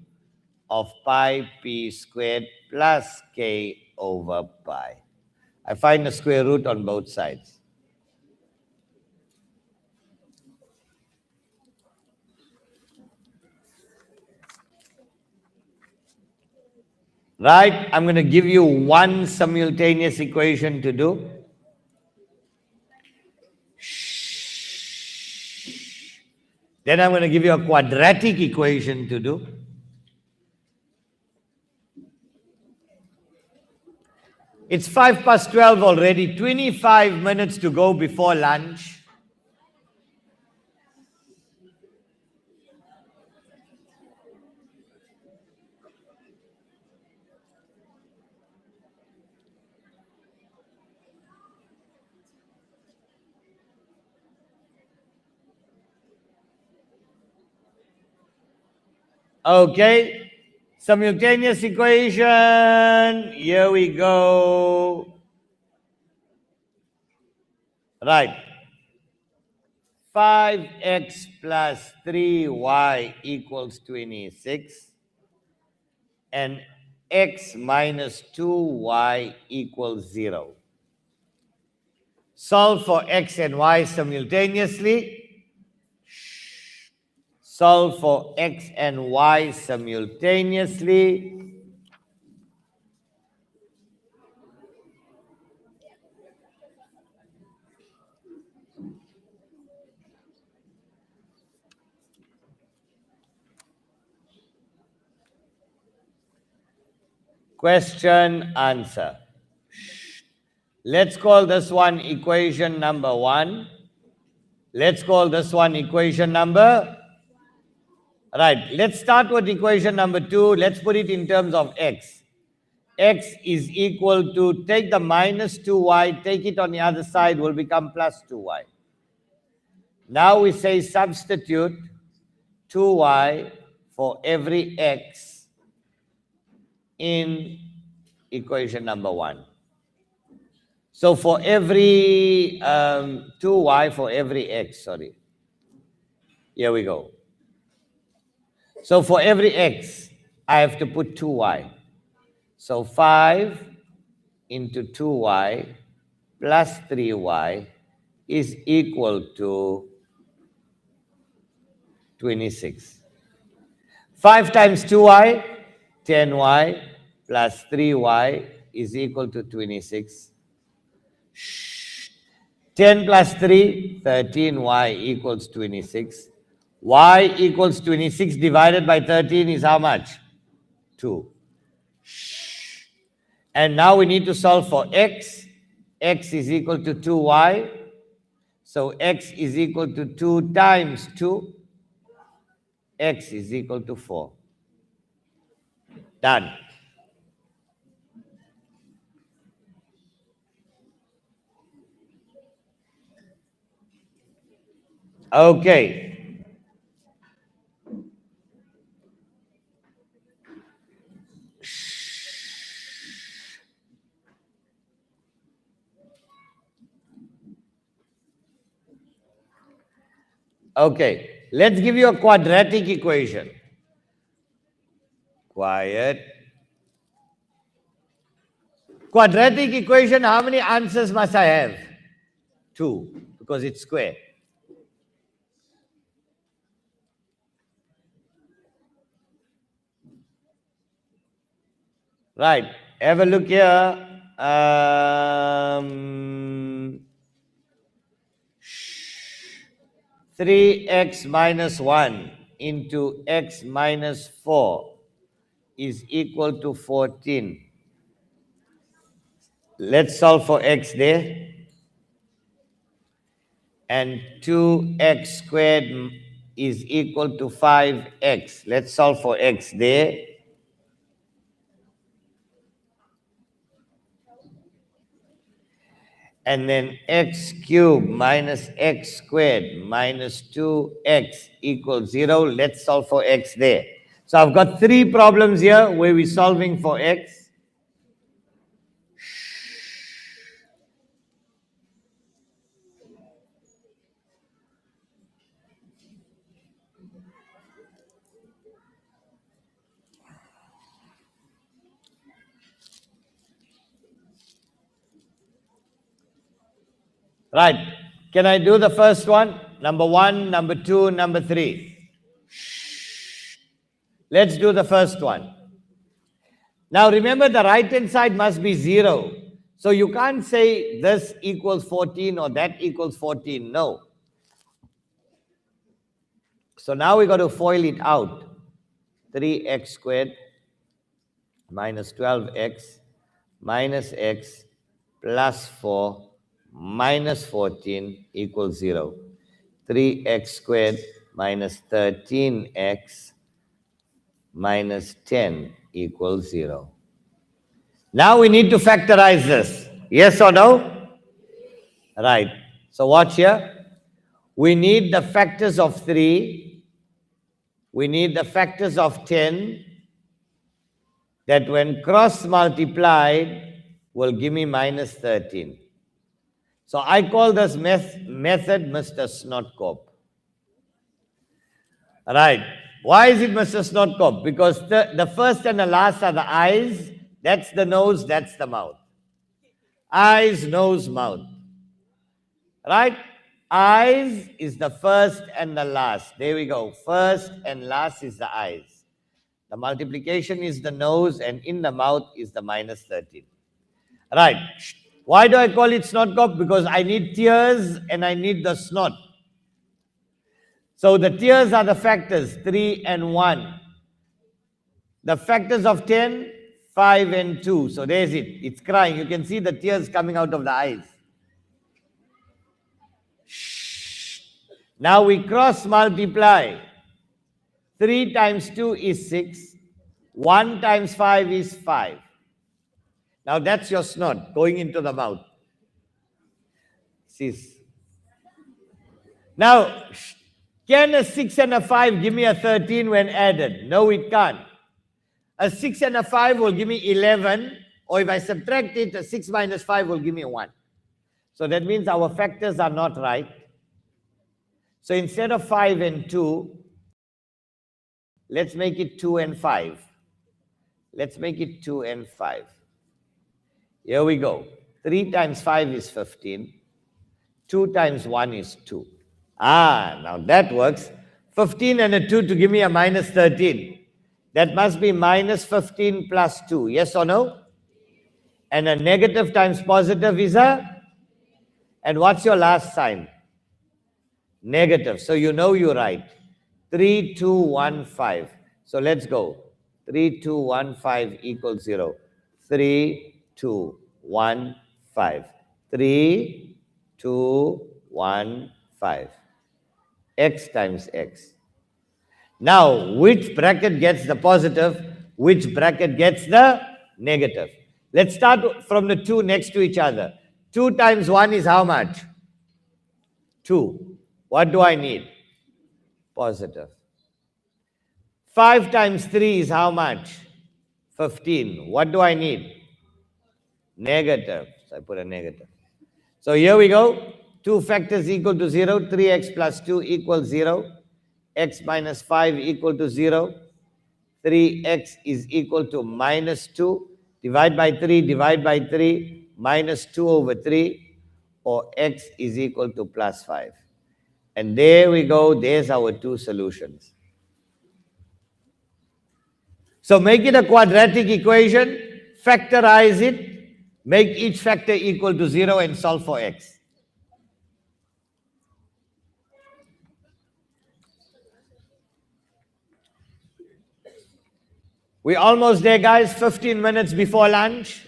of pi p squared plus k over pi. I find the square root on both sides. Right? I'm going to give you one simultaneous equation to do. Then I'm going to give you a quadratic equation to do. It's 12:05 already, 25 minutes to go before lunch. Okay, simultaneous equation, here we go. Right, 5x plus 3y equals 26 and x minus 2y equals 0. Solve for x and y simultaneously. Solve for x and y simultaneously. Question, answer. Let's call this one equation number 1. Let's call this one equation number. Right, let's start with equation number 2. Let's put it in terms of x. X is equal to, take the minus 2y, take it on the other side, will become plus 2y. Now we say substitute 2y for every x in equation number 1. So for every 2y for every x, sorry. Here we go. So for every x, I have to put 2y. So 5 into 2y plus 3y is equal to 26. 5 times 2y, 10y, plus 3y is equal to 26. 10 plus 3, 13y equals 26. Y equals 26 divided by 13 is how much? 2. And now we need to solve for x. X is equal to 2y. So x is equal to 2 times 2. X is equal to 4. Done. Okay. Okay, let's give you a quadratic equation. Quiet. Quadratic equation, how many answers must I have? 2, because it's square. Right, have a look here. 3x minus 1 into x minus 4 is equal to 14. Let's solve for x there. And 2x squared is equal to 5x. Let's solve for x there. And then x cubed minus x squared minus 2x equals 0. Let's solve for x there. So I've got 3 problems here where we're solving for x. Right. Can I do the first one? Number 1, number 2, number 3. Let's do the first one. Now remember, the right-hand side must be 0. So you can't say this equals 14 or that equals 14. No. So now we got to FOIL it out. 3x squared minus 12x minus x plus 4 minus 14 equals 0. 3x squared minus 13x minus 10 equals 0. Now we need to factorize this. Yes or no? Right. So watch here. We need the factors of 3. We need the factors of 10 that when cross multiplied will give me minus 13. So I call this method Mr. Snotkop. Right. Why is it Mr. Snotkop? Because the first and the last are the eyes. That's the nose, that's the mouth. Eyes, nose, mouth. Right? Eyes is the first and the last. There we go. First and last is the eyes. The multiplication is the nose, and in the mouth is the minus 13. Right. Why do I call it Snotkop? Because I need tears and I need the snot. So the tears are the factors, 3 and 1. The factors of 10, 5 and 2. So there's it. It's crying. You can see the tears coming out of the eyes. Now we cross multiply. 3 times 2 is 6. 1 times 5 is 5. Now that's your snot going into the mouth. Cease. Now, can a 6 and a 5 give me a 13 when added? No, it can't. A 6 and a 5 will give me 11. Or if I subtract it, a 6 minus 5 will give me 1. So that means our factors are not right. So instead of 5 and 2, let's make it 2 and 5. Let's make it 2 and 5. Here we go. 3 times 5 is 15. 2 times 1 is 2. Now that works. 15 and a 2 to give me a minus 13. That must be minus 15 plus 2. Yes or no? And a negative times positive is a? And what's your last sign? Negative. So you know you're right. 3, 2, 1, 5. So let's go. 3, 2, 1, 5 equals 0. 3, 2, 1, 5. 3, 2, 1, 5. X times x. Now, which bracket gets the positive? Which bracket gets the negative? Let's start from the two next to each other. 2 times 1 is how much? 2. What do I need? Positive. 5 times 3 is how much? 15. What do I need? Negative. So I put a negative. So here we go. 2 factors equal to 0. 3x plus 2 equals 0. X minus 5 equal to 0. 3x is equal to minus 2. Divide by 3, divide by 3. Minus 2 over 3. Or x is equal to plus 5. And there we go. There's our two solutions. So make it a quadratic equation. Factorize it. Make each factor equal to 0 and solve for x. We're almost there, guys. 15 minutes before lunch.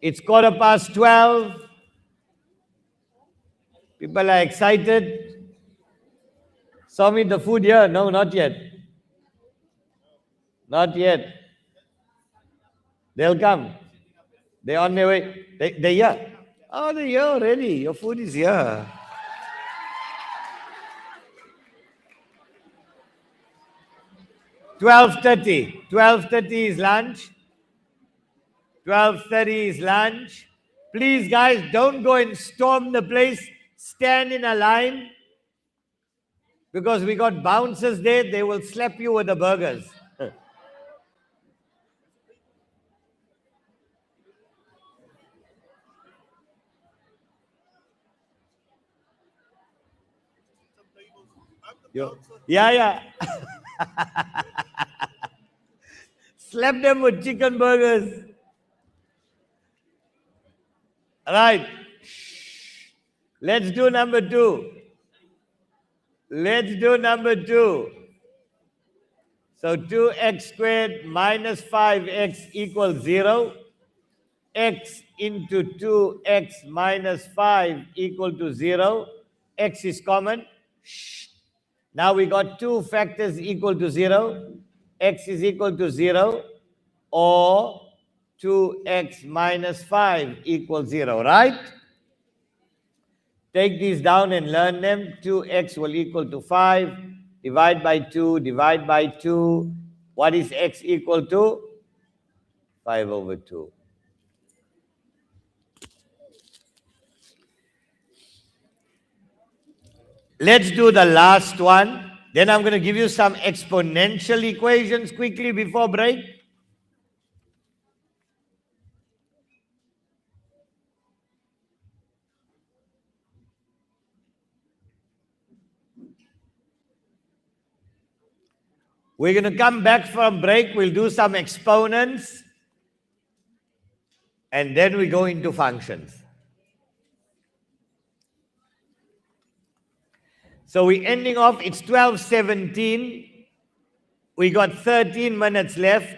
It's 12:15. People are excited. Saw me the food here? No, not yet. Not yet. They'll come. They're on their way. They're here. Oh, they're here already. Your food is here. $12:30. 12:30 is lunch. 12:30 is lunch. Please, guys, don't go and storm the place. Stand in a line. Because we got bouncers there. They will slap you with the burgers. Yeah. Slap them with chicken burgers. Right. Let's do number 2. Let's do number 2. So 2x squared minus 5x equals 0. X into 2x minus 5 equal to 0. X is common. Now we got 2 factors equal to 0. X is equal to 0. Or 2x minus 5 equals 0, right? Take these down and learn them. 2x will equal to 5. Divide by 2, divide by 2. What is x equal to? 5 over 2. Let's do the last one. Then I'm going to give you some exponential equations quickly before break. We're going to come back from break. We'll do some exponents. And then we go into functions. So we're ending off. It's 12:17. We got 13 minutes left.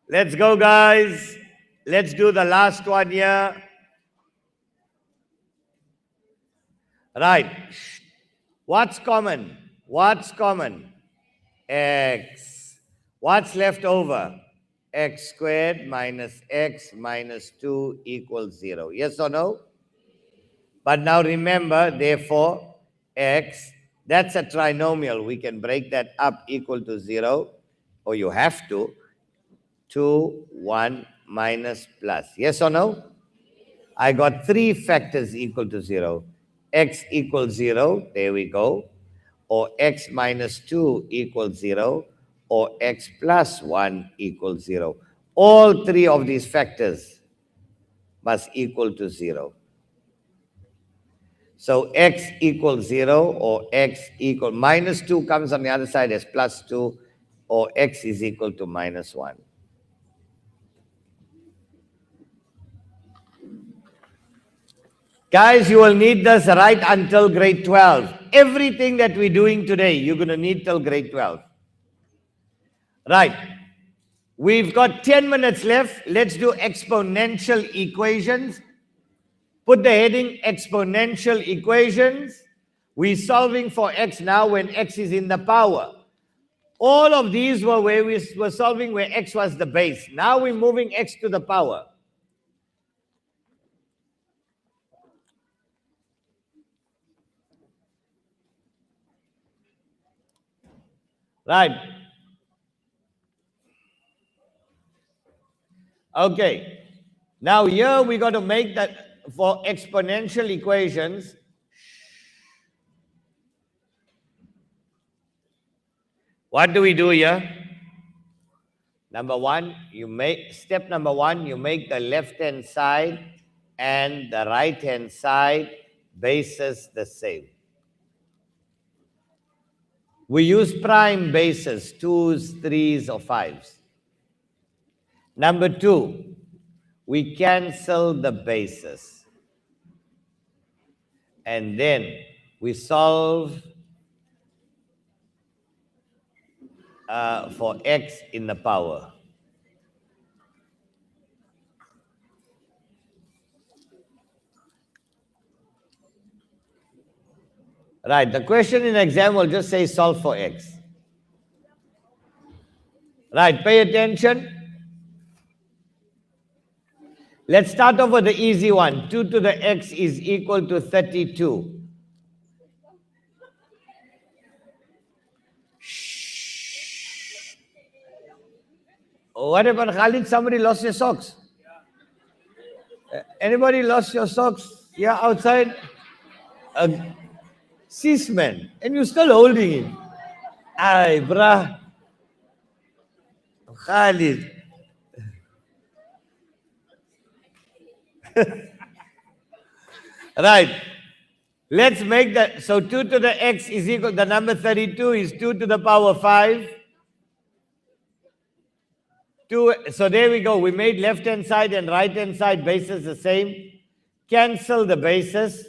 Let's go, guys. Let's do the last one here. Right. What's common? What's common? X. What's left over? X squared minus x minus 2 equals 0. Yes or no? But now remember, therefore, x, that's a trinomial. We can break that up equal to 0, or you have to. 2, 1, minus plus. Yes or no? I got 3 factors equal to 0. X equals 0, there we go. Or x minus 2 equals 0. Or x plus 1 equals 0. All 3 of these factors must equal to 0. So x equals 0 or x equal minus 2 comes on the other side as plus 2, or x is equal to minus 1. Guys, you will need this right until grade 12. Everything that we're doing today, you're going to need till grade 12. Right. We've got 10 minutes left. Let's do exponential equations. Put the heading exponential equations. We're solving for x now when x is in the power. All of these were where we were solving where x was the base. Now we're moving x to the power. Right. Okay. Now here we got to make that for exponential equations. What do we do here? Number one, step number one, you make the left-hand side and the right-hand side bases the same. We use prime bases, 2s, 3s, or 5s. Number two, we cancel the bases. And then we solve for x in the power. Right, the question in exam will just say solve for x. Right, pay attention. Let's start off with the easy one. 2 to the x is equal to 32. What happened, Khalid? Somebody lost their socks. Anybody lost your socks? Yeah, outside? Cis-man. And you're still holding it. Aye, brah. Khalid. Right. Let's make that. So 2 to the x is equal, the number 32 is 2 to the power 5. So there we go. We made left-hand side and right-hand side bases the same. Cancel the bases.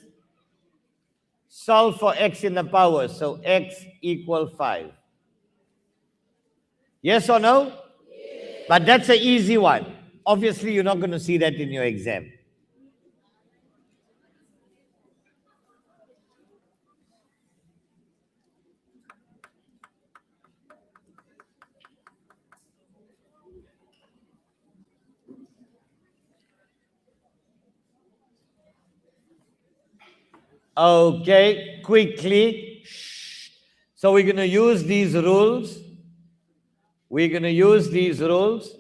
Solve for x in the power. So x equal 5. Yes or no? Yes. But that's an easy one. Obviously, you're not going to see that in your exam. Okay, quickly. So we're going to use these rules. We're going to use these rules.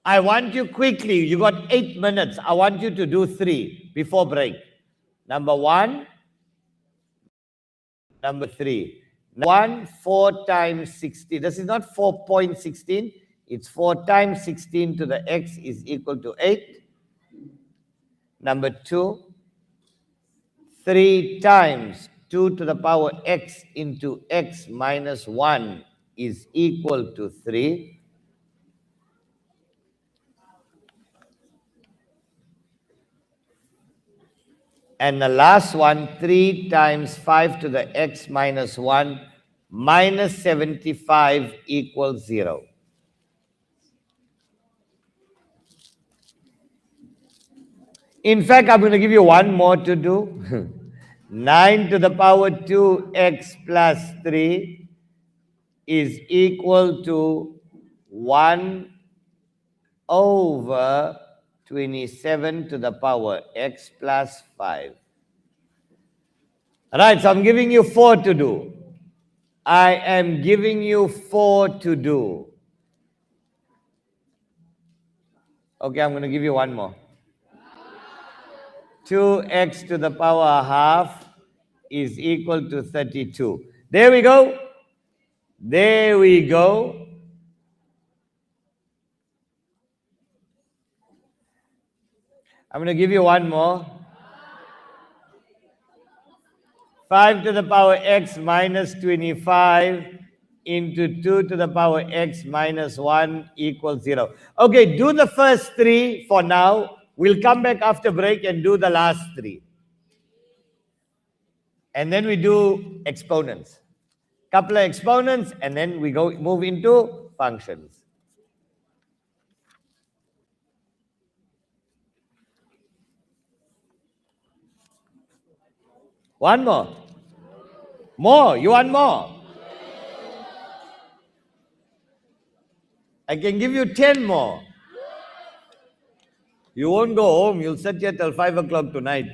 I want you quickly, you got 8 minutes. I want you to do 3 before break. Number 1, number 3. 1, 4 times 16. This is not 4.16. It's 4 times 16 to the x is equal to 8. Number 2. 3 times 2 to the power x into x minus 1 is equal to 3. And the last one, 3 times 5 to the x minus 1 minus 75 equals 0. In fact, I'm going to give you one more to do. 9 to the power 2x plus 3 is equal to 1 over 27 to the power x plus 5. All right, so I'm giving you 4 to do. I am giving you 4 to do. Okay, I'm going to give you one more. 2x to the power half is equal to 32. There we go. There we go. I'm going to give you one more. 5 to the power x minus 25 into 2 to the power x minus 1 equals 0. Okay, do the first three for now. We'll come back after break and do the last three. And then we do exponents. Couple of exponents, and then we move into functions. One more. More? You want more? I can give you 10 more. You won't go home. You'll sit here till 5 o'clock tonight.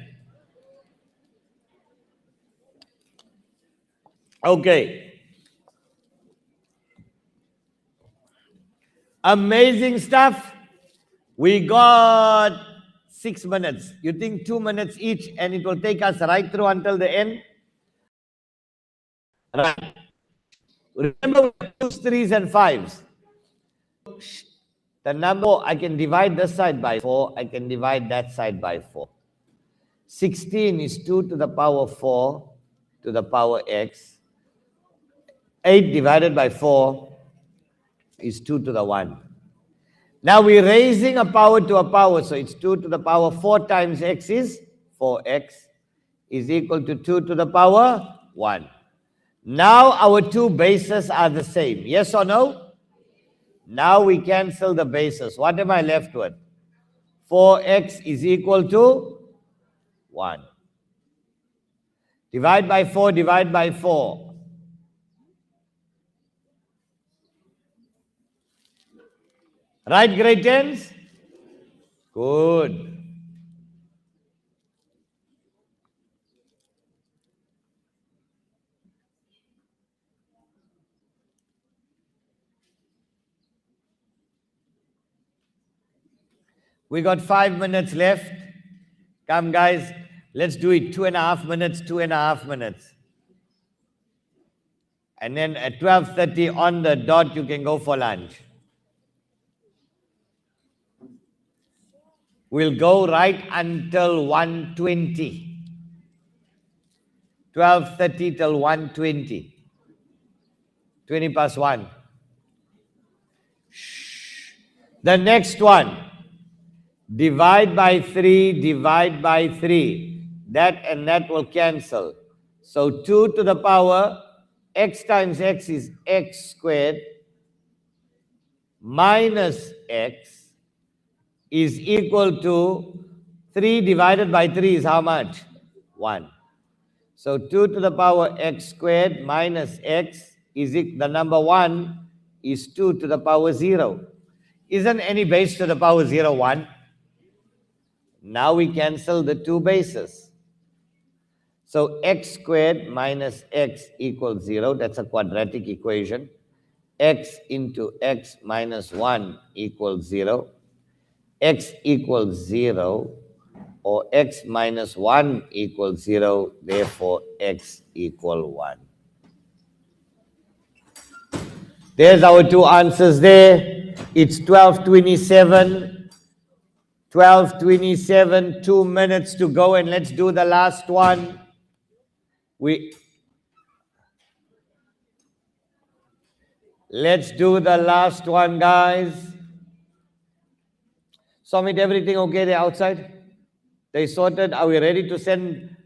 Okay. Amazing stuff. We got 6 minutes. You think 2 minutes each, and it will take us right through until the end? Right. Remember, 2s, 3s, and 5s. The number, I can divide this side by 4. I can divide that side by 4. 16 is 2 to the power 4 to the power x. 8 divided by 4 is 2 to the 1. Now we're raising a power to a power, so it's 2 to the power 4 times x is 4x is equal to 2 to the power 1. Now our two bases are the same. Yes or no? Now we cancel the bases. What am I left with? 4x is equal to 1. Divide by 4, divide by 4. Right, grade 10s? Good. We got 5 minutes left. Come, guys, let's do it. 2.5 minutes, 2.5 minutes. And then at 12:30 on the dot, you can go for lunch. We'll go right until 1:20. 12:30 till 1:20. 20 past 1. Shh. The next one. Divide by 3, divide by 3. That and that will cancel. So 2 to the power, x times x is x squared minus x is equal to 3 divided by 3 is how much? 1. So 2 to the power x squared minus x is the number 1 is 2 to the power 0. Isn't any base to the power 0 1? Now we cancel the two bases. So x squared minus x equals 0. That's a quadratic equation. X into x minus 1 equals 0. X equals 0, or x minus 1 equals 0. Therefore, x equals 1. There's our two answers there. It's 12:27. 12:27, 2 minutes to go, and let's do the last one. Let's do the last one, guys. Summit, everything okay there outside? They sorted. Are we ready to send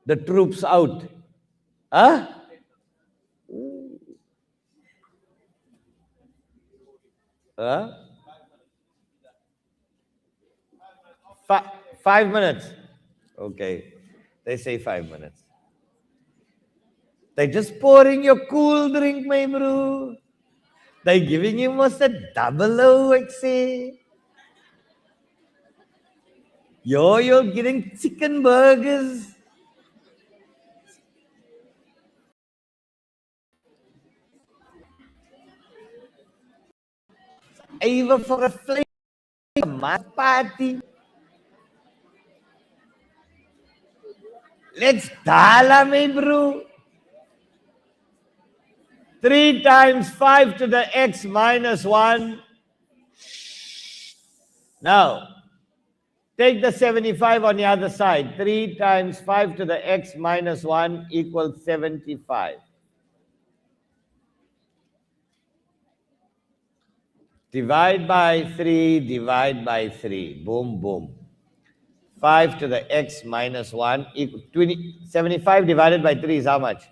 the troops out? Huh? Huh? 5 minutes. Okay. They say 5 minutes. They're just pouring your cool drink, my bro. They're giving you almost a double OXA. You're getting chicken burgers. Even for a flavor, party. Let's tala me, bro. 3 times 5 to the x minus 1. Now, take the 75 on the other side. 3 times 5 to the x minus 1 equals 75. Divide by 3, divide by 3. Boom, boom. 5 to the x minus 1 equals 75 divided by 3 is how much?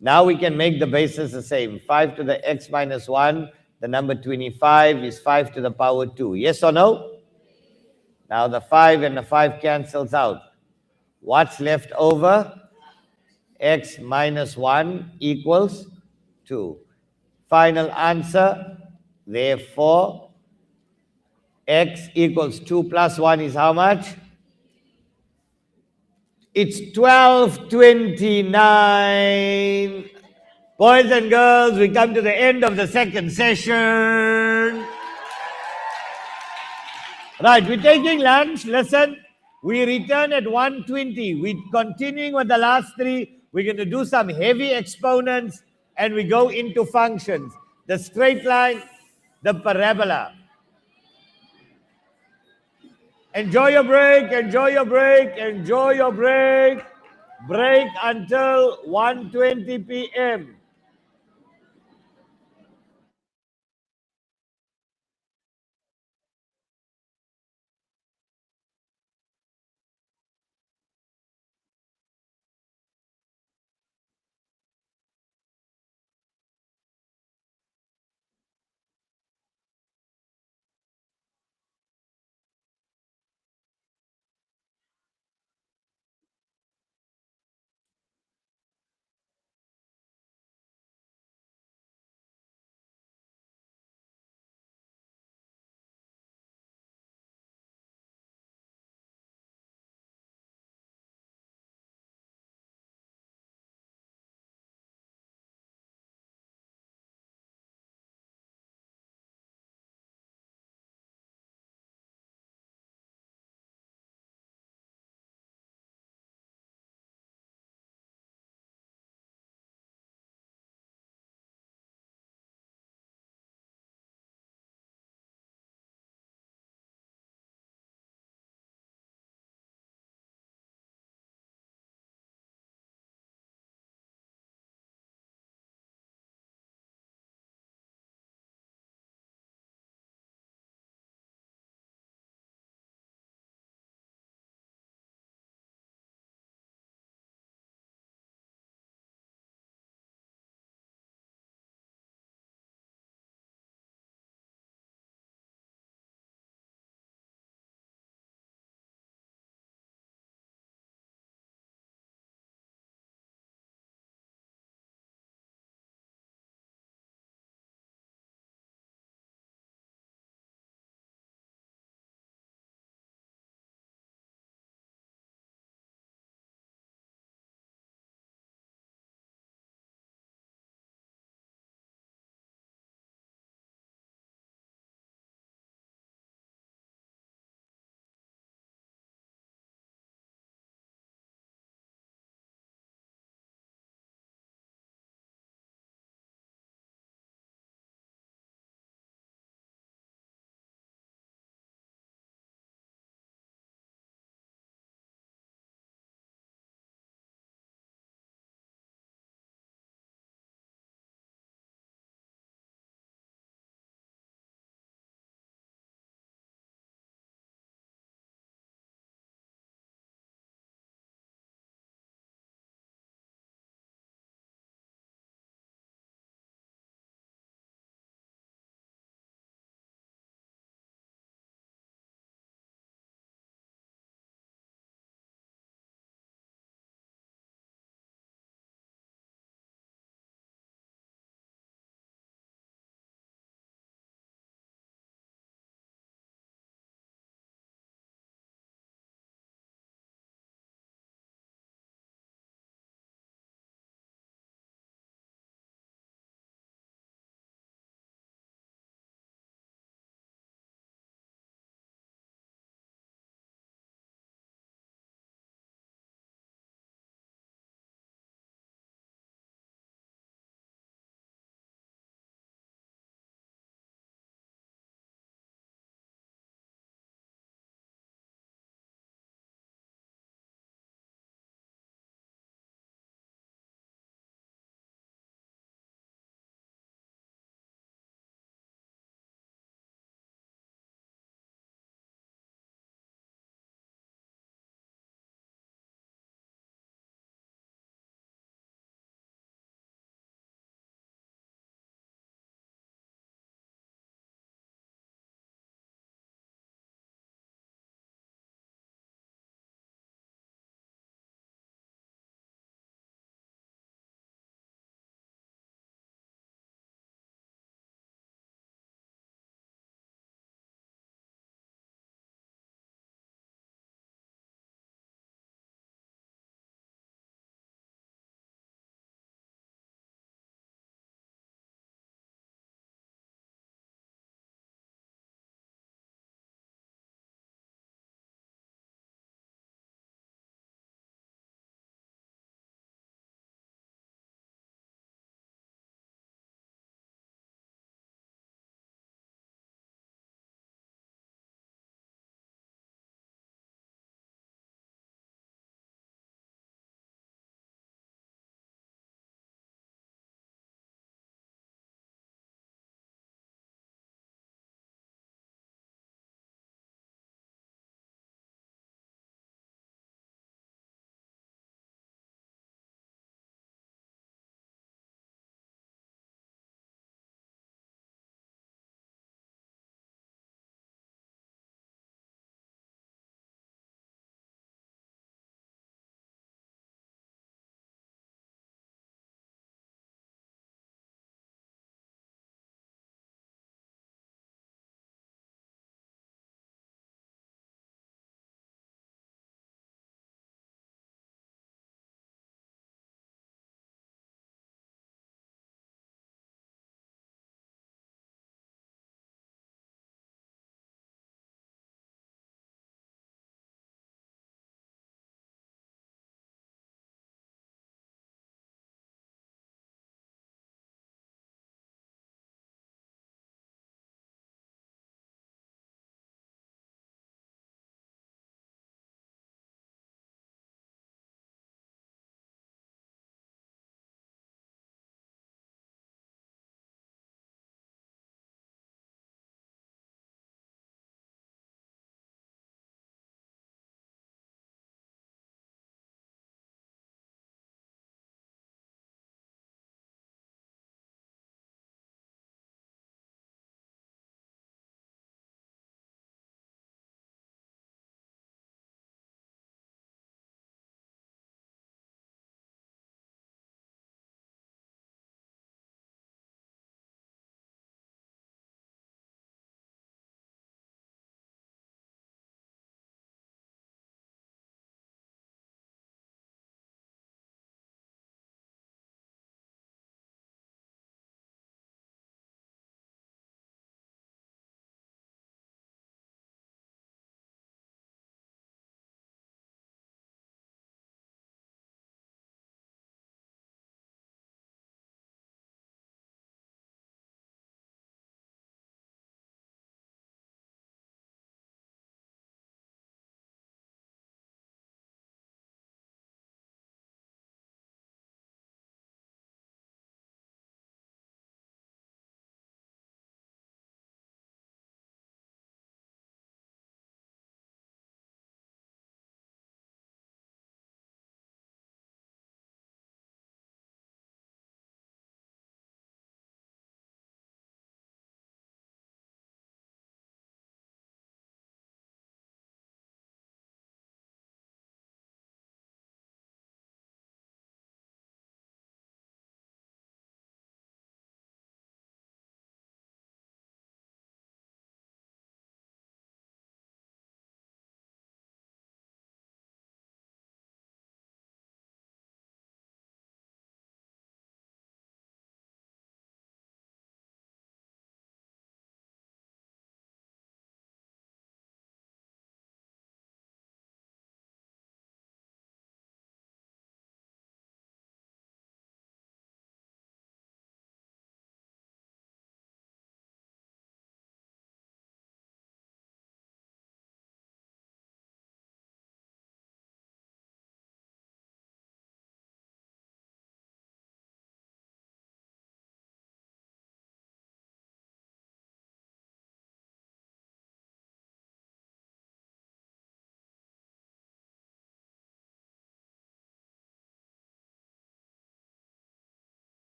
Now we can make the bases the same. 5 to the x minus 1, the number 25 is 5 to the power 2. Yes or no? Now the 5 and the 5 cancels out. What's left over? X minus 1 equals 2. Final answer, therefore, x equals 2 plus 1 is how much? It's 12:29. Boys and girls, we come to the end of the second session. Right, we're taking lunch. Listen, we return at 1:20. We're continuing with the last three. We're going to do some heavy exponents and we go into functions. The straight line, the parabola. Enjoy your break, enjoy your break, enjoy your break. Break until 1:20 p.m.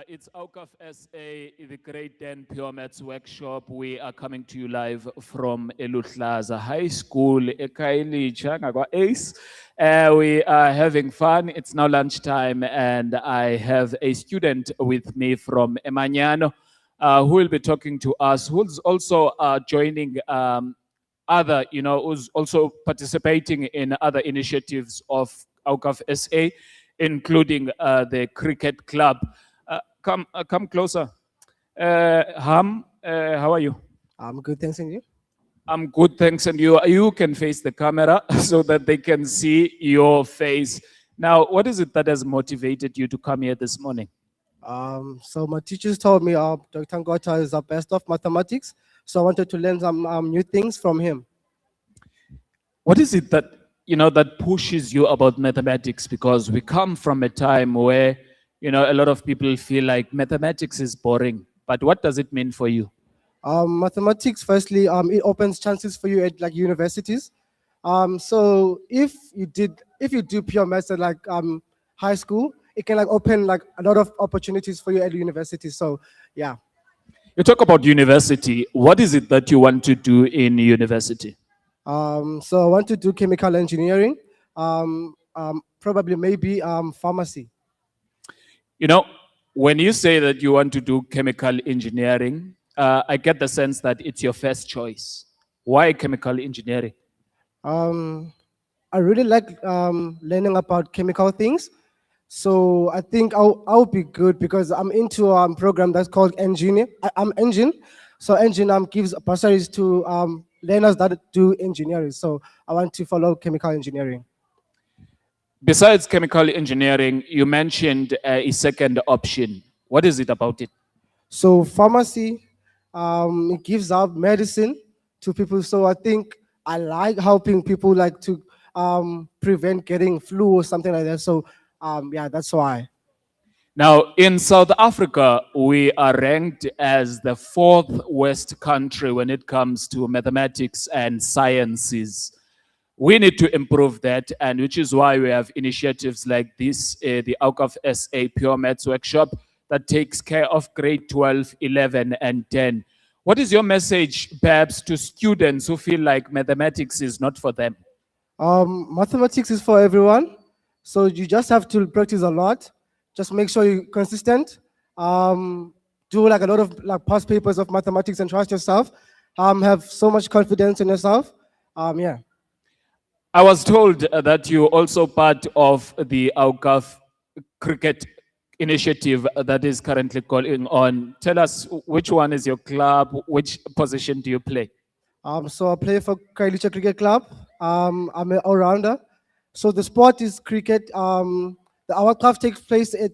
It's Awqaf SA, the Grade 10 Pure Maths Workshop. We are coming to you live from Luhlaza High School, eKhayelitsha, ngakwa-Ace. We are having fun. It's now lunchtime, and I have a student with me from Emanyano who will be talking to us, who's also joining other, who's also participating in other initiatives of Awqaf SA, including the cricket club. Come closer. Ham, how are you? I'm good, thanks, and you? I'm good, thanks. And you can face the camera so that they can see your face. Now, what is it that has motivated you to come here this morning? So my teachers told me Dr. Ngota is the best of mathematics, so I wanted to learn some new things from him. What is it that, that pushes you about mathematics? Because we come from a time where, a lot of people feel like mathematics is boring. But what does it mean for you? Mathematics, firstly, it opens chances for you at like universities. So if you do pure maths at like high school, it can like open like a lot of opportunities for you at university. So yeah. You talk about university. What is it that you want to do in university? So I want to do chemical engineering, probably maybe pharmacy. When you say that you want to do chemical engineering, I get the sense that it's your first choice. Why chemical engineering? I really like learning about chemical things. So I think I'll be good because I'm into a program that's called Engine. I'm Engine. So Engine gives bursaries to learners that do engineering. So I want to follow chemical engineering. Besides chemical engineering, you mentioned a second option. What is it about it? So pharmacy, it gives out medicine to people. So I think I like helping people like to prevent getting flu or something like that. So yeah, that's why. Now, in South Africa, we are ranked as the 4th worst country when it comes to mathematics and sciences. We need to improve that, and which is why we have initiatives like this, the Awqaf SA Pure Maths Workshop that takes care of grade 12, 11, and 10. What is your message, perhaps, to students who feel like mathematics is not for them? Mathematics is for everyone, so you just have to practice a lot. Just make sure you're consistent. Do like a lot of like past papers of mathematics and trust yourself. Have so much confidence in yourself. Yeah. I was told that you're also part of the Awqaf cricket initiative that is currently going on. Tell us, which one is your club? Which position do you play? So I play for Khayelitsha Cricket Club. I'm an all-rounder. So the sport is cricket. The Awqaf takes place at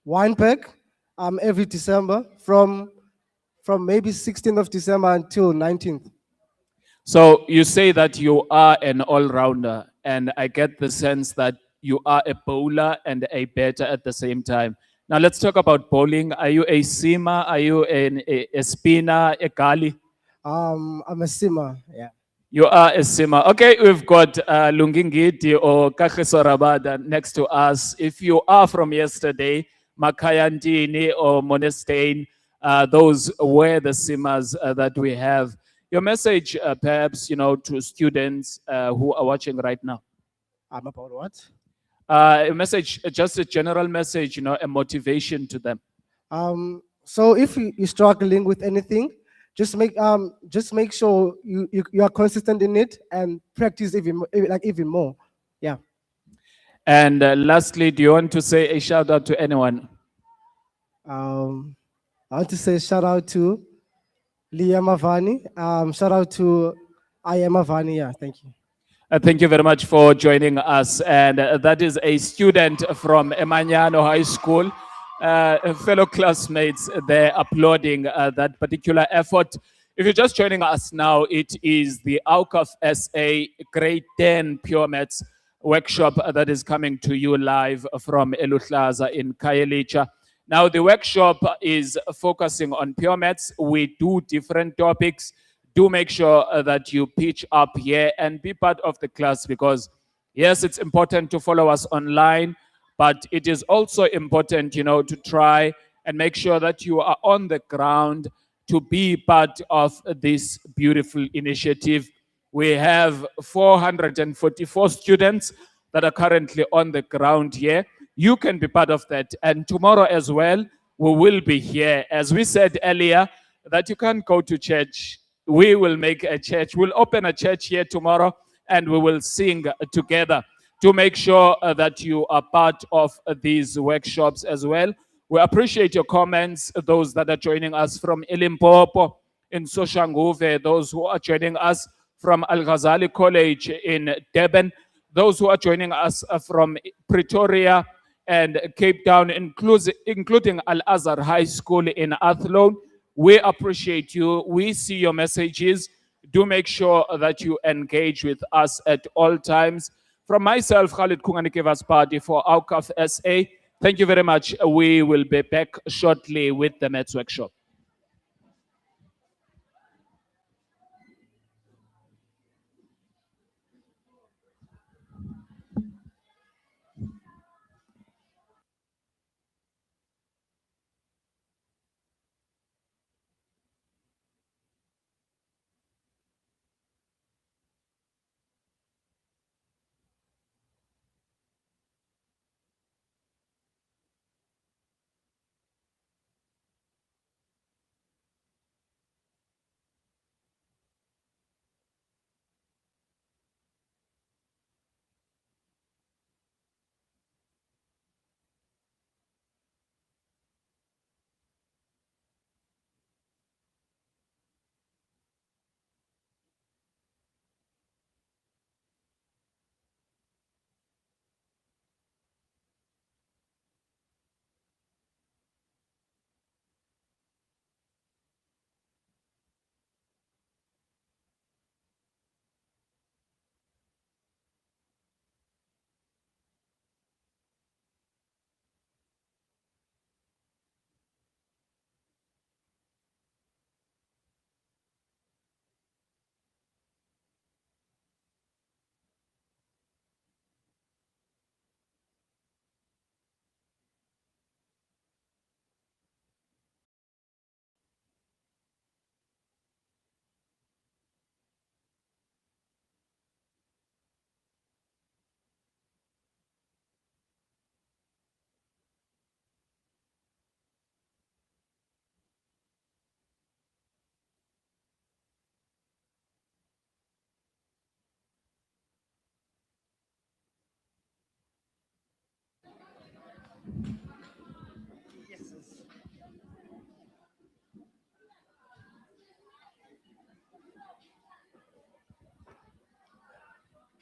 Wynberg every December from maybe 16th of December until 19th. So you say that you are an all-rounder, and I get the sense that you are a bowler and a batter at the same time. Now let's talk about bowling. Are you a seamer? Are you a spinner, a gully? I'm a simmer, yeah. You are a simmer. Okay, we've got Lungingiti or Kagiso Rabada next to us. If you are from yesterday, Makayantini or Monestain, those were the simmers that we have. Your message, perhaps, to students who are watching right now. About what? A message, just a general message, a motivation to them. So if you're struggling with anything, just make sure you are consistent in it and practice even more. Yeah. And lastly, do you want to say a shout out to anyone? I want to say shout out to Liam Avani. Shout out to I am Avani. Yeah, thank you. Thank you very much for joining us. And that is a student from Emanyano High School. Fellow classmates, they're applauding that particular effort. If you're just joining us now, it is the Awqaf SA Grade 10 Pure Maths Workshop that is coming to you live from Luhlaza in Khayelitsha. Now, the workshop is focusing on pure maths. We do different topics. Do make sure that you pitch up here and be part of the class because, yes, it's important to follow us online, But it is also important, to try and make sure that you are on the ground to be part of this beautiful initiative. We have 444 students that are currently on the ground here. You can be part of that. And tomorrow as well, we will be here. As we said earlier, that you can't go to church. We will make a church. We'll open a church here tomorrow and we will sing together to make sure that you are part of these workshops as well. We appreciate your comments, those that are joining us from Limpopo in Soshanguve, those who are joining us from Al Ghazali College in Durban, those who are joining us from Pretoria and Cape Town, including Al Azhar High School in Athlone. We appreciate you. We see your messages. Do make sure that you engage with us at all times. From myself, Khalid Kunganikevas Party for Awqaf SA, thank you very much. We will be back shortly with the Maths Workshop.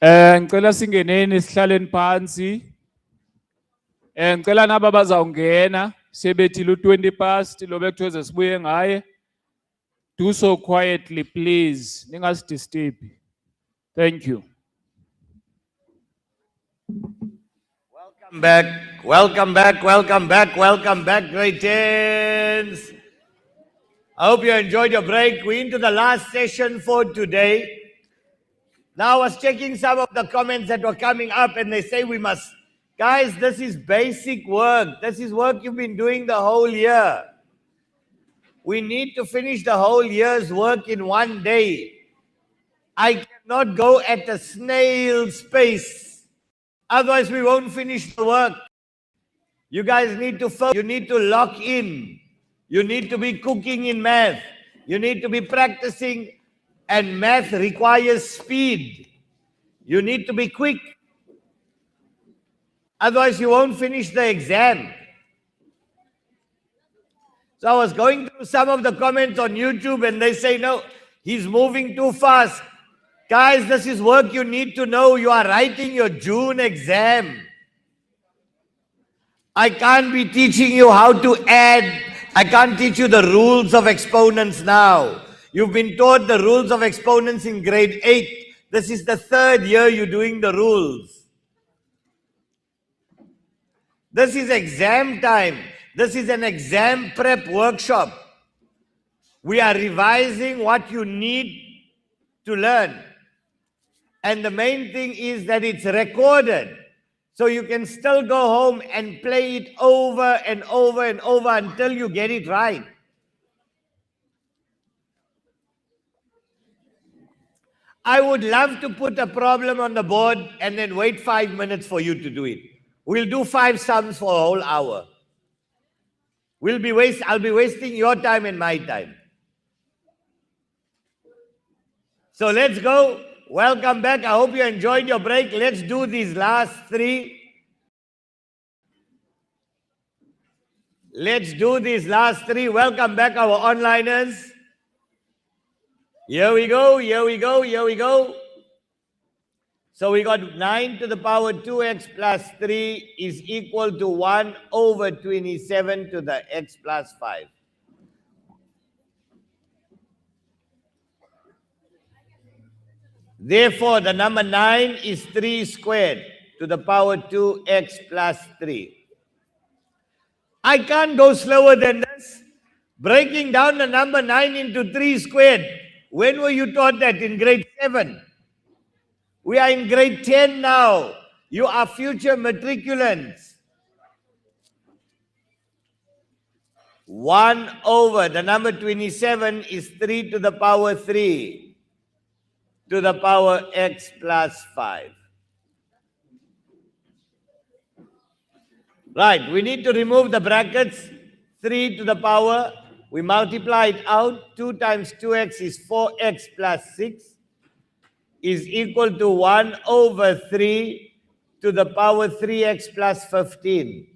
Ngicela singeneni sihlaleni phansi. Ngicela naba bazawungena sebethile u20 past lo bekuthoze sibuye ngaye. Do so quietly please. Ningasidisturb. Thank you. Welcome back, welcome back, welcome back, welcome back, grade 10s. I hope you enjoyed your break. We're into the last session for today. Now I was checking some of the comments that were coming up and they say we must, guys, this is basic work. This is work you've been doing the whole year. We need to finish the whole year's work in one day. I cannot go at a snail's pace. Otherwise we won't finish the work. You guys need to focus. You need to lock in. You need to be cooking in math. You need to be practicing. And math requires speed. You need to be quick. Otherwise, you won't finish the exam. So I was going through some of the comments on YouTube and they say, no, he's moving too fast. Guys, this is work you need to know. You are writing your June exam. I can't be teaching you how to add. I can't teach you the rules of exponents now. You've been taught the rules of exponents in grade 8. This is the 3rd year you're doing the rules. This is exam time. This is an exam prep workshop. We are revising what you need to learn. And the main thing is that it's recorded. So you can still go home and play it over and over and over until you get it right. I would love to put a problem on the board and then wait 5 minutes for you to do it. We'll do 5 sums for a whole hour. I'll be wasting your time and my time. So let's go. Welcome back. I hope you enjoyed your break. Let's do these last 3. Let's do these last 3. Welcome back, our onliners. Here we go, here we go, here we go. So we got 9 to the power 2x plus 3 is equal to 1 over 27 to the x plus 5. Therefore, the number 9 is 3 squared to the power 2x plus 3. I can't go slower than this. Breaking down the number 9 into 3 squared. When were you taught that? In grade 7. We are in grade 10 now. You are future matriculants. 1 over the number 27 is 3 to the power 3 to the power x plus 5. Right, we need to remove the brackets. 3 to the power, we multiply it out. 2 times 2x is 4x plus 6 is equal to 1 over 3 to the power 3x plus 15.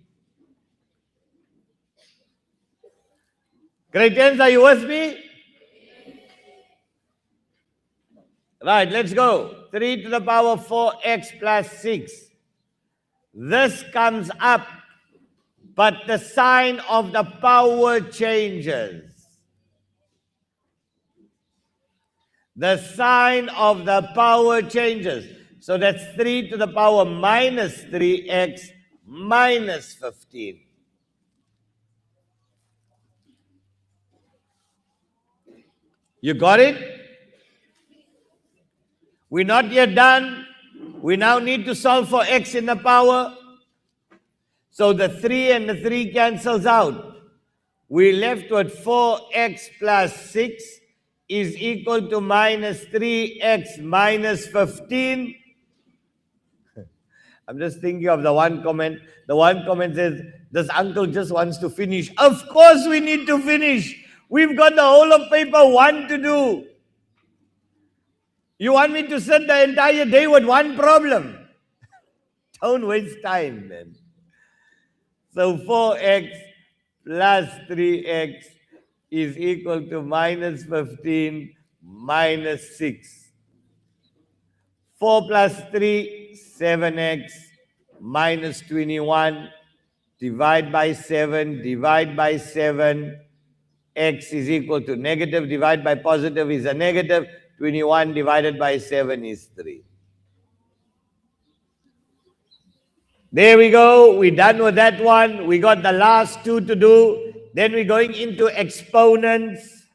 Grade 10s, are you with me? Right, let's go. 3 to the power 4x plus 6. This comes up, but the sign of the power changes. The sign of the power changes. So that's 3 to the power minus 3x minus 15. You got it? We're not yet done. We now need to solve for x in the power. So the 3 and the 3 cancels out. We're left with 4x plus 6 is equal to minus 3x minus 15. I'm just thinking of the one comment. The one comment says, this uncle just wants to finish. Of course we need to finish. We've got the whole of paper 1 to do. You want me to sit the entire day with one problem? Don't waste time, man. So 4x plus 3x is equal to minus 15 minus 6. 4 plus 3, 7x minus 21. Divide by 7, divide by 7. X is equal to negative, divide by positive is a negative. 21 divided by 7 is 3. There we go. We're done with that one. We got the last 2 to do. Then we're going into exponents.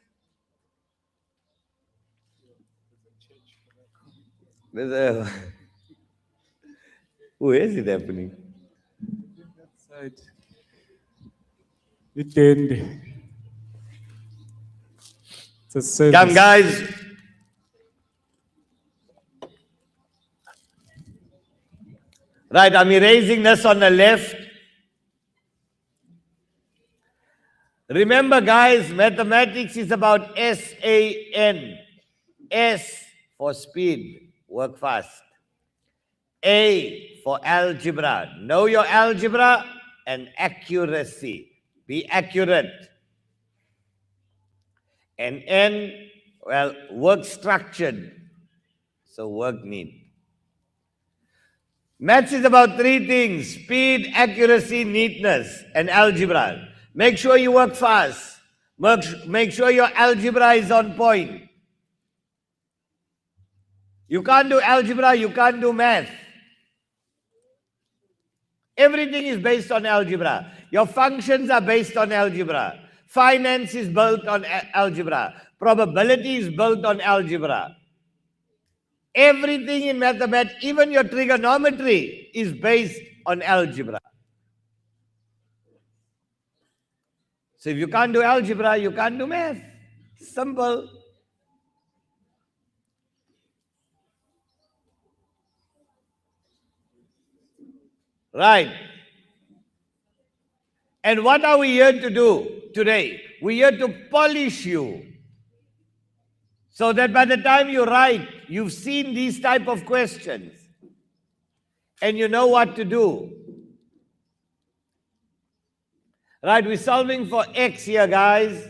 Where is it happening? Come, guys. Right, I'm erasing this on the left. Remember, guys, mathematics is about SAN. S for speed, work fast. A for algebra, know your algebra, and accuracy, be accurate. And N, well, work structured, so work neat. Maths is about 3 things: speed, accuracy, neatness, and algebra. Make sure you work fast. Make sure your algebra is on point. You can't do algebra, you can't do math. Everything is based on algebra. Your functions are based on algebra. Finance is built on algebra. Probability is built on algebra. Everything in mathematics, even your trigonometry, is based on algebra. So if you can't do algebra, you can't do math. Simple. Right. And what are we here to do today? We're here to polish you, so that by the time you write, you've seen these type of questions and you know what to do. Right, we're solving for x here, guys.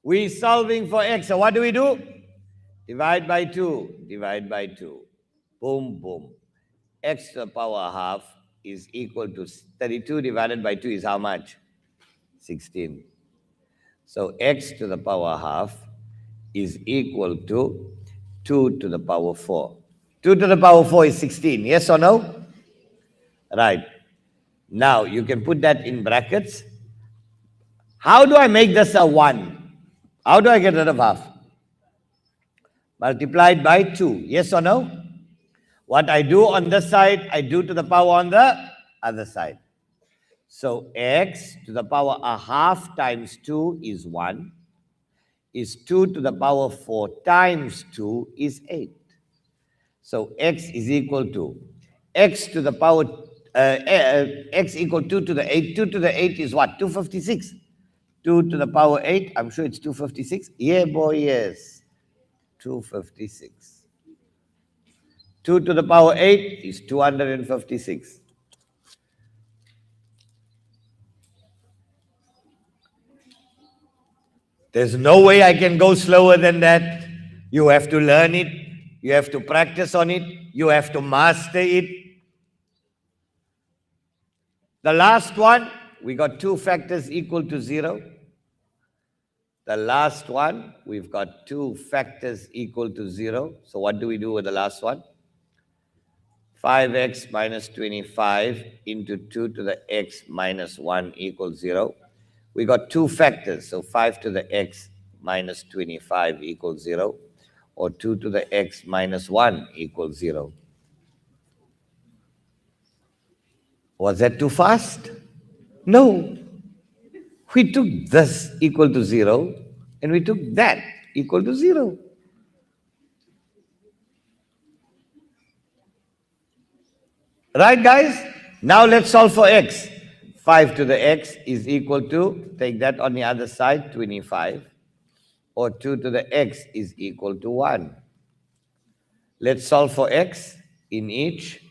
We're solving for x. So what do? Divide by 2, divide by 2. Boom, boom. X to the power half is equal to 32 divided by 2 is how much? 16. So x to the power half is equal to 2 to the power 4. 2 to the power 4 is 16. Yes or no? Right. Now, you can put that in brackets. How do I make this a 1? How do I get rid of half? Multiplied by 2. Yes or no? What I do on this side, I do to the power on the other side. So x to the power a half times 2 is 1. Is 2 to the power 4 times 2 is 8. So x is equal to x to the power, x equal 2 to the 8. 2 to the 8 is what? 256. 2 to the power 8, I'm sure it's 256. Yeah, boy, yes. 256. 2 to the power 8 is 256. There's no way I can go slower than that. You have to learn it. You have to practice on it. You have to master it. The last one, we got 2 factors equal to 0. The last one, we've got 2 factors equal to 0. So what do we do with the last one? 5x minus 25 into 2 to the x minus 1 equals 0. We got 2 factors, so 5 to the x minus 25 equals 0, or 2 to the x minus 1 equals 0. Was that too fast? No. We took this equal to 0, and we took that equal to 0. Right, guys? Now let's solve for x. 5 to the x is equal to, take that on the other side, 25. Or 2 to the x is equal to 1. Let's solve for x in each.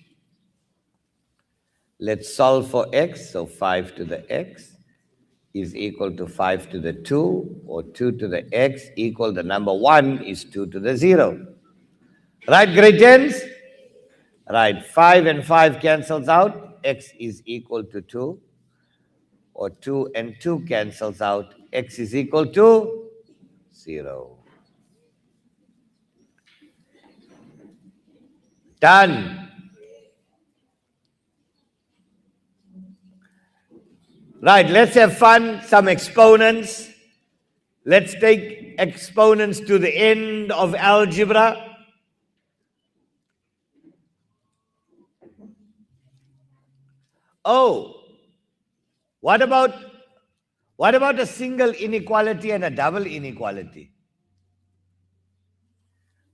Let's solve for x. So 5 to the x is equal to 5 to the 2. Or 2 to the x equal the number 1 is 2 to the 0. Right, grade 10s? Right, 5 and 5 cancels out. X is equal to 2. Or 2 and 2 cancels out. X is equal to 0. Done. Right, let's have fun. Some exponents. Let's take exponents to the end of algebra. Oh, what about a single inequality and a double inequality?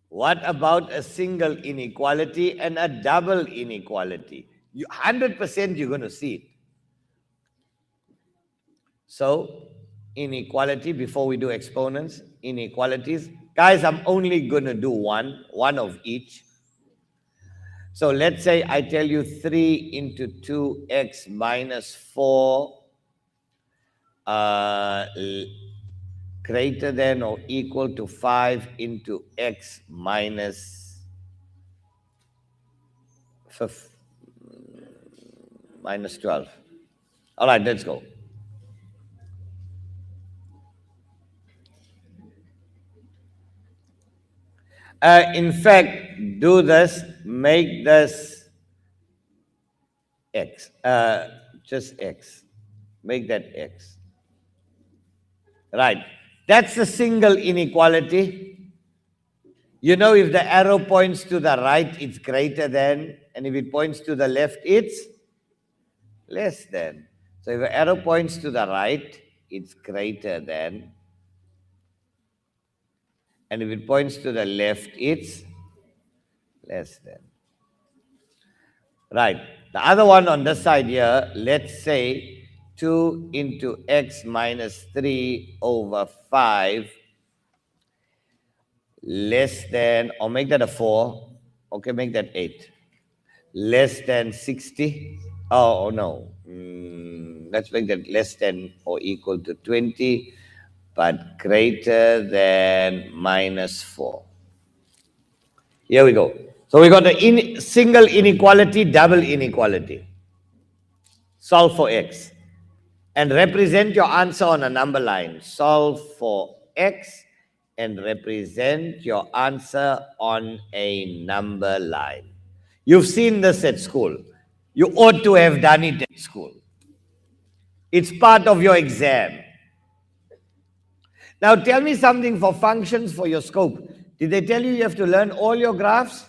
What about a single inequality and a double inequality? 100% you're going to see it. So, inequality, before we do exponents, inequalities. Guys, I'm only going to do one of each. So let's say I tell you 3 into 2x minus 4 greater than or equal to 5 into x minus 12. All right, let's go. In fact, do this, make this x, just x. Make that x. Right. That's the single inequality. You know, if the arrow points to the right, it's greater than, and if it points to the left, it's less than. So if the arrow points to the right, it's greater than, and if it points to the left, it's less than. Right. The other one on this side here, let's say 2 into x minus 3 over 5 less than, or make that a 4. Okay, make that 8. Less than 60. Oh, no. Let's make that less than or equal to 20, but greater than minus 4. Here we go. So we got the single inequality, double inequality. Solve for x. And represent your answer on a number line. Solve for x and represent your answer on a number line. You've seen this at school. You ought to have done it at school. It's part of your exam. Now tell me something for functions for your scope. Did they tell you have to learn all your graphs?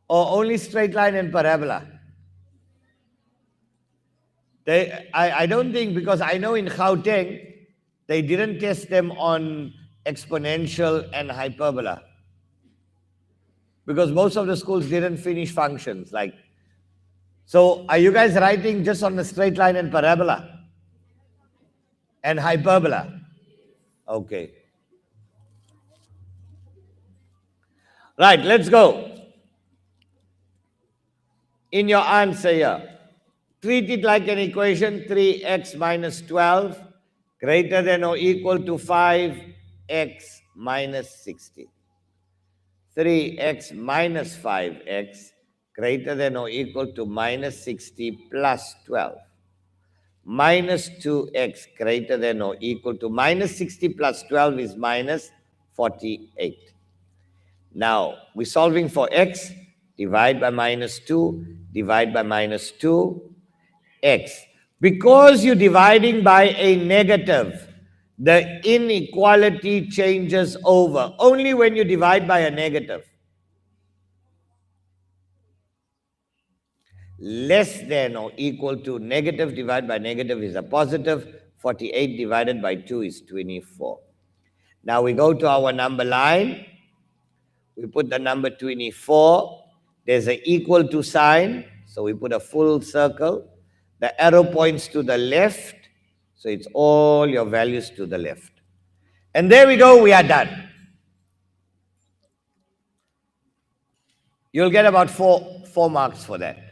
Or only straight line and parabola? I don't think, because I know in Gauteng, they didn't test them on exponential and hyperbola. Because most of the schools didn't finish functions. So are you guys writing just on the straight line and parabola? And hyperbola? Okay. Right, let's go. In your answer here, treat it like an equation, 3x minus 12 greater than or equal to 5x minus 60. 3x minus 5x greater than or equal to minus 60 plus 12. Minus 2x greater than or equal to minus 60 plus 12 is minus 48. Now, we're solving for x. Divide by minus 2, divide by minus 2, x. Because you're dividing by a negative, the inequality changes over. Only when you divide by a negative. Less than or equal to negative divided by negative is a positive. 48 divided by 2 is 24. Now we go to our number line. We put the number 24. There's an equal to sign. So we put a full circle. The arrow points to the left. So it's all your values to the left. And there we go. We are done. You'll get about four marks for that.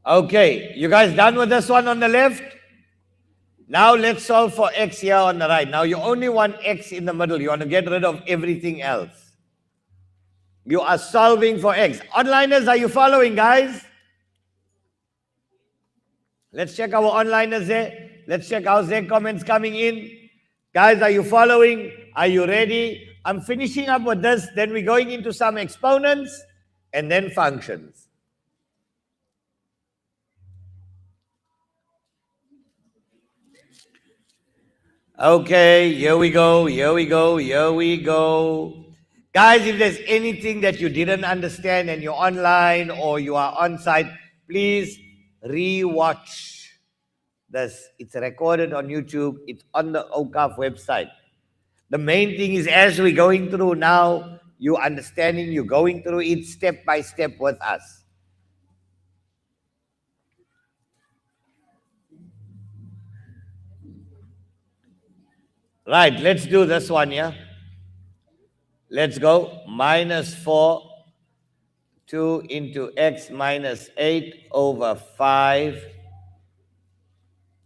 Okay, you guys done with this one on the left? Now let's solve for x here on the right. Now you only want x in the middle. You want to get rid of everything else. You are solving for x. Onliners, are you following, guys? Let's check our onliners there. Let's check how's their comments coming in. Guys, are you following? Are you ready? I'm finishing up with this. Then we're going into some exponents and then functions. Okay, here we go, here we go, here we go. Guys, if there's anything that you didn't understand and you're online or you are on site, please re-watch this. It's recorded on YouTube. It's on the Awqaf website. The main thing is as we're going through now, you understanding, you're going through it step by step with us. Right, let's do this one here. Let's go. Minus 4, 2 into x minus 8 over 5.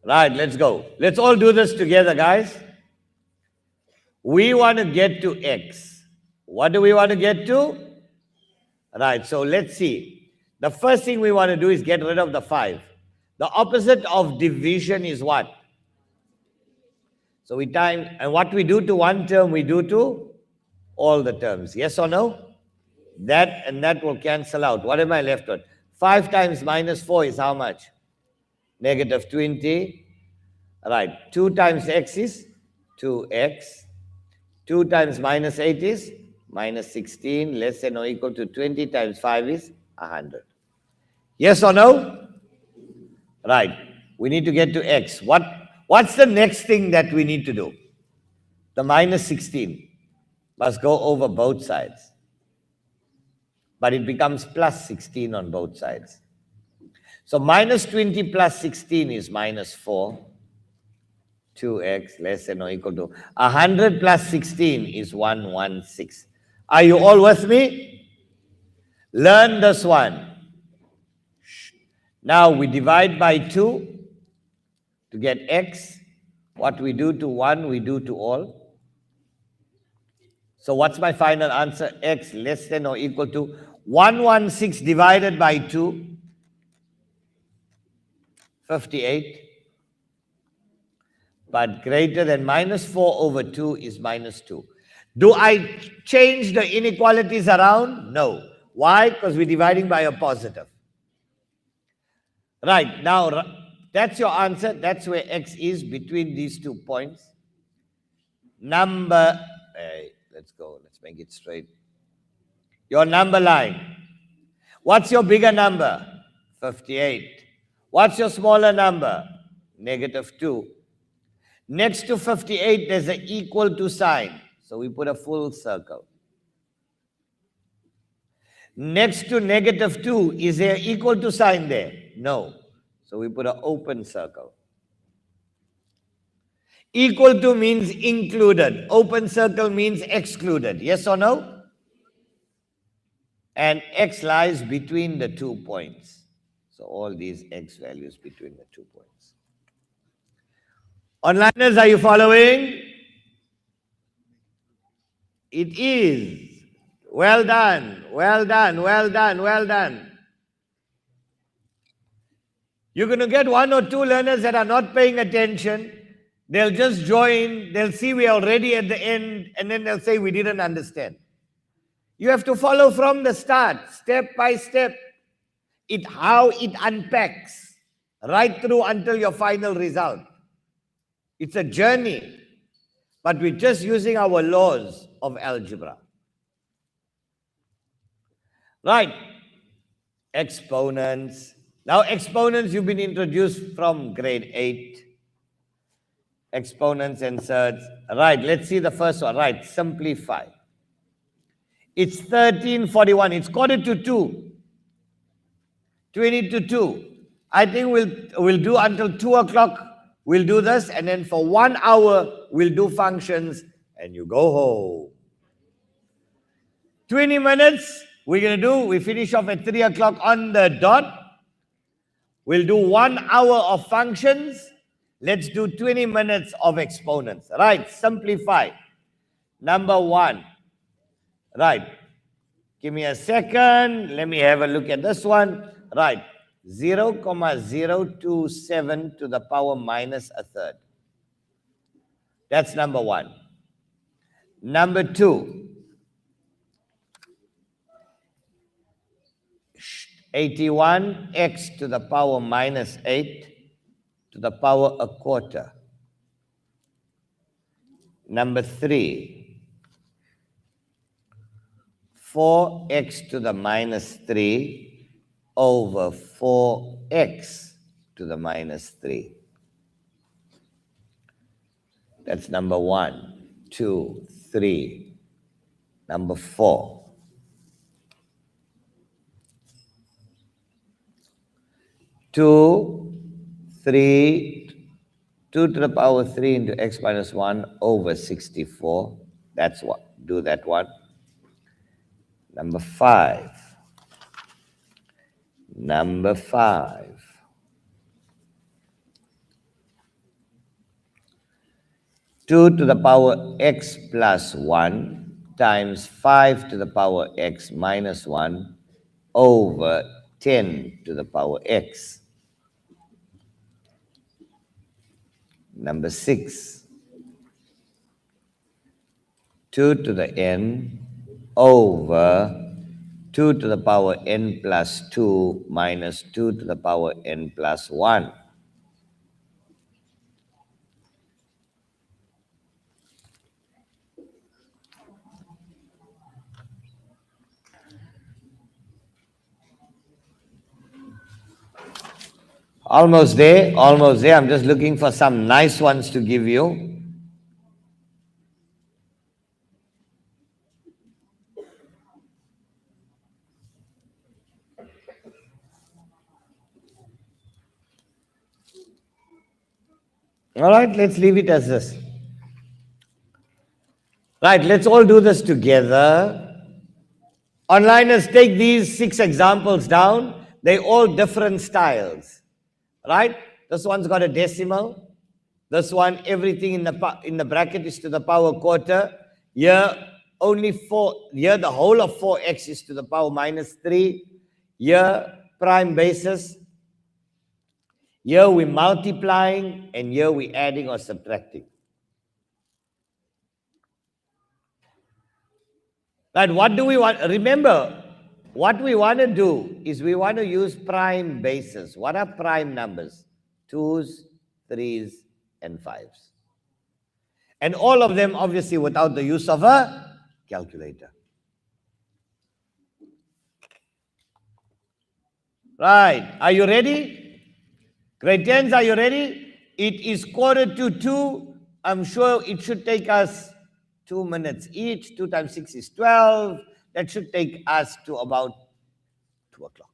Right, let's go. Let's all do this together, guys. We want to get to x. What do we want to get to? Right, so let's see. The first thing we want to do is get rid of the 5. The opposite of division is what? So we time, and what we do to one term, we do to all the terms. Yes or no? That and that will cancel out. What am I left with? 5 times minus 4 is how much? Negative 20. Right. 2 times x is 2x. 2 times minus 8 is minus 16. Less than or equal to 20 times 5 is 100. Yes or no? Right. We need to get to x. What's the next thing that we need to do? The minus 16 must go over both sides. But it becomes plus 16 on both sides. So minus 20 plus 16 is minus 4. 2x less than or equal to 100 plus 16 is 116. Are you all with me? Learn this one. Now we divide by 2 to get x. What we do to 1, we do to all. So what's my final answer? X less than or equal to 116 divided by 2, 58. But greater than minus 4 over 2 is minus 2. Do I change the inequalities around? No. Why? Because we're dividing by a positive. Right, now that's your answer. That's where x is between these 2 points. Let's go, let's make it straight. Your number line. What's your bigger number? 58. What's your smaller number? Negative 2. Next to 58, there's an equal to sign. So we put a full circle. Next to negative 2, is there equal to sign there? No. So we put an open circle. Equal to means included. Open circle means excluded. Yes or no? And x lies between the 2 points. So all these x values between the 2 points. Onliners, are you following? It is. Well done, well done, well done, well done. You're going to get 1 or 2 learners that are not paying attention. They'll just join, they'll see we're already at the end, and then they'll say we didn't understand. You have to follow from the start, step by step, how it unpacks, right through until your final result. It's a journey, but we're just using our laws of algebra. Right, exponents. Now exponents you've been introduced from grade 8. Exponents and surds. Right, let's see the first one. Right, simplify. It's 13:41. It's quarter to 2. 20 to 2. I think we'll do until 2 o'clock. We'll do this, and then for 1 hour, we'll do functions, and you go home. 20 minutes, we finish off at 3 o'clock on the dot. We'll do 1 hour of functions. Let's do 20 minutes of exponents. Right, simplify. Number 1. Right, give me a second. Let me have a look at this one. Right, 0,027 to the power minus a third. That's number 1. Number 2. 81x to the power minus 8 to the power a quarter. Number 3. 4x to the minus 3 over 4x to the minus 3. That's number 1, 2, 3. Number 4. 2, 3, 2 to the power 3 into x minus 1 over 64. That's what. Do that one. Number 5. Number 5. 2 to the power x plus 1 times 5 to the power x minus 1 over 10 to the power x. Number 6. 2 to the n over 2 to the power n plus 2 minus 2 to the power n plus 1. Almost there, almost there. I'm just looking for some nice ones to give you. All right, let's leave it as this. Right, let's all do this together. Onliners, take these 6 examples down. They're all different styles. Right? This one's got a decimal. This one, everything in the bracket is to the power quarter. Here, only 4. Here, the whole of 4x is to the power minus 3. Here, prime basis. Here, we're multiplying. And here, we're adding or subtracting. Right, what do we want? Remember, what we want to do is we want to use prime bases. What are prime numbers? 2s, 3s, and 5s. And all of them, obviously, without the use of a calculator. Right, are you ready? Grade 10s, are you ready? It is 1:45. I'm sure it should take us 2 minutes each. 2 times 6 is 12. That should take us to about 2 o'clock.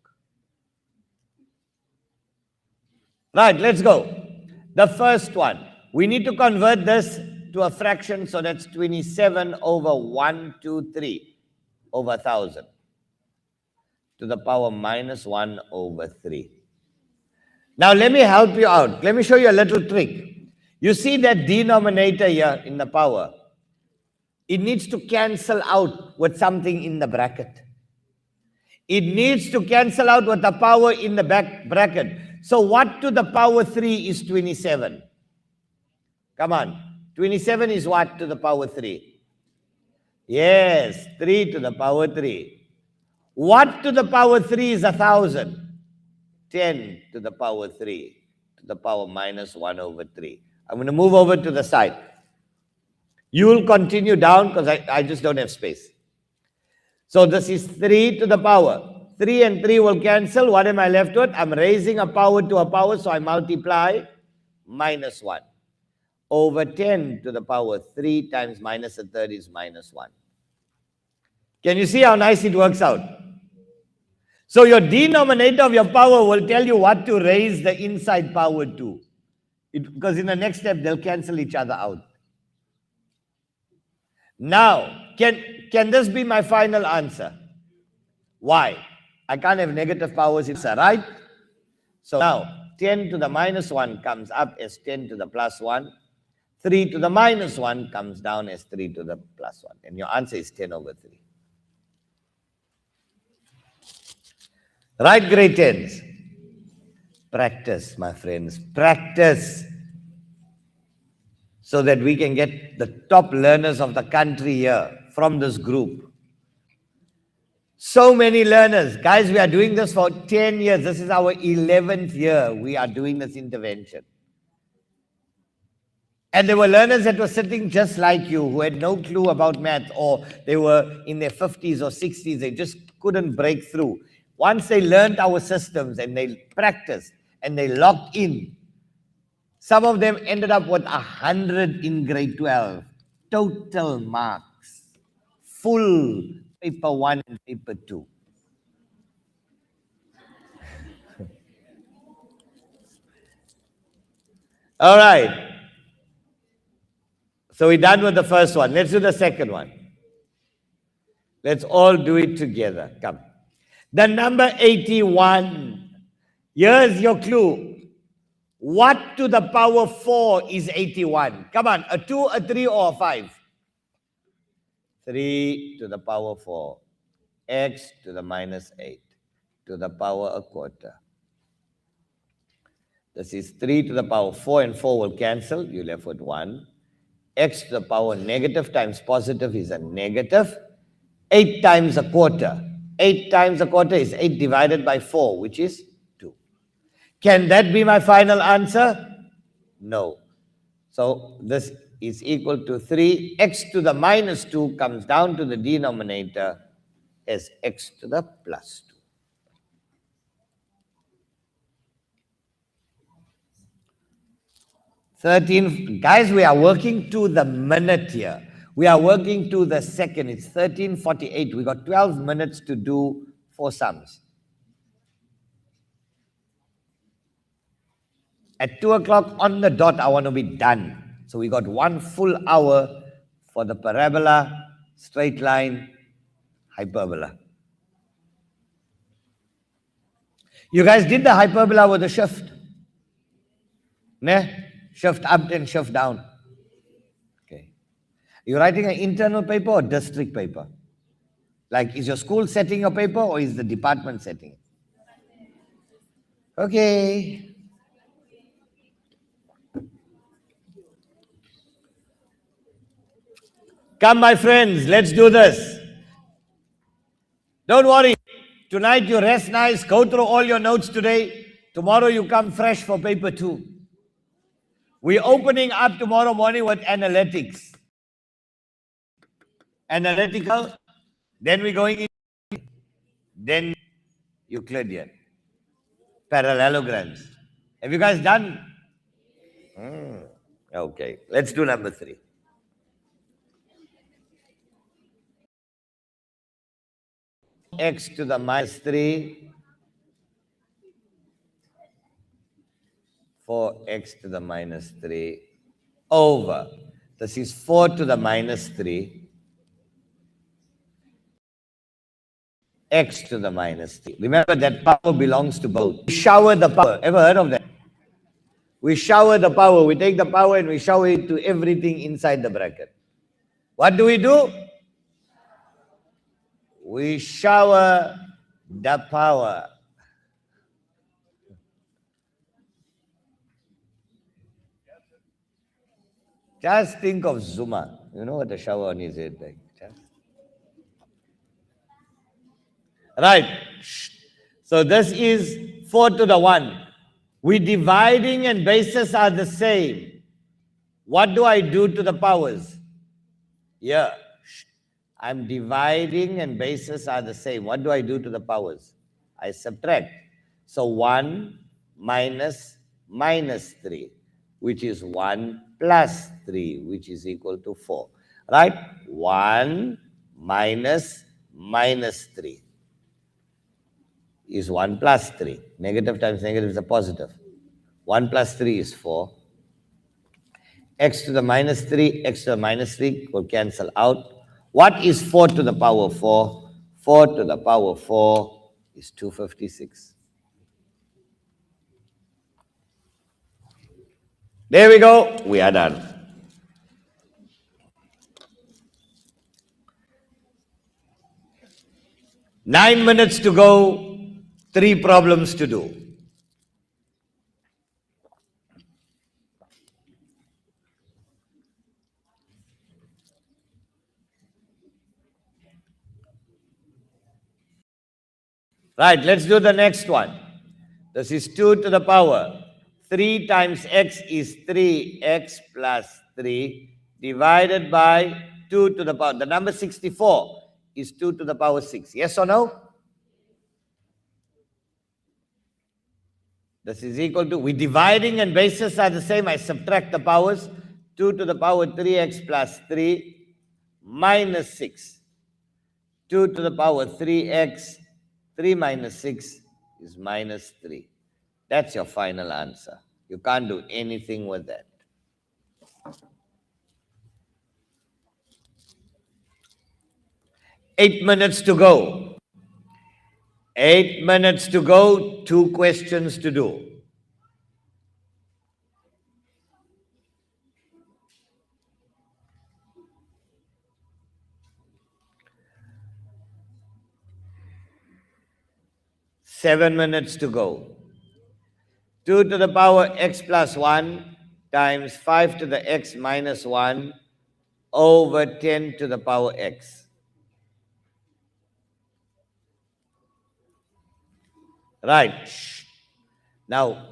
Right, let's go. The first one, we need to convert this to a fraction, so that's 27 over 123 over 1,000 to the power minus 1 over 3. Now, let me help you out. Let me show you a little trick. You see that denominator here in the power? It needs to cancel out with something in the bracket. It needs to cancel out with the power in the back bracket. So what to the power 3 is 27? Come on. 27 is what to the power 3? Yes, 3 to the power 3. What to the power 3 is 1,000? 10 to the power 3 to the power minus 1 over 3. I'm going to move over to the side. You will continue down because I just don't have space. So this is 3 to the power. 3 and 3 will cancel. What am I left with? I'm raising a power to a power, so I multiply minus 1. Over 10 to the power 3 times minus a third is minus 1. Can you see how nice it works out? So your denominator of your power will tell you what to raise the inside power to. Because in the next step, they'll cancel each other out. Now, can this be my final answer? Why? I can't have negative powers, it's right? So now, 10 to the minus 1 comes up as 10 to the plus 1. 3 to the minus 1 comes down as 3 to the plus 1. And your answer is 10 over 3. Right, grade 10s? Practice, my friends. Practice. So that we can get the top learners of the country here from this group. So many learners. Guys, we are doing this for 10 years. This is our 11th year we are doing this intervention. And there were learners that were sitting just like you who had no clue about math, or they were in their 50s or 60s. They just couldn't break through. Once they learned our systems and they practiced and they locked in, some of them ended up with 100 in grade 12. Total marks. Full paper 1 and paper 2. All right. So we're done with the first one. Let's do the second one. Let's all do it together. Come. The number 81. Here's your clue. What to the power 4 is 81? Come on, a 2, a 3, or a 5? 3 to the power 4. X to the minus 8 to the power a quarter. This is 3 to the power 4, and 4 will cancel. You're left with 1. x to the power negative times positive is a negative. 8 times a quarter. 8 times a quarter is 8 divided by 4, which is 2. Can that be my final answer? No. So this is equal to 3. X to the minus 2 comes down to the denominator as x to the plus 2. Guys, we are working to the minute here. We are working to the second. It's 13:48. We got 12 minutes to do 4 sums. At 2 o'clock on the dot, I want to be done. So we got 1 full hour for the parabola, straight line, hyperbola. You guys did the hyperbola with the shift? Ne? Shift up and shift down. Okay. You're writing an internal paper or district paper? Like, is your school setting a paper or is the department setting it? Okay. Come, my friends, let's do this. Don't worry. Tonight you rest nice, go through all your notes today. Tomorrow you come fresh for paper 2. We're opening up tomorrow morning with analytics. Analytical. Then we're going in. Then Euclidean. Parallelograms. Have you guys done? Okay. Let's do number 3. X to the minus 3 4x to the minus 3 over, this is 4 to the minus 3 x to the minus 3. Remember that power belongs to both. We shower the power. Ever heard of that? We shower the power. We take the power and we shower it to everything inside the bracket. What do? We shower the power. Just think of Zuma. You know what a shower on his head like? Right. So this is 4 to the 1. We dividing and bases are the same. What do I do to the powers? Yeah. I'm dividing and bases are the same. What do I do to the powers? I subtract. So 1 minus minus 3, which is 1 plus 3, which is equal to 4. Right? 1 minus minus 3 is 1 plus 3. Negative times negative is a positive. 1 plus 3 is 4. X to the minus 3, x to the minus 3 will cancel out. What is 4 to the power 4? 4 to the power 4 is 256. There we go. We are done. Nine minutes to go. 3 problems to do. Right, let's do the next one. This is 2 to the power. 3 times x is 3x plus 3 divided by 2 to the power. The number 64 is 2 to the power 6. Yes or no? This is equal to, we're dividing and bases are the same. I subtract the powers. 2 to the power 3x plus 3 minus 6. 2 to the power 3x, 3 minus 6 is minus 3. That's your final answer. You can't do anything with that. Eight minutes to go. 8 minutes to go. 2 questions to do. Seven minutes to go. 2 to the power x plus 1 times 5 to the x minus 1 over 10 to the power x. Right. Now,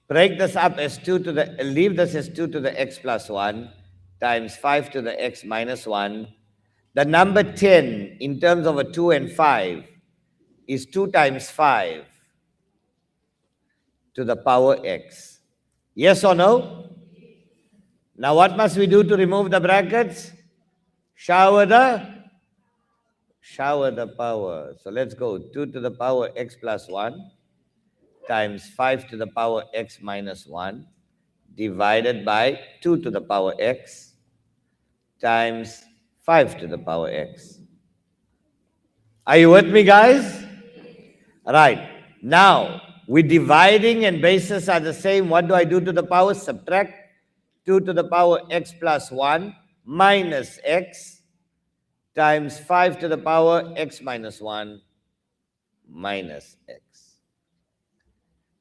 break this up as 2 to the, leave this as 2 to the x plus 1 times 5 to the x minus 1. The number 10 in terms of a 2 and 5 is 2 times 5 to the power x. Yes or no? Now what must we do to remove the brackets? Shower the power. So let's go. 2 to the power x plus 1 times 5 to the power x minus 1 divided by 2 to the power x times 5 to the power x. Are you with me, guys? Right. Now, we're dividing and bases are the same. What do I do to the power? Subtract 2 to the power x plus 1 minus x times 5 to the power x minus 1 minus x.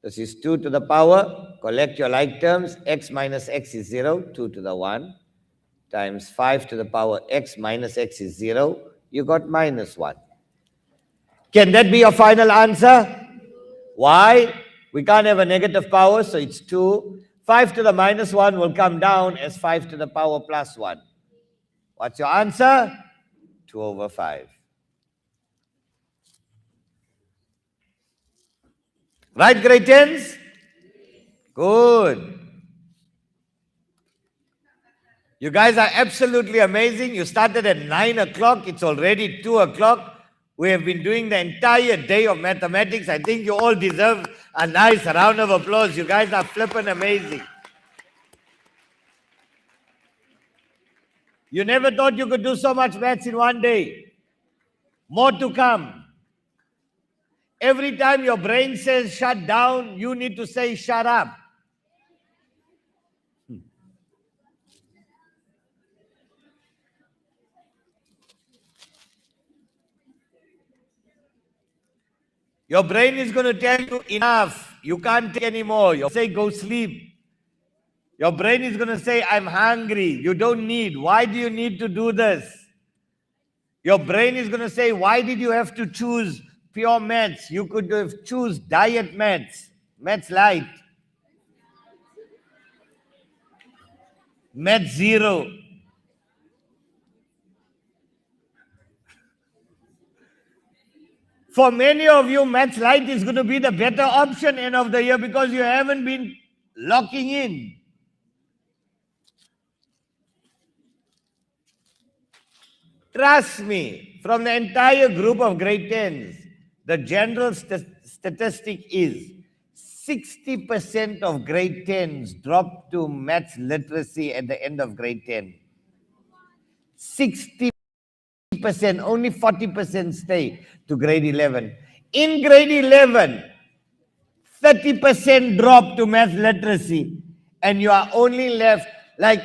This is 2 to the power, collect your like terms, x minus x is 0, 2 to the 1, times 5 to the power x minus x is 0, you got minus 1. Can that be your final answer? Why? We can't have a negative power, so it's 2. 5 to the minus 1 will come down as 5 to the power plus 1. What's your answer? 2 over 5. Right, grade 10s? Good. You guys are absolutely amazing. You started at 9 o'clock. It's already 2 o'clock. We have been doing the entire day of mathematics. I think you all deserve a nice round of applause. You guys are flipping amazing. You never thought you could do so much maths in one day. More to come. Every time your brain says shut down, you need to say shut up. Your brain is going to tell you enough. You can't take anymore. You say go sleep. Your brain is going to say I'm hungry. You don't need. Why do you need to do this? Your brain is going to say why did you have to choose pure maths? You could have choose diet maths. Maths light. Maths zero. For many of you, Maths Light is going to be the better option end of the year because you haven't been locking in. Trust me, from the entire group of grade 10s, the general statistic is 60% of grade 10s drop to maths literacy at the end of grade 10. 60%, only 40% stay to grade 11. In grade 11, 30% drop to math literacy, and you are only left, like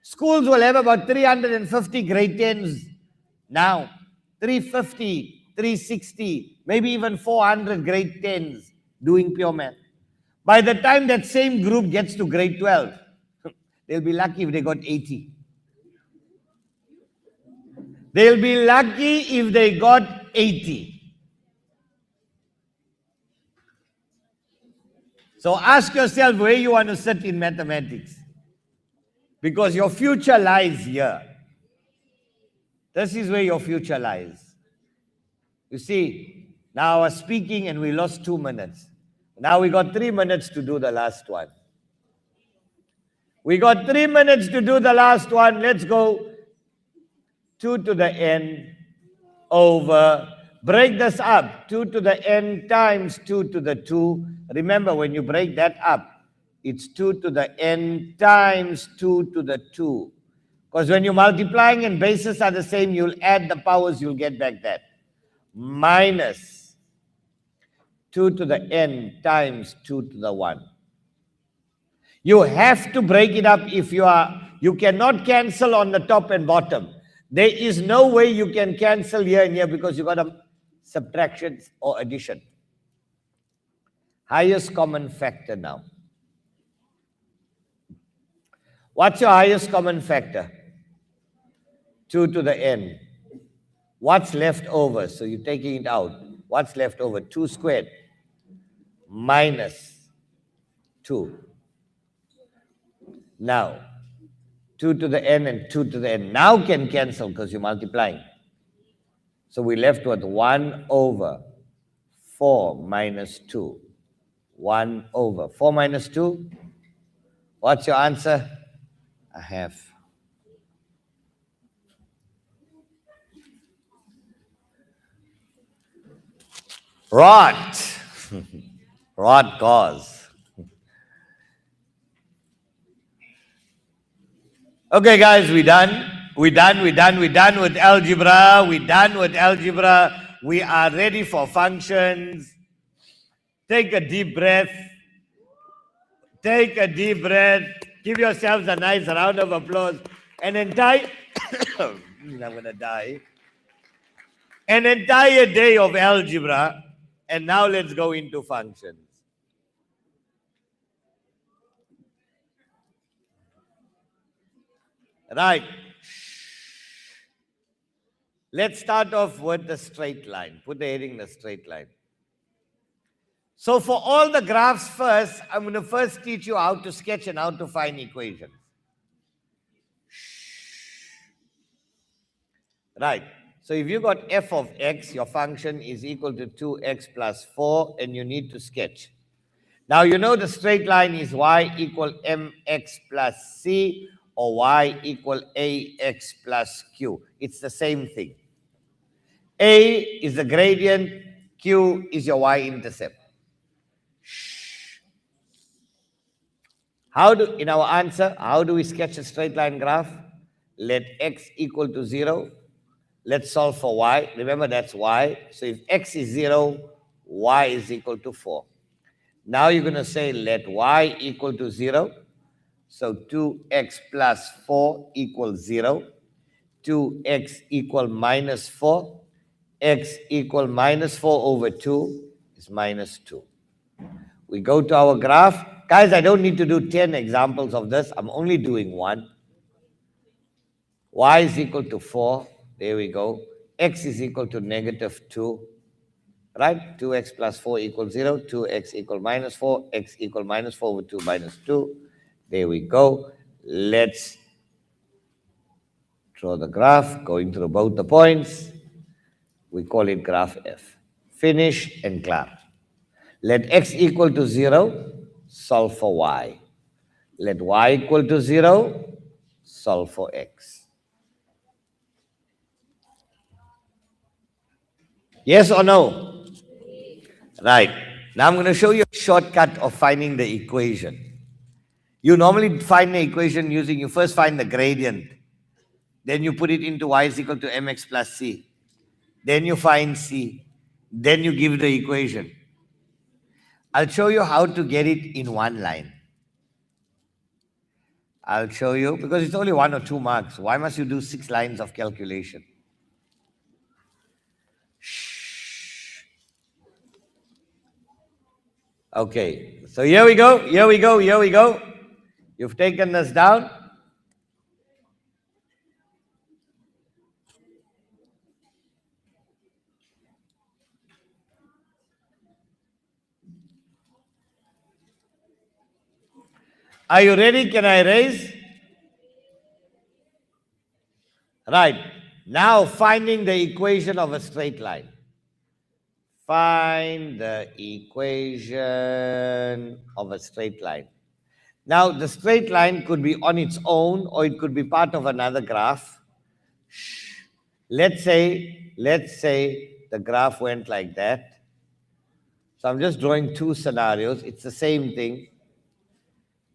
schools will have about 350 grade 10s now, 350, 360, maybe even 400 grade 10s doing pure math. By the time that same group gets to grade 12, they'll be lucky if they got 80. They'll be lucky if they got 80. So ask yourself where you want to sit in mathematics. Because your future lies here. This is where your future lies. You see, now I was speaking and we lost 2 minutes. Now we got 3 minutes to do the last one. We got 3 minutes to do the last one. Let's go. 2 to the n over, break this up, 2 to the n times 2 to the 2. Remember, when you break that up, it's 2 to the n times 2 to the 2. Because when you're multiplying and bases are the same, you'll add the powers, you'll get back that. Minus 2 to the n times 2 to the 1. You have to break it up if you cannot cancel on the top and bottom. There is no way you can cancel here and here because you got a subtraction or addition. Highest common factor now. What's your highest common factor? 2 to the n. What's left over? So you're taking it out. What's left over? 2 squared minus 2. Now, 2 to the n and 2 to the n. Now can cancel because you're multiplying. So we left with 1 over 4 minus 2. 1 over 4 minus 2. What's your answer? A half. Rot. Rot cause. Okay, guys, we're done. We're done with algebra. We're done with algebra. We are ready for functions. Take a deep breath. Take a deep breath. Give yourselves a nice round of applause. An entire, I'm going to die. An entire day of algebra. And now let's go into functions. Right. Let's start off with the straight line. Put the heading in the straight line. So for all the graphs first, I'm going to first teach you how to sketch and how to find equations. Right. So if you got f of x, your function is equal to 2x plus 4, and you need to sketch. Now you know the straight line is y equal mx plus c, or y equal ax plus q. It's the same thing. A is the gradient, q is your y-intercept. In our answer, how do we sketch a straight line graph? Let x equal to 0. Let's solve for y. Remember, that's y. So if x is 0, y is equal to 4. Now you're going to say let y equal to 0. So 2x plus 4 equals 0. 2x equal minus 4. X equal minus 4 over 2 is minus 2. We go to our graph. Guys, I don't need to do 10 examples of this. I'm only doing one. Y is equal to 4. There we go. X is equal to negative 2. Right? 2x plus 4 equals 0. 2x equal minus 4. X equal minus 4 over 2 minus 2. There we go. Let's draw the graph going through both the points. We call it graph F. Finish and clap. Let x equal to 0. Solve for y. Let y equal to 0. Solve for x. Yes or no? Right. Now I'm going to show you a shortcut of finding the equation. You normally find the equation using, you first find the gradient. Then you put it into y is equal to mx plus c. Then you find c. Then you give the equation. I'll show you how to get it in one line. I'll show you, because it's only 1 or 2 marks. Why must you do 6 lines of calculation? Okay, so here we go. You've taken this down. Are you ready? Can I raise? Right. Now finding the equation of a straight line. Find the equation of a straight line. Now the straight line could be on its own, or it could be part of another graph. Let's say the graph went like that. So I'm just drawing 2 scenarios. It's the same thing.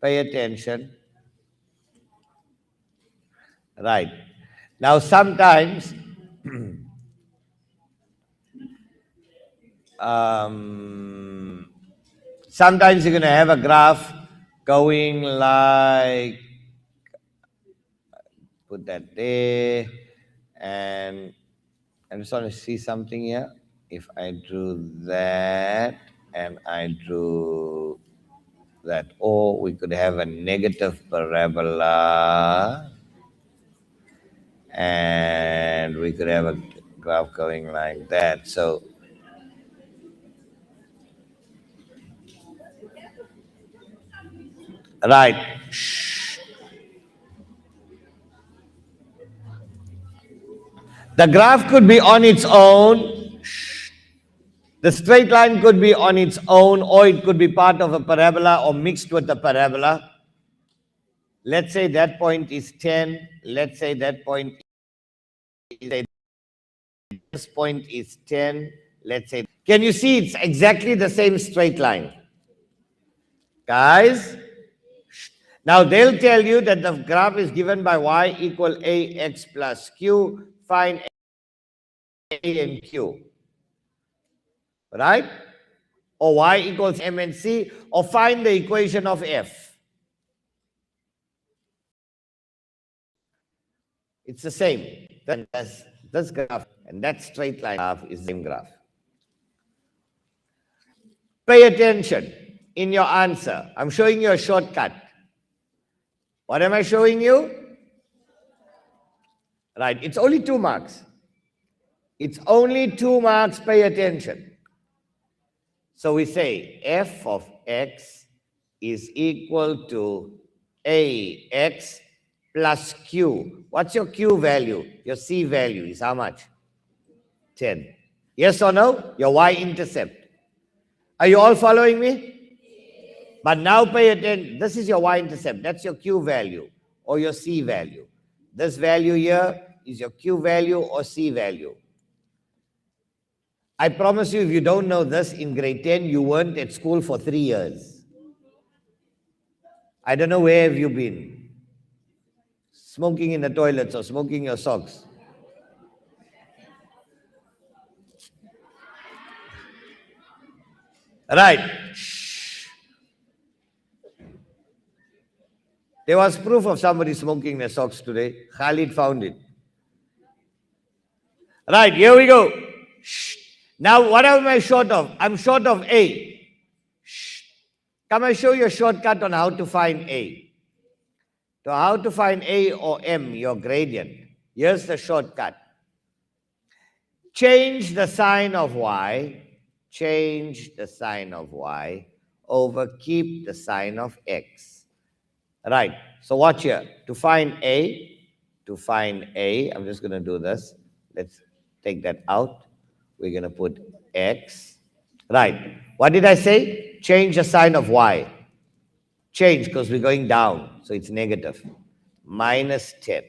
Pay attention. Right. Now sometimes sometimes you're going to have a graph going like, put that there, and I just want to see something here. If I drew that and I drew that, or we could have a negative parabola And we could have a graph going like that. So right. The graph could be on its own. The straight line could be on its own, or it could be part of a parabola or mixed with the parabola. Let's say that point is 10. Let's say that point is, this point is 10. Let's say, can you see it's exactly the same straight line? Guys, now they'll tell you that the graph is given by y equal ax plus q. Find a and q. Right? Or y equals m and c, or find the equation of f. It's the same. That's this graph and that straight line graph is the same graph. Pay attention in your answer. I'm showing you a shortcut. What am I showing you? Right, it's only 2 marks. It's only 2 marks, pay attention. So we say f of x is equal to ax plus q. What's your q value? Your c value is how much? 10. Yes or no? Your y-intercept. Are you all following me? But now pay attention. This is your y-intercept. That's your q value or your c value. This value here is your q value or c value. I promise you, if you don't know this in grade 10, you weren't at school for 3 years. I don't know where have you been. Smoking in the toilets or smoking your socks. Right. There was proof of somebody smoking their socks today. Khalid found it. Right, here we go. Now, what am I short of? I'm short of A. Come, I show you a shortcut on how to find A. So how to find A or M, your gradient. Here's the shortcut. Change the sign of Y. Change the sign of Y over keep the sign of X. Right. So watch here. To find A, I'm just going to do this. Let's take that out. We're going to put X. Right. What did I say? Change the sign of Y. Change because we're going down. So it's negative. Minus 10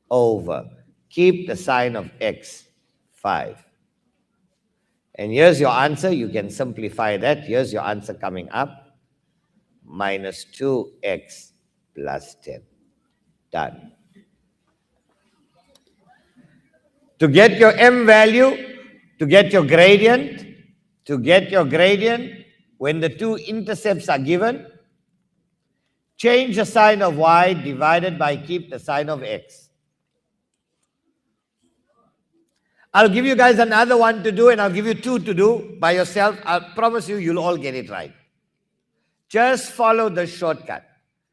over. Keep the sign of X. 5. And here's your answer. You can simplify that. Here's your answer coming up. Minus 2x plus 10. Done. To get your m value, to get your gradient, when the 2 intercepts are given, change the sign of y divided by keep the sign of x. I'll give you guys another one to do, and I'll give you 2 to do by yourself. I promise you, you'll all get it right. Just follow the shortcut.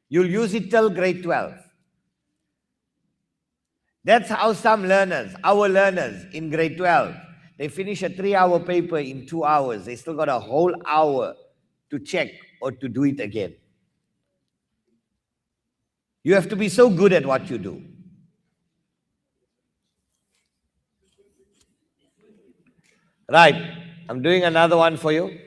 You'll use it till grade 12. That's how some learners, our learners in grade 12, they finish a 3-hour paper in 2 hours. They still got a whole hour to check or to do it again. You have to be so good at what you do. Right, I'm doing another one for you.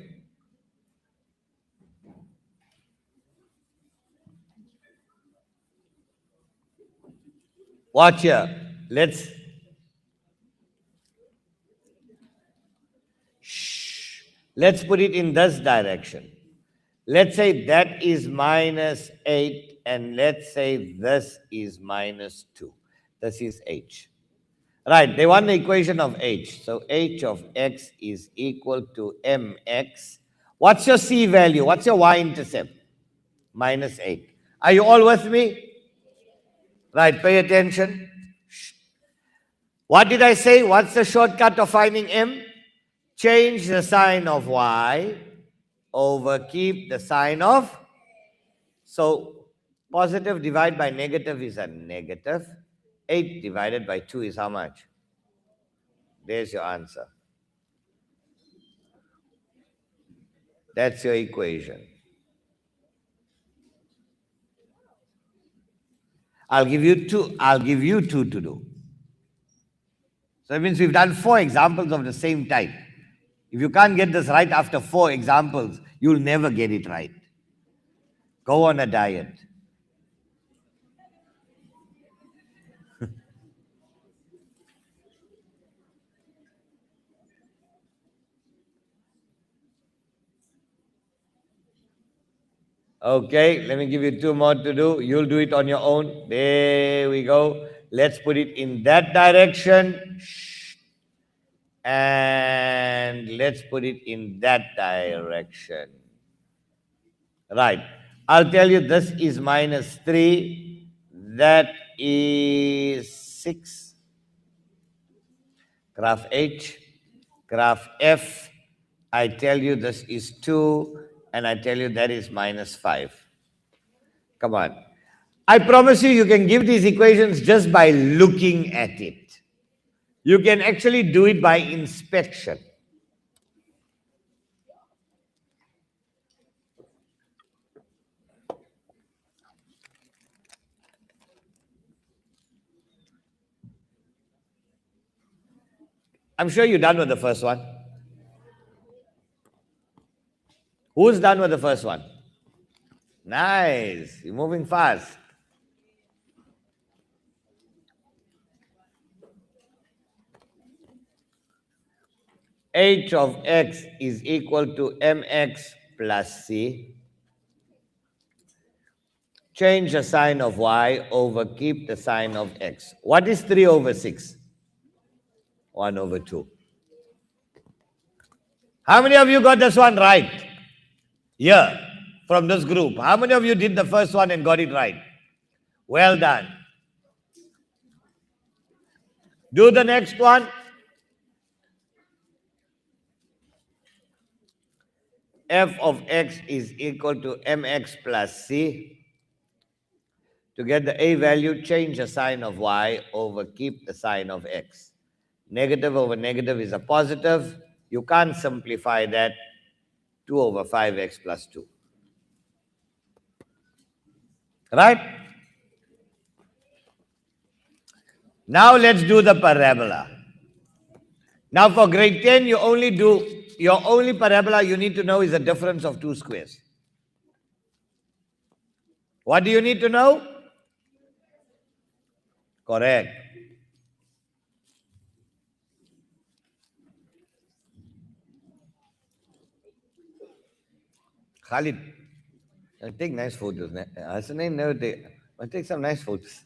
Watch here. Let's put it in this direction. Let's say that is minus 8, and let's say this is minus 2. This is h. Right, they want the equation of h. So h of x is equal to mx. What's your c value? What's your y-intercept? Minus 8. Are you all with me? Right, pay attention. What did I say? What's the shortcut of finding m? Change the sign of y over keep the sign of. So positive divided by negative is a negative. 8 divided by 2 is how much? There's your answer. That's your equation. I'll give you two to do. So that means we've done 4 examples of the same type. If you can't get this right after 4 examples, you'll never get it right. Go on a diet. Okay, let me give you 2 more to do. You'll do it on your own. There we go. Let's put it in that direction. And let's put it in that direction. Right. I'll tell you this is minus 3. That is 6. Graph H. Graph F. I tell you this is 2. And I tell you that is minus 5. Come on. I promise you can give these equations just by looking at it. You can actually do it by inspection. I'm sure you're done with the first one. Who's done with the first one? Nice. You're moving fast. H of x is equal to mx plus c. Change the sign of y over keep the sign of x. What is 3 over 6? 1 over 2. How many of you got this one right? Here, from this group. How many of you did the first one and got it right? Well done. Do the next one. F of x is equal to mx plus c. To get the a value, change the sign of y over keep the sign of x. Negative over negative is a positive. You can't simplify that. 2 over 5x plus 2. Right? Now let's do the parabola. Now for grade 10, your only parabola you need to know is the difference of 2 squares. What do you need to know? Correct. Khalid, take nice photos. Hasanain never take. I'll take some nice photos.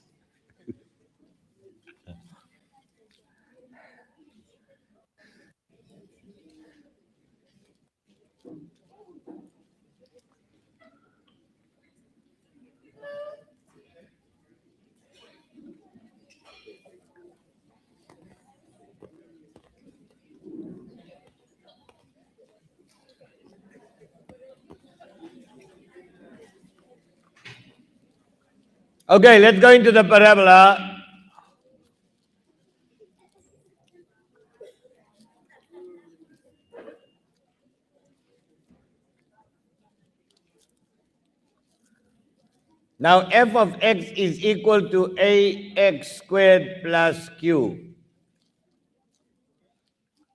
Okay, let's go into the parabola. Now f of x is equal to ax squared plus q.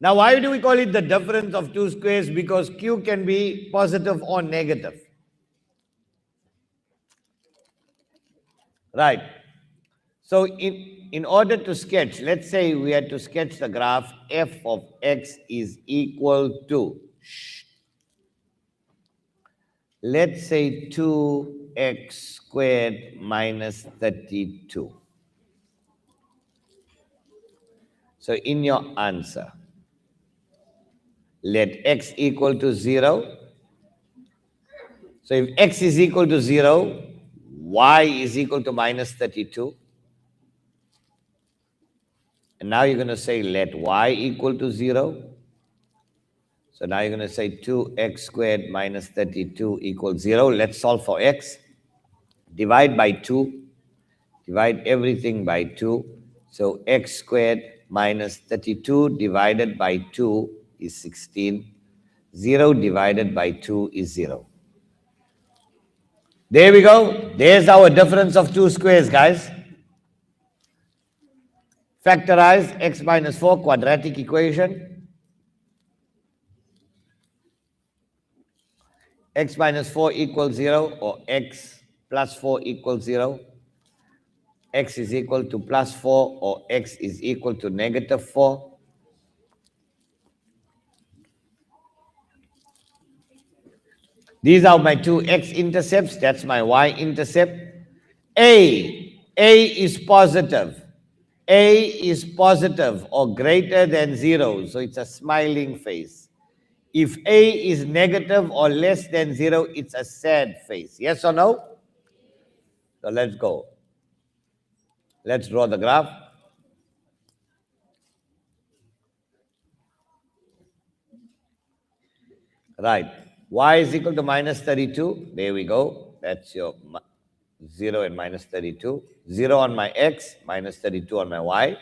Now why do we call it the difference of 2 squares? Because q can be positive or negative. Right. So in order to sketch, let's say we had to sketch the graph f of x is equal to, let's say 2x squared minus 32. So in your answer, let x equal to 0. So if x is equal to 0, y is equal to minus 32. And now you're going to say let y equal to 0. So now you're going to say 2x squared minus 32 equals 0. Let's solve for x. Divide by 2. Divide everything by 2. So x squared minus 32 divided by 2 is 16. 0 divided by 2 is 0. There we go. There's our difference of two squares, guys. Factorize x minus 4 quadratic equation. X minus 4 equals 0, or x plus 4 equals 0. X is equal to plus 4, or x is equal to negative 4. These are my two x-intercepts. That's my y-intercept. A is positive. A is positive or greater than 0. So it's a smiling face. If A is negative or less than 0, it's a sad face. Yes or no? So let's go. Let's draw the graph. Right. Y is equal to minus 32. There we go. That's your 0 and minus 32. 0 on my x, minus 32 on my y.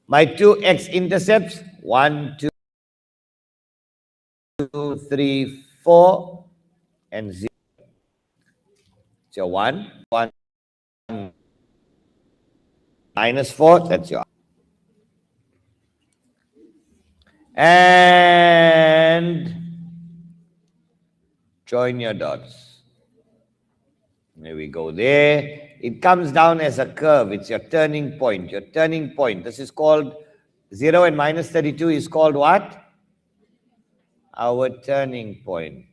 My two x-intercepts, 1, 2, 3, 4, and 0. So 1, minus 4, that's your. And join your dots. There we go. There. It comes down as a curve. It's your turning point. Your turning point. This is called 0 and minus 32 is called what? Our turning point.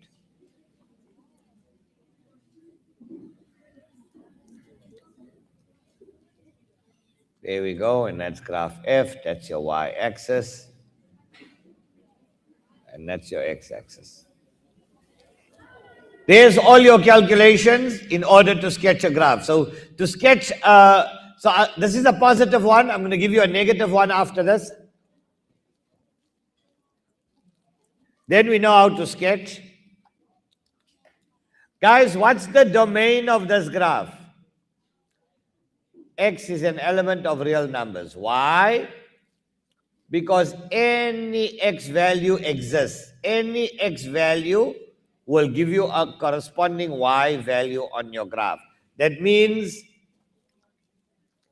There we go. And that's graph F. That's your y-axis. And that's your x-axis. There's all your calculations in order to sketch a graph. So to sketch, this is a positive one. I'm going to give you a negative one after this. Then we know how to sketch. Guys, what's the domain of this graph? X is an element of real numbers. Why? Because any x value exists. Any x value will give you a corresponding y value on your graph. That means,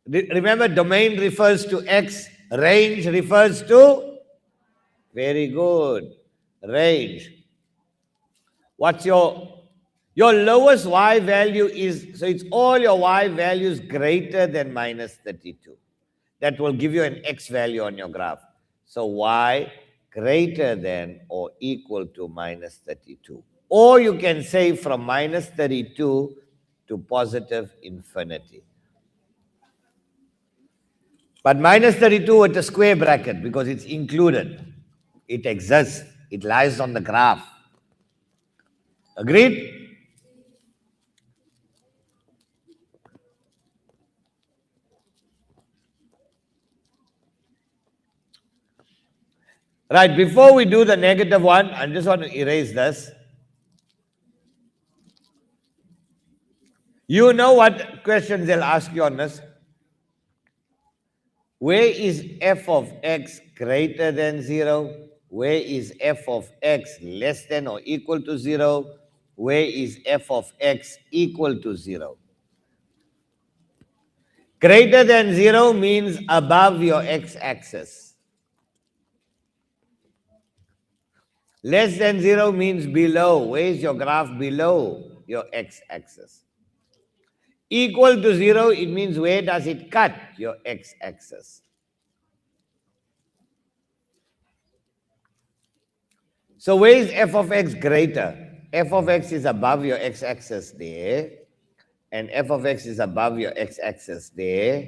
remember, domain refers to x, range refers to, very good, range. What's your lowest y value is, so it's all your y values greater than minus 32. That will give you an x value on your graph. So y greater than or equal to minus 32. Or you can say from minus 32 to positive infinity. But minus 32 with a square bracket because it's included. It exists. It lies on the graph. Agreed? Right, before we do the negative one, I just want to erase this. You know what questions they'll ask you on this? Where is f of x greater than 0? Where is f of x less than or equal to 0? Where is f of x equal to 0? Greater than 0 means above your x-axis. Less than 0 means below. Where is your graph below your x-axis? Equal to 0, it means where does it cut your x-axis? So where is f of x greater? F of x is above your x-axis there, and f of x is above your x-axis there.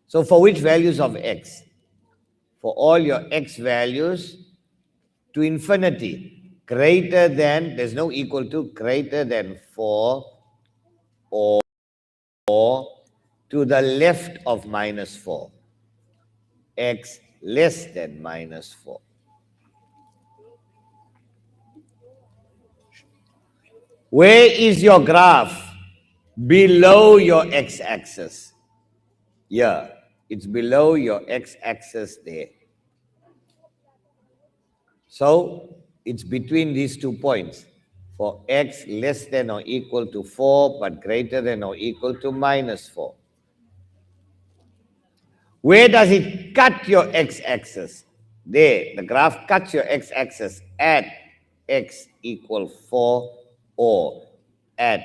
So for which values of x? For all your x values to infinity, greater than, there's no equal to, greater than 4 or to the left of minus 4. X less than minus 4. Where is your graph below your x-axis? Here. It's below your x-axis there. So it's between these 2 points. For x less than or equal to 4, but greater than or equal to -4. Where does it cut your x-axis? There, the graph cuts your x-axis at x equal 4 or at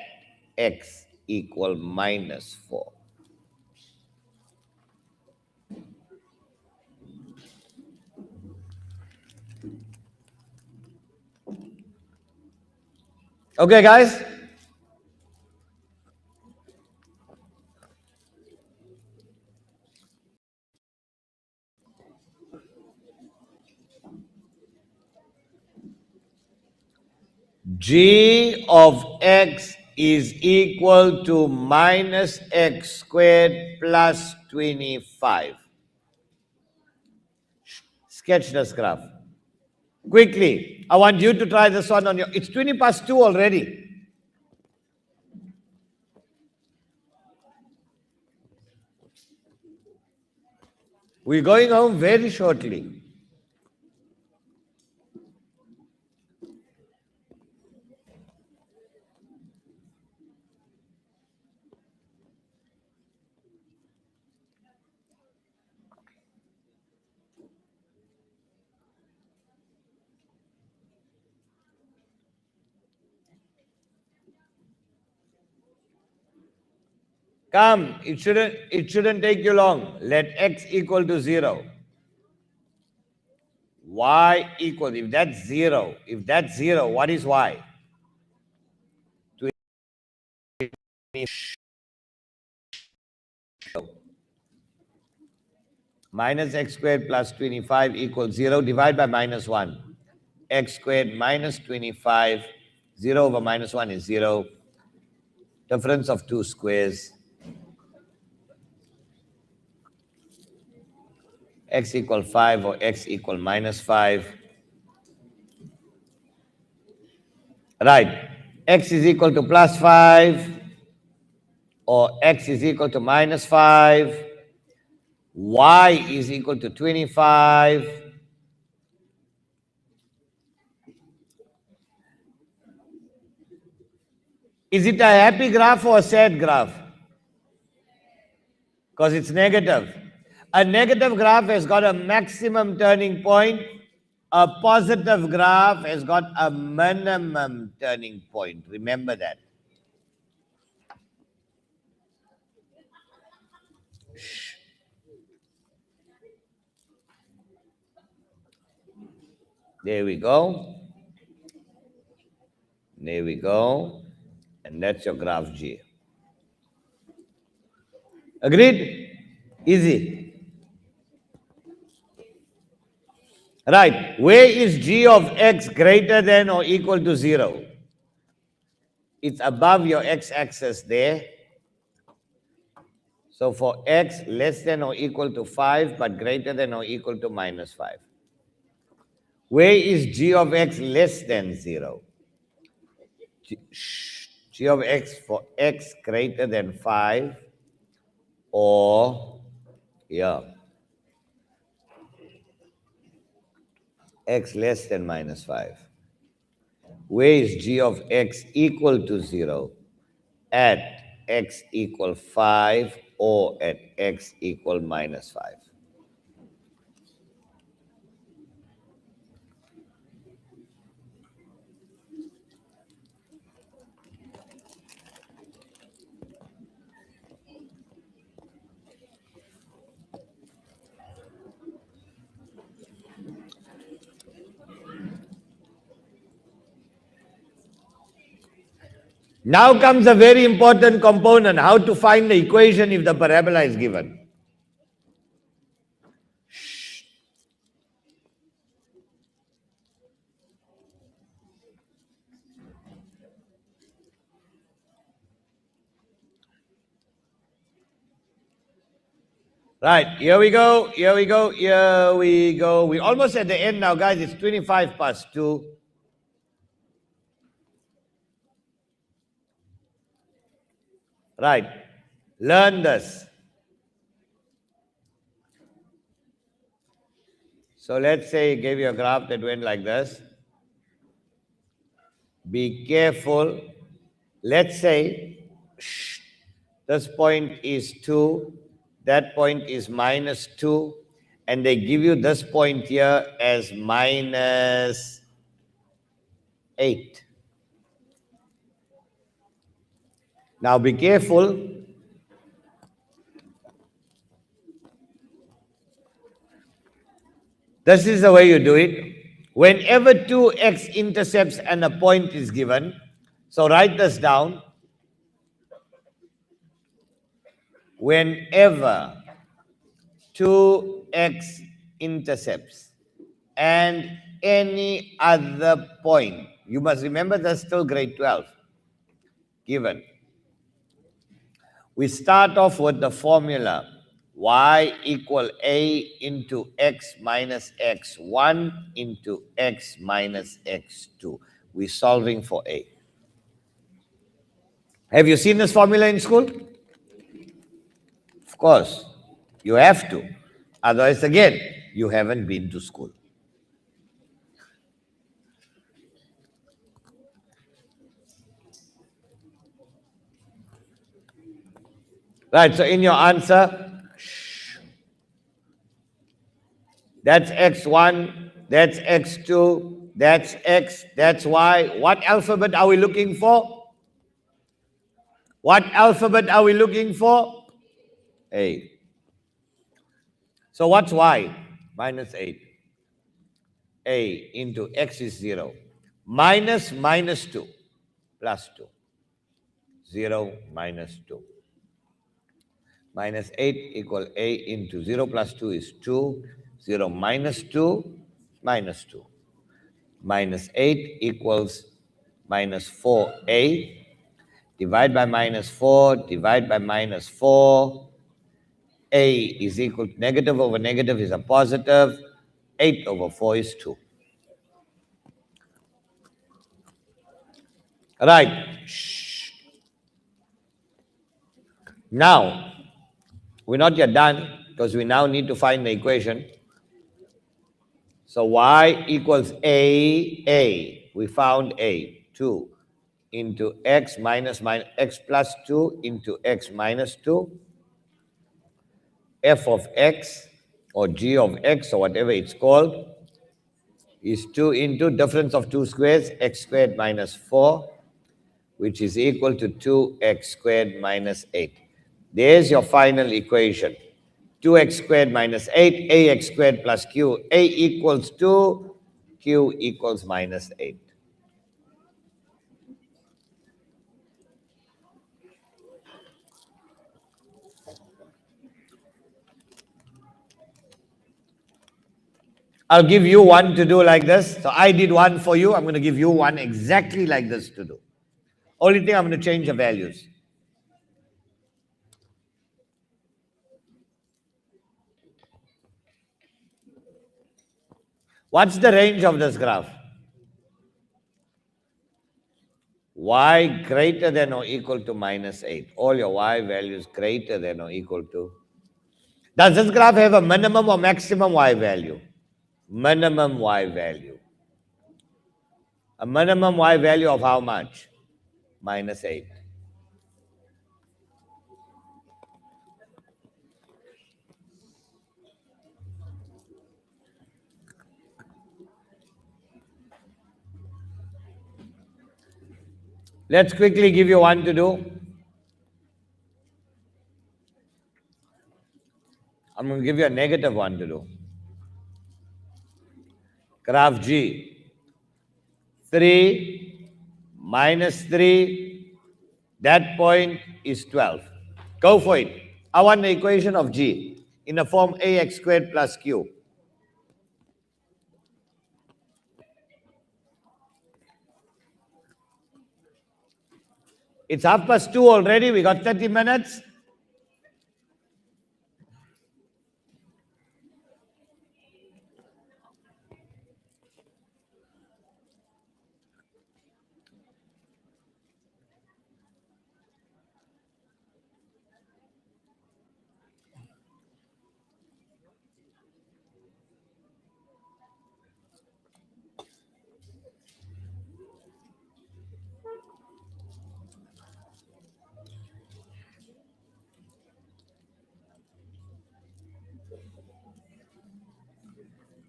x equal -4. Okay, guys? G of x is equal to minus x squared plus 25. Sketch this graph. Quickly, I want you to try this one on your... It's 20 past 2 already. We're going home very shortly. Come, it shouldn't take you long. Let x equal to 0. Y equals, if that's 0, what is y? Minus x squared plus 25 equals 0. Divide by -1. X squared minus 25. 0 over -1 is 0. Difference of 2 squares. X equal 5 or x equal -5. Right. X is equal to +5 or x is equal to -5. Y is equal to 25. Is it a happy graph or a sad graph? Because it's negative. A negative graph has got a maximum turning point. A positive graph has got a minimum turning point. Remember that. There we go. There we go. And that's your graph G. Agreed? Easy. Right. Where is G of x greater than or equal to 0? It's above your x-axis there. So for x less than or equal to 5, but greater than or equal to -5. Where is G of x less than 0? G of x for x greater than 5 or, x less than -5. Where is G of x equal to 0? At x equal 5 or at x equal -5. Now comes a very important component, how to find the equation if the parabola is given. Right, here we go. We're almost at the end now, guys. It's 25 past 2. Right, learn this. So let's say he gave you a graph that went like this. Be careful. Let's say this point is 2, that point is minus 2, and they give you this point here as minus 8. Now be careful. This is the way you do it. Whenever two x-intercepts and a point is given, so write this down. Whenever two x-intercepts and any other point, you must remember that's still grade 12, given. We start off with the formula y equal a into x minus x1 into x minus x2. We're solving for a. Have you seen this formula in school? Of course, you have to. Otherwise, again, you haven't been to school. Right, so in your answer, that's x1, that's x2, that's x, that's y. What alphabet are we looking for? What alphabet are we looking for? A. So what's y? Minus 8. A into x is 0. Minus 2 plus 2. 0 minus 2. Minus 8 equal a into 0 plus 2 is 2. 0 minus 2, minus 2. Minus 8 equals minus 4a. Divide by minus 4, divide by minus 4. A is equal to negative over negative is a positive. 8 over 4 is 2. Right. Now, we're not yet done because we now need to find the equation. So y equals a. We found a. 2 into x minus x plus 2 into x minus 2. F of x or g of x or whatever it's called is 2 into difference of two squares, x squared minus 4, which is equal to 2x squared minus 8. There's your final equation. 2x squared minus 8, ax squared plus q. A equals 2, q equals minus 8. I'll give you one to do like this. So I did one for you. I'm going to give you one exactly like this to do. Only thing, I'm going to change the values. What's the range of this graph? Y greater than or equal to minus 8. All your y values greater than or equal to. Does this graph have a minimum or maximum y value? Minimum y value. A minimum y value of how much? Minus 8. Let's quickly give you one to do. I'm going to give you a negative one to do. Graph G. 3 minus 3, that point is 12. Go for it. I want the equation of G in the form ax squared plus q. It's 2:30 already. We got 30 minutes.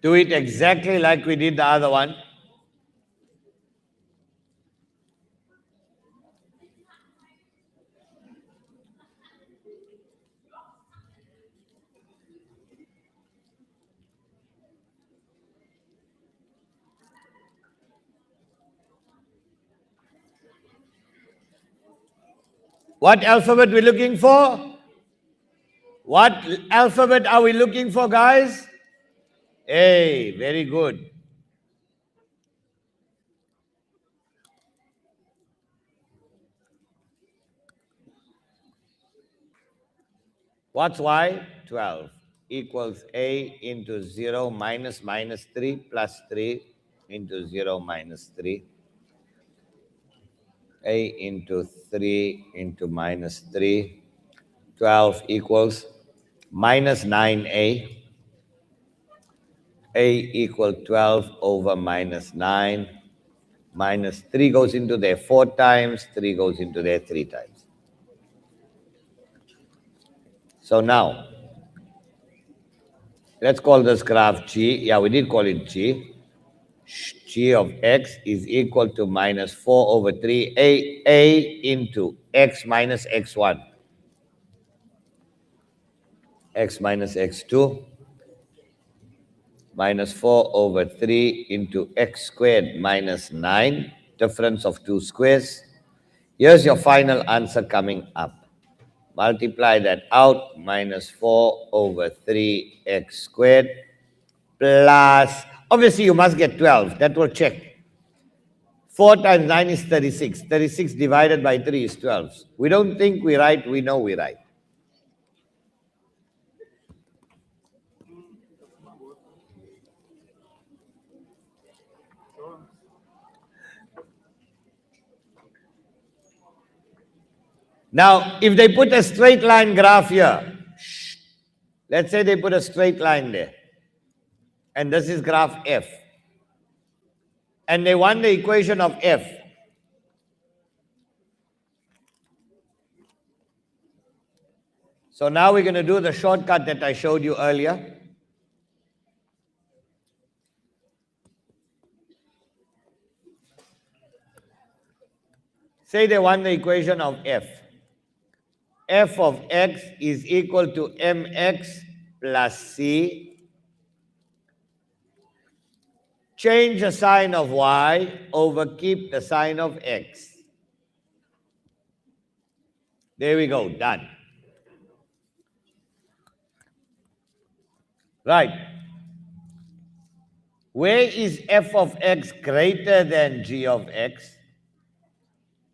Do it exactly like we did the other one. What alphabet we looking for? What alphabet are we looking for, guys? A, very good. What's y? 12 equals a into 0 minus 3 plus 3 into 0 minus 3. A into 3 into minus 3. 12 equals minus 9a. A equal 12 over minus 9. Minus 3 goes into there 4 times, 3 goes into there 3 times. So now, let's call this graph G. Yeah, we did call it G. G of x is equal to minus 4 over 3 a into x minus x1. X minus x2 minus 4 over 3 into x squared minus 9, difference of 2 squares. Here's your final answer coming up. Multiply that out, minus 4 over 3x squared plus, obviously you must get 12, that will check. 4 times 9 is 36. 36 divided by 3 is 12. We don't think we right, we know we right. Now, if they put a straight line graph here, let's say they put a straight line there, and this is graph F, and they want the equation of F. So now we're going to do the shortcut that I showed you earlier. Say they want the equation of F. F of x is equal to mx plus c. Change the sign of y over keep the sign of x. There we go, done. Right. Where is f of x greater than g of x?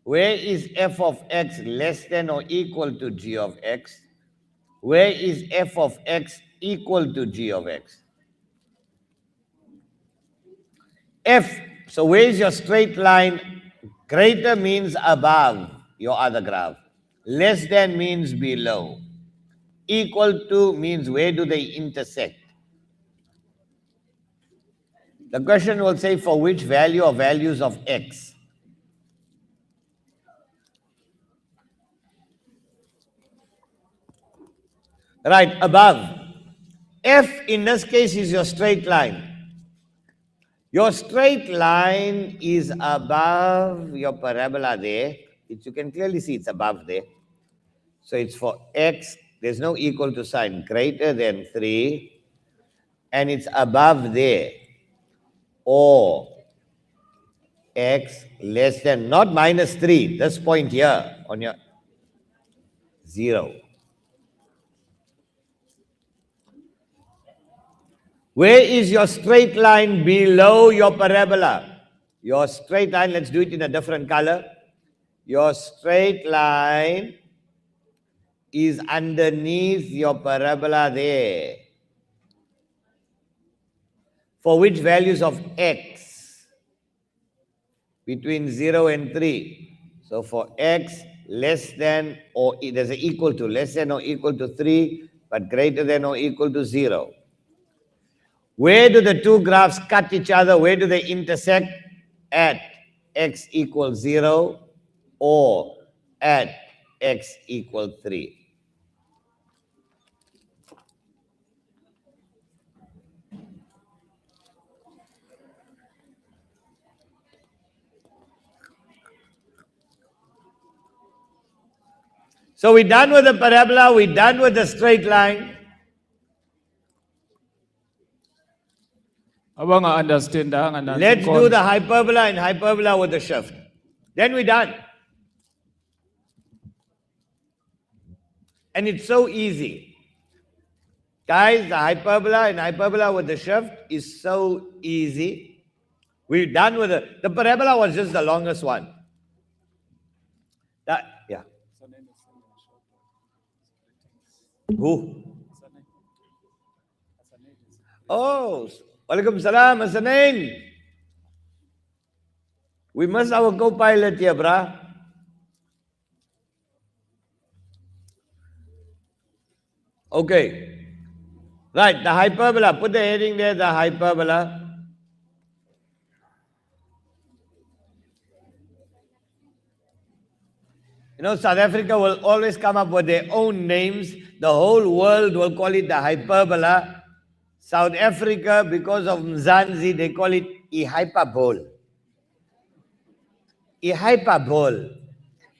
Where is f of x less than or equal to g of x? Where is f of x equal to g of x? F, so where is your straight line? Greater means above your other graph. Less than means below. Equal to means where do they intersect? The question will say for which value or values of x. Right, above. F in this case is your straight line. Your straight line is above your parabola there. You can clearly see it's above there. So it's for x, there's no equal to sign, greater than 3, and it's above there. Or x less than, not minus 3, this point here on your 0. Where is your straight line below your parabola? Your straight line, let's do it in a different color. Your straight line is underneath your parabola there. For which values of x? Between 0 and 3. So for x less than or there's an equal to, less than or equal to 3, but greater than or equal to 0. Where do the two graphs cut each other? Where do they intersect? At x equals 0 or at x equals 3. So we're done with the parabola, we're done with the straight line. Let's Let's do the hyperbola and hyperbola with the shift. Then we're done. And it's so easy. Guys, the hyperbola and hyperbola with the shift is so easy. We're done with it. The parabola was just the longest one. Yeah. Who? Oh, walaikum salam, Hasanain. We missed our co-pilot here, brah. Okay. Right, the hyperbola. Put the heading there, the hyperbola. You know, South Africa will always come up with their own names. The whole world will call it the hyperbola. South Africa, because of Mzansi, they call it hyperbole. Hyperbole.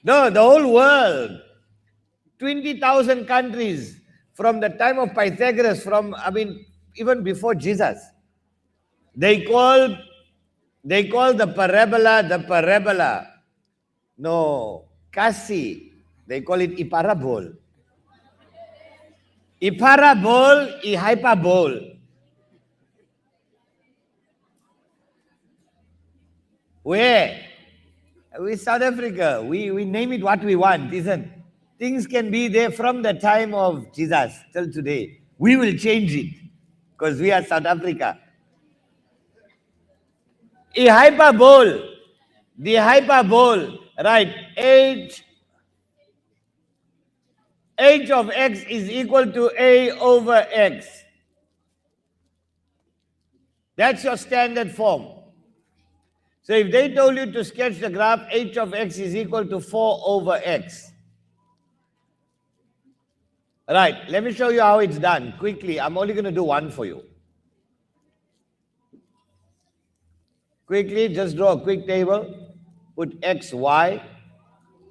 No, the whole world. 20,000 countries from the time of Pythagoras, even before Jesus. They call the parabola. No, kasi. They call it iparabole. Iparabole, hyperbole. Where? We South Africa. We name it what we want, isn't it? Things can be there from the time of Jesus till today. We will change it because we are South Africa. A hyperbole. The hyperbole, right? H of x is equal to a over x. That's your standard form. So if they told you to sketch the graph, h of x is equal to 4 over x. Right, let me show you how it's done. Quickly, I'm only going to do one for you. Quickly, just draw a quick table. Put x, y,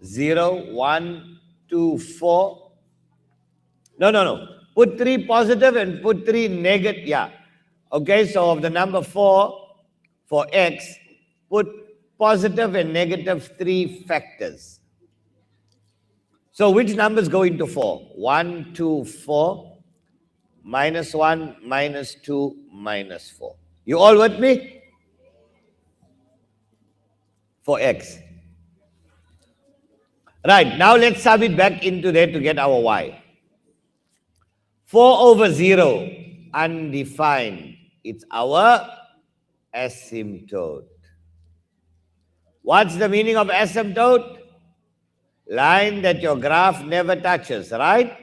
0, 1, 2, 4. No. Put 3 positive and put 3 negative. Yeah. Okay, so of the number 4 for x, put positive and negative 3 factors. So which numbers go into 4? 1, 2, 4, minus 1, minus 2, minus 4. You all with me? For x. Right, now let's sub it back into there to get our y. 4 over 0, undefined. It's our asymptote. What's the meaning of asymptote? Line that your graph never touches, right?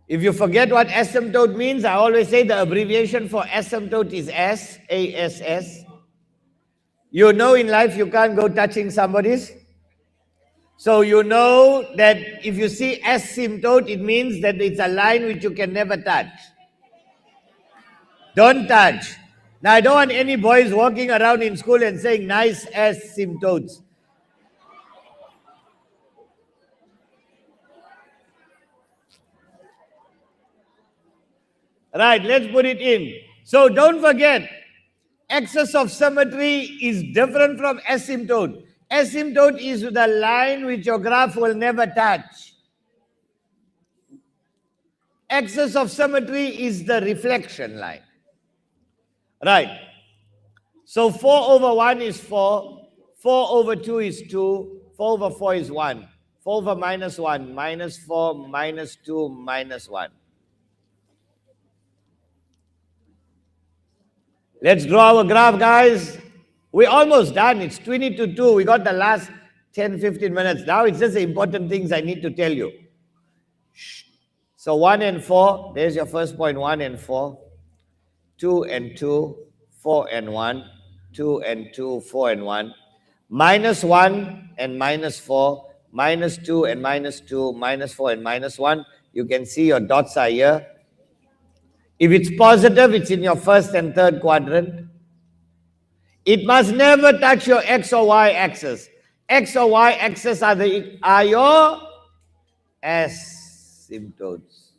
If you forget what asymptote means, I always say the abbreviation for asymptote is S, ASS. You know in life you can't go touching somebody's. So you know that if you see asymptote, it means that it's a line which you can never touch. Don't touch. Now, I don't want any boys walking around in school and saying nice asymptotes. Right, let's put it in. So don't forget, axis of symmetry is different from asymptote. Asymptote is the line which your graph will never touch. Axis of symmetry is the reflection line. Right. So 4 over 1 is 4. 4 over 2 is 2. 4 over 4 is 1. 4 over minus 1. Minus 4, minus 2, minus 1. Let's draw our graph, guys. We're almost done. It's 20 to 2. We got the last 10, 15 minutes. Now it's just the important things I need to tell you. So 1 and 4. There's your first point, 1 and 4. 2 and 2, 4 and 1, 2 and 2, 4 and 1, minus 1 and minus 4, minus 2 and minus 2, minus 4 and minus 1. You can see your dots are here. If it's positive, it's in your first and third quadrant. It must never touch your x or y axis. X or y axis are your asymptotes.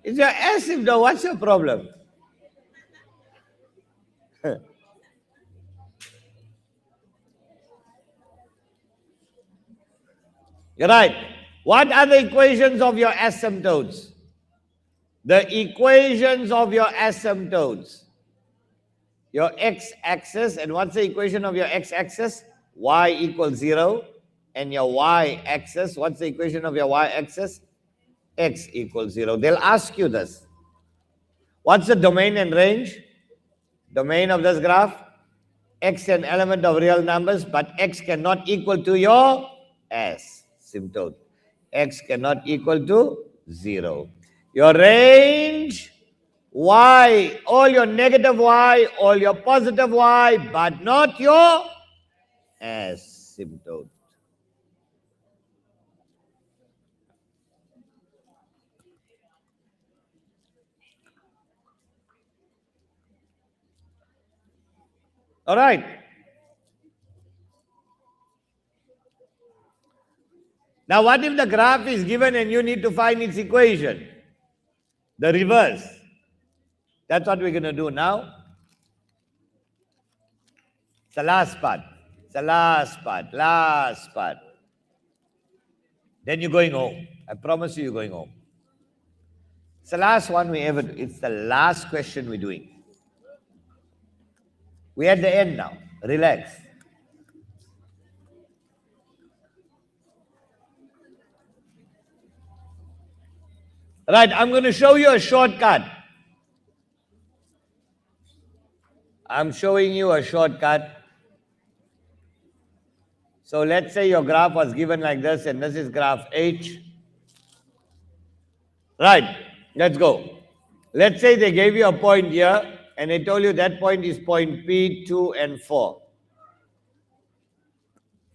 It's your asymptote. What's your problem? You're right. What are the equations of your asymptotes? The equations of your asymptotes. Your x-axis, and what's the equation of your x-axis? Y equals 0. And your y-axis, what's the equation of your y-axis? X equals 0. They'll ask you this. What's the domain and range? Domain of this graph? X an element of real numbers, but x cannot equal to your asymptote. X cannot equal to 0. Your range, y, all your negative y, all your positive y, but not your asymptote. All right. Now, what if the graph is given and you need to find its equation? The reverse. That's what we're going to do now. It's the last part. It's the last part. Last part. Then you're going home. I promise you, you're going home. It's the last one we ever do. It's the last question we're doing. We're at the end now. Relax. Right, I'm going to show you a shortcut. I'm showing you a shortcut. So let's say your graph was given like this, and this is graph H. Right, let's go. Let's say they gave you a point here, and they told you that point is point P, 2, and 4.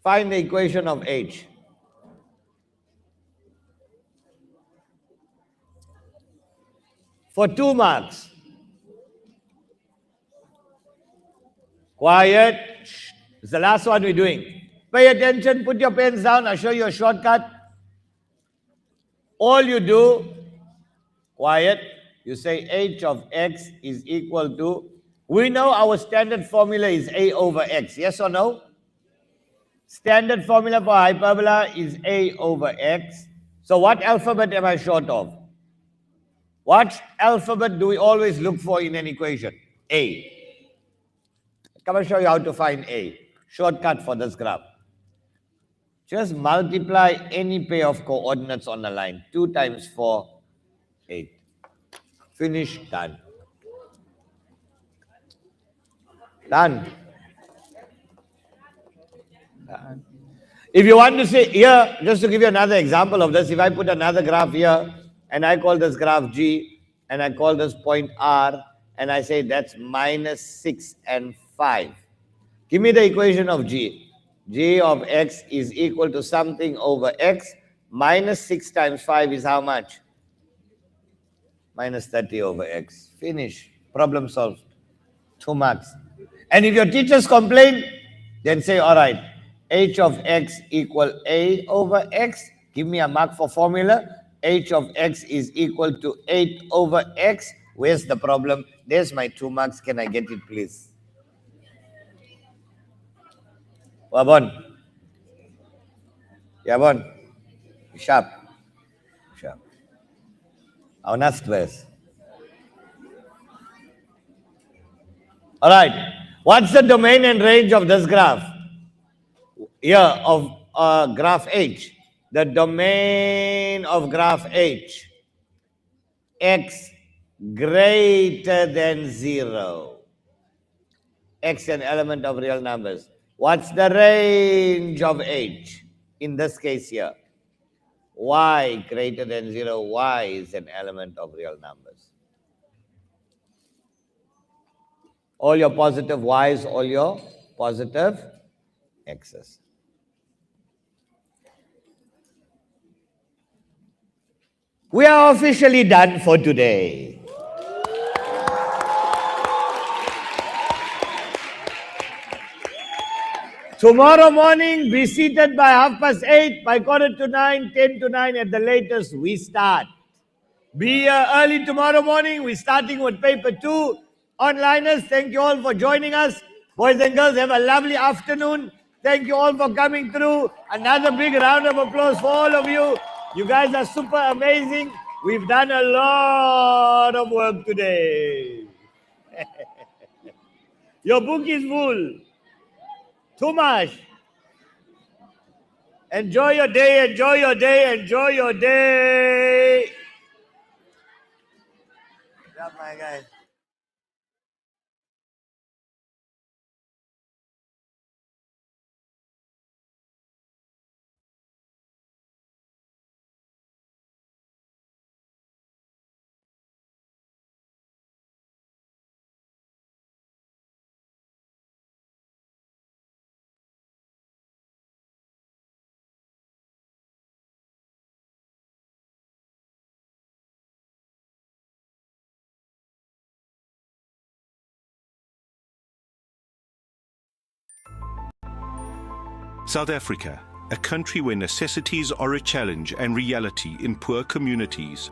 Find the equation of H. For 2 marks. Quiet. Shh. It's the last one we're doing. Pay attention. Put your pens down. I'll show you a shortcut. All you do, quiet, you say h of x is equal to, we know our standard formula is a over x. Yes or no? Standard formula for hyperbola is a over x. So what alphabet am I short of? What alphabet do we always look for in an equation? A. Come and show you how to find A. Shortcut for this graph. Just multiply any pair of coordinates on the line. 2 times 4, 8. Finish, done. Done. Done. If you want to say here, just to give you another example of this, if I put another graph here, and I call this graph G, and I call this point R, and I say that's minus 6 and 5. Give me the equation of G. G of x is equal to something over x. Minus 6 times 5 is how much? Minus 30 over x. Finish. Problem solved. 2 marks. And if your teachers complain, then say, all right, h of x equal a over x. Give me a mark for formula. H of x is equal to 8 over x. Where's the problem? There's my 2 marks. Can I get it, please? Wabon. Yabon. Sharp. Sharp. Honest verse. All right. What's the domain and range of this graph? Here of graph H. The domain of graph H. X greater than 0. X an element of real numbers. What's the range of H? In this case here. Y greater than 0. Y is an element of real numbers. All your positive Y's, all your positive X's. We are officially done for today. Tomorrow morning, be seated by 8:30, by 8:45, 10:50 at the latest, we start. Be here early tomorrow morning. We're starting with paper 2. Onliners, thank you all for joining us. Boys and girls, have a lovely afternoon. Thank you all for coming through. Another big round of applause for all of you. You guys are super amazing. We've done a lot of work today. Your book is full. Too much. Enjoy your day, enjoy your day, enjoy your day. Yeah, my guys. South Africa, a country where necessities are a challenge and reality in poor communities.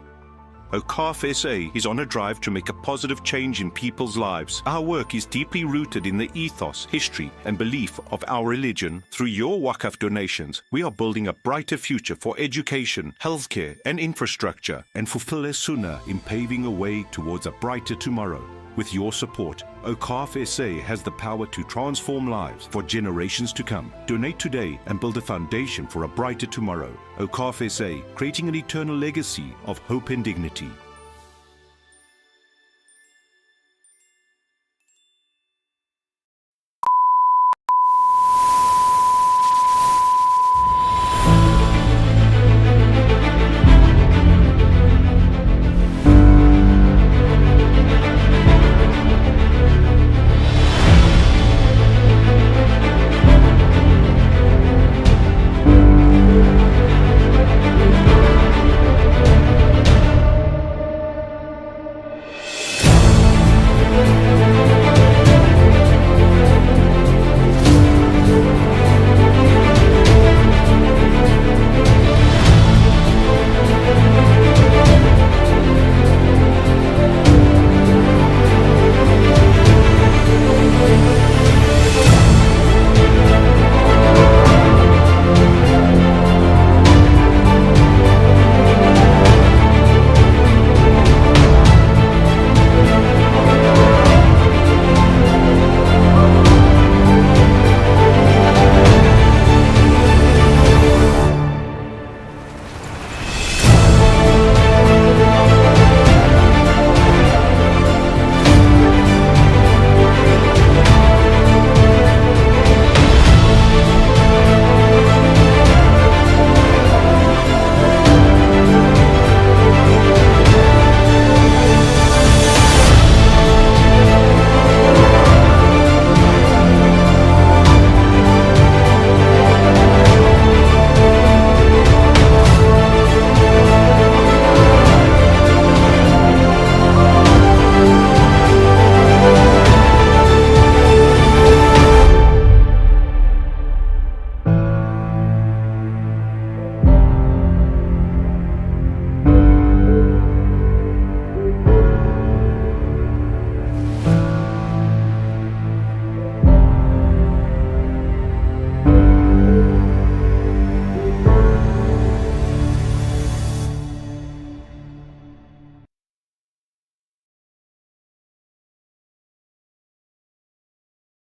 Awqaf SA is on a drive to make a positive change in people's lives. Our work is deeply rooted in the ethos, history, and belief of our religion. Through your Waqf donations, we are building a brighter future for education, healthcare, and infrastructure, and fulfill a sunnah in paving a way towards a brighter tomorrow. With your support, Awqaf SA has the power to transform lives for generations to come. Donate today and build a foundation for a brighter tomorrow. Awqaf SA, creating an eternal legacy of hope and dignity.